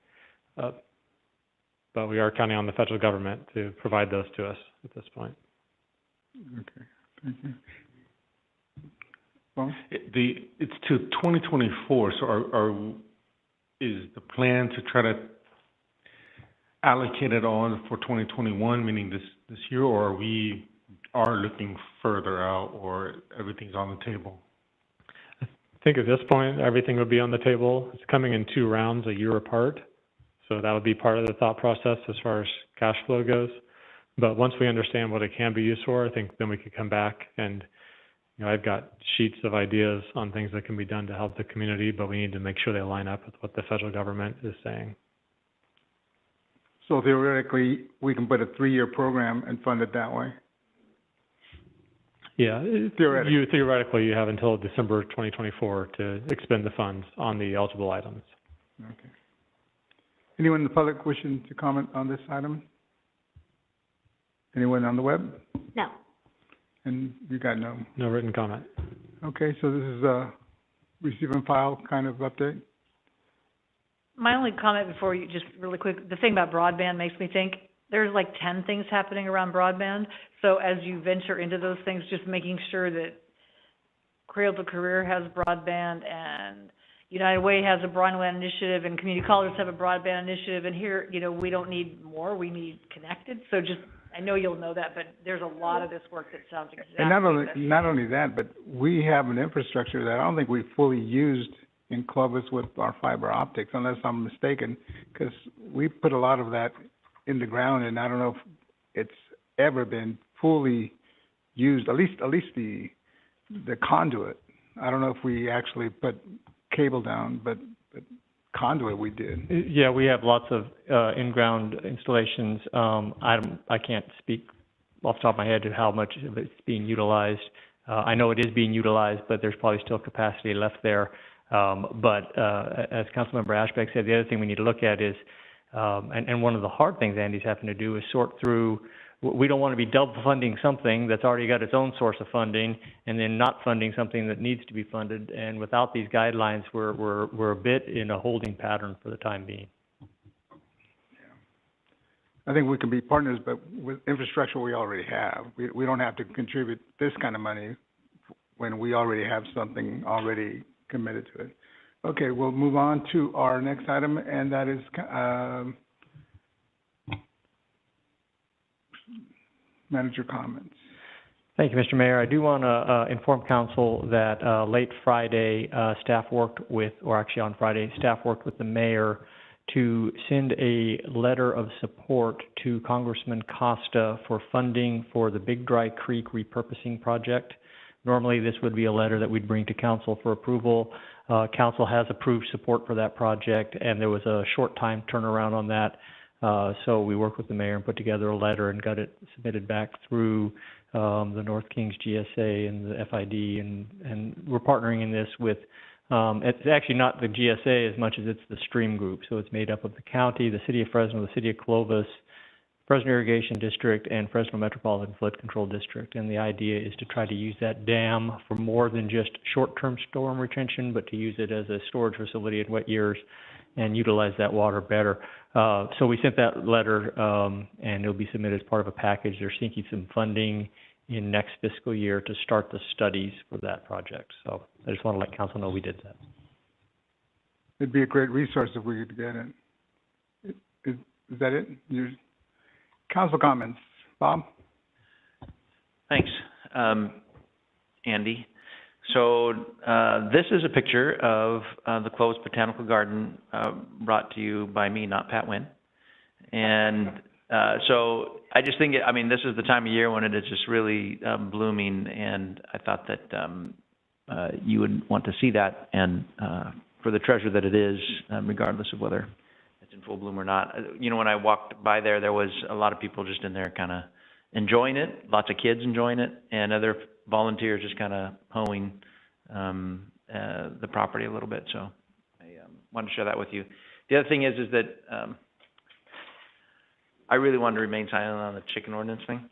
but we are counting on the federal government to provide those to us at this point. Okay, thank you. Well, It's to 2024, so is the plan to try to allocate it on for 2021, meaning this year, or we are looking further out, or everything's on the table? I think at this point, everything would be on the table. It's coming in 2 rounds a year apart, so that would be part of the thought process as far as cash flow goes. But once we understand what it can be used for, I think then we could come back and, I've got sheets of ideas on things that can be done to help the community, but we need to make sure they line up with what the federal government is saying. So theoretically, we can put a 3-year program and fund it that way? Yeah, theoretically. Theoretically, you have until December 2024 to expend the funds on the eligible items. Okay. Anyone in the public wishing to comment on this item? Anyone on the web? No. And you got no? No written comment. Okay, so this is a receive and file kind of update? My only comment before you, just really quick, the thing about broadband makes me think there's like 10 things happening around broadband. So as you venture into those things, just making sure that Cradle to Career has broadband, and United Way has a broadband initiative, and community colleges have a broadband initiative, and here, we don't need more, we need connected. So just, I know you'll know that, but there's a lot of this work that sounds exactly And not only that, but we have an infrastructure that I don't think we've fully used in Clovis with our fiber optics, unless I'm mistaken, because we put a lot of that in the ground, and I don't know if it's ever been fully used, at least the conduit. I don't know if we actually put cable down, but conduit we did. Yeah, we have lots of in-ground installations. I can't speak off the top of my head to how much of it's being utilized. I know it is being utilized, but there's probably still capacity left there. But as Councilmember Ashbeck said, the other thing we need to look at is, and one of the hard things Andy's having to do is sort through. We don't want to be double funding something that's already got its own source of funding, and then not funding something that needs to be funded. And without these guidelines, we're a bit in a holding pattern for the time being. I think we can be partners, but with infrastructure we already have. We don't have to contribute this kind of money when we already have something already committed to it. Okay, we'll move on to our next item, and that is manager comments. Thank you, Mr. Mayor. I do want to inform council that late Friday, staff worked with, or actually on Friday, staff worked with the mayor to send a letter of support to Congressman Costa for funding for the Big Dry Creek repurposing project. Normally, this would be a letter that we'd bring to council for approval. Council has approved support for that project, and there was a short time turnaround on that. So we worked with the mayor and put together a letter and got it submitted back through the North Kings GSA and the FID, and we're partnering in this with, it's actually not the GSA as much as it's the stream group. So it's made up of the county, the city of Fresno, the city of Clovis, Fresno Irrigation District, and Fresno Metropolitan Flood Control District. And the idea is to try to use that dam for more than just short-term storm retention, but to use it as a storage facility in wet years and utilize that water better. So we sent that letter, and it'll be submitted as part of a package. They're seeking some funding in next fiscal year to start the studies for that project. So I just want to let council know we did that. It'd be a great resource if we could get it. Is that it? Council comments. Bob? Thanks, Andy. So this is a picture of the Clovis Botanical Garden brought to you by me, not Pat Wynn. And so I just think, this is the time of year when it is just really blooming, and I thought that you would want to see that, and for the treasure that it is, regardless of whether it's in full bloom or not. When I walked by there, there was a lot of people just in there kind of enjoying it, lots of kids enjoying it, and other volunteers just kind of hoeing the property a little bit. So I wanted to share that with you. The other thing is that I really wanted to remain silent on the chicken ordinance thing.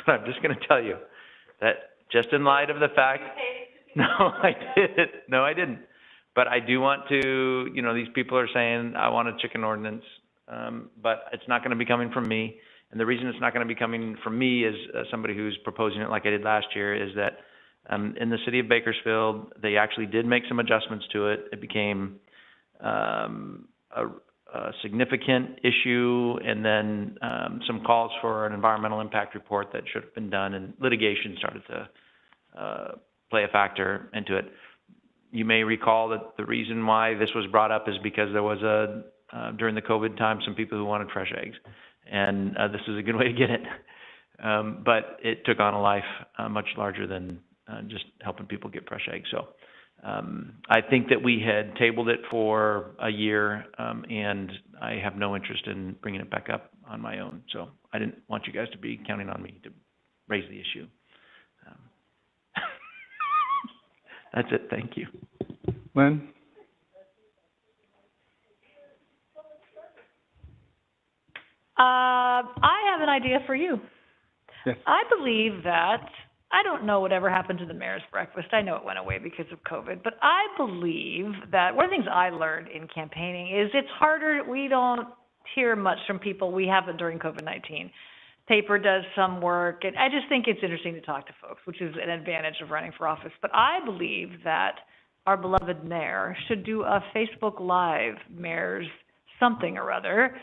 But I'm just going to tell you that just in light of the fact, no, I didn't. But I do want to, these people are saying, I want a chicken ordinance, but it's not going to be coming from me. And the reason it's not going to be coming from me as somebody who's proposing it like I did last year is that in the city of Bakersfield, they actually did make some adjustments to it. It became a significant issue, and then some calls for an environmental impact report that should have been done, and litigation started to play a factor into it. You may recall that the reason why this was brought up is because there was during the COVID time, some people who wanted fresh eggs. And this is a good way to get it. But it took on a life much larger than just helping people get fresh eggs. So I think that we had tabled it for a year, and I have no interest in bringing it back up on my own. So I didn't want you guys to be counting on me to raise the issue. That's it. Thank you. Lynn? I have an idea for you. Yes. I believe that, I don't know whatever happened to the mayor's breakfast. I know it went away because of COVID, but I believe that one of the things I learned in campaigning is it's harder. We don't hear much from people. We haven't during COVID-19. Paper does some work, and I just think it's interesting to talk to folks, which is an advantage of running for office. But I believe that our beloved mayor should do a Facebook Live mayor's something or other.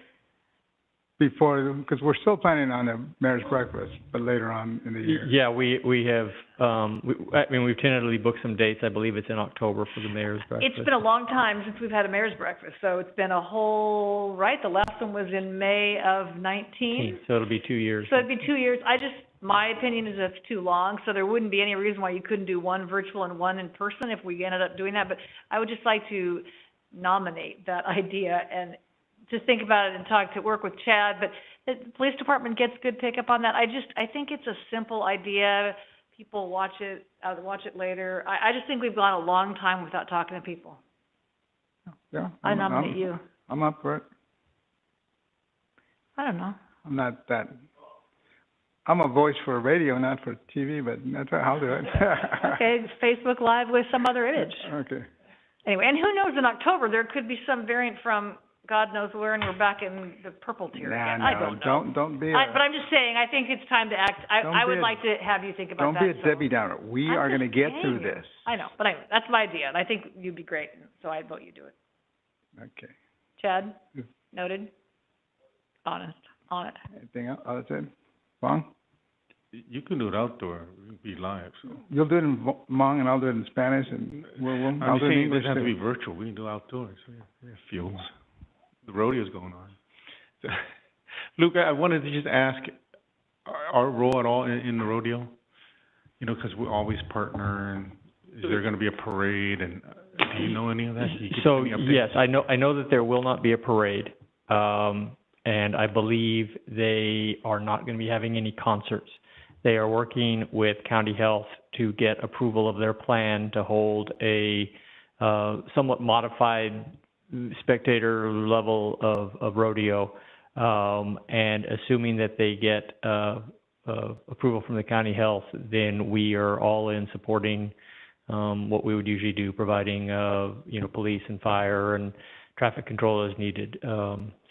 Before, because we're still planning on a mayor's breakfast, but later on in the year. Yeah, we have, we've tentatively booked some dates. I believe it's in October for the mayor's breakfast. It's been a long time since we've had a mayor's breakfast, so it's been a whole, the last one was in May of 19. So it'll be 2 years. So it'd be 2 years. My opinion is that's too long, so there wouldn't be any reason why you couldn't do one virtual and one in person if we ended up doing that. But I would just like to nominate that idea and to think about it and work with Chad, but the police department gets good pickup on that. I think it's a simple idea. People watch it later. I just think we've gone a long time without talking to people. Yeah. I nominate you. I'm up for it. I don't know. I'm not that, I'm a voice for radio, not for TV, but that's how I'll do it. Okay, Facebook Live with some other image. Okay. Anyway, and who knows, in October, there could be some variant from God knows where, and we're back in the purple tier again. I don't know. Don't be. But I'm just saying, I think it's time to act. I would like to have you think about that. Don't be a Debbie Downer. We are going to get through this. I know, but anyway, that's my idea, and I think you'd be great. So I vote you do it. Okay. Chad, noted. Honest, on it. Anything else? Oh, that's it. Vaughn? You can do it outdoor. It'll be live. So. You'll do it in Hmong, and I'll do it in Spanish, and I'll do it in English. It doesn't have to be virtual. We can do outdoors. Yeah, fuels. The rodeo's going on. So, Luke, I wanted to just ask our role at all in the rodeo. Because we always partner, and is there going to be a parade? And do you know any of that? So yes, I know that there will not be a parade. and I believe they are not going to be having any concerts. They are working with County Health to get approval of their plan to hold a somewhat modified spectator level of rodeo, and assuming that they get approval from the County Health, then we are all in supporting what we would usually do, providing police and fire and traffic control as needed.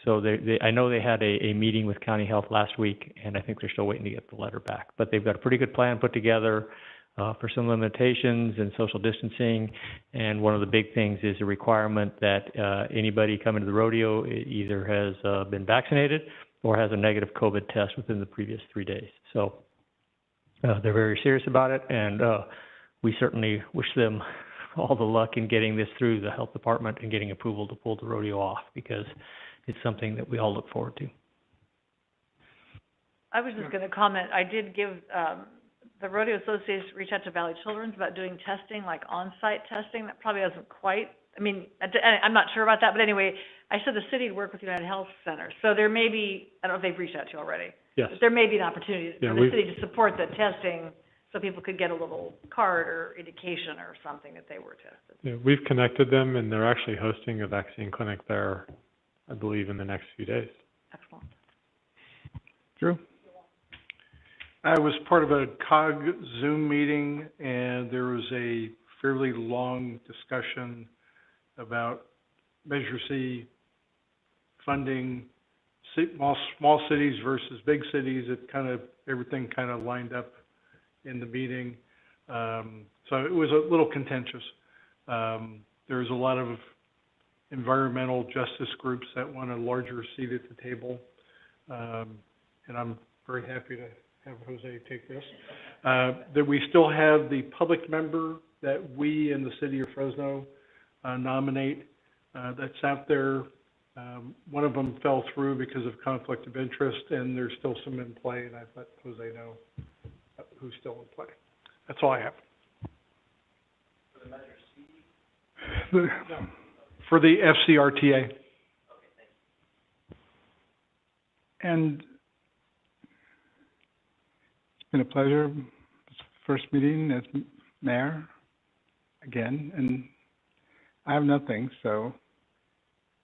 So I know they had a meeting with County Health last week, and I think they're still waiting to get the letter back. But they've got a pretty good plan put together for some limitations and social distancing. And one of the big things is a requirement that anybody coming to the rodeo either has been vaccinated or has a negative COVID test within the previous 3 days. So they're very serious about it, and we certainly wish them all the luck in getting this through the health department and getting approval to pull the rodeo off, because it's something that we all look forward to. I was just going to comment, I did give, the Rodeo Association reached out to Valley Children's about doing testing, like on-site testing. That probably hasn't quite, I'm not sure about that, but anyway, I said the city would work with United Health Center. So there may be, I don't know if they've reached out to you already. Yes. But there may be an opportunity Yeah, for the city to support the testing so people could get a little card or indication or something that they were tested. Yeah, we've connected them, and they're actually hosting a vaccine clinic there, I believe, in the next few days. Excellent. Drew? I was part of a COG Zoom meeting, and there was a fairly long discussion about Measure C funding, small cities versus big cities. Everything kind of lined up in the meeting. So it was a little contentious. There's a lot of environmental justice groups that want a larger seat at the table. And I'm very happy to have Jose take this. That we still have the public member that we in the city of Fresno nominate that's out there. One of them fell through because of conflict of interest, and there's still some in play, and I've let Jose know who's still in play. That's all I have. For the Measure C? For the FCRTA. And it's been a pleasure. It's the first meeting as mayor again, and I have nothing, so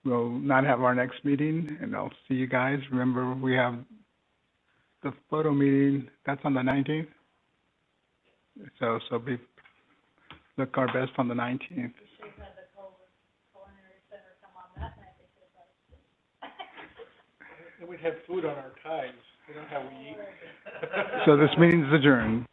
we'll not have our next meeting, and I'll see you guys. Remember, we have the photo meeting, that's on the 19th. So look our best on the 19th. And we'd have food on our ties. You know how we eat. So this meeting is adjourned.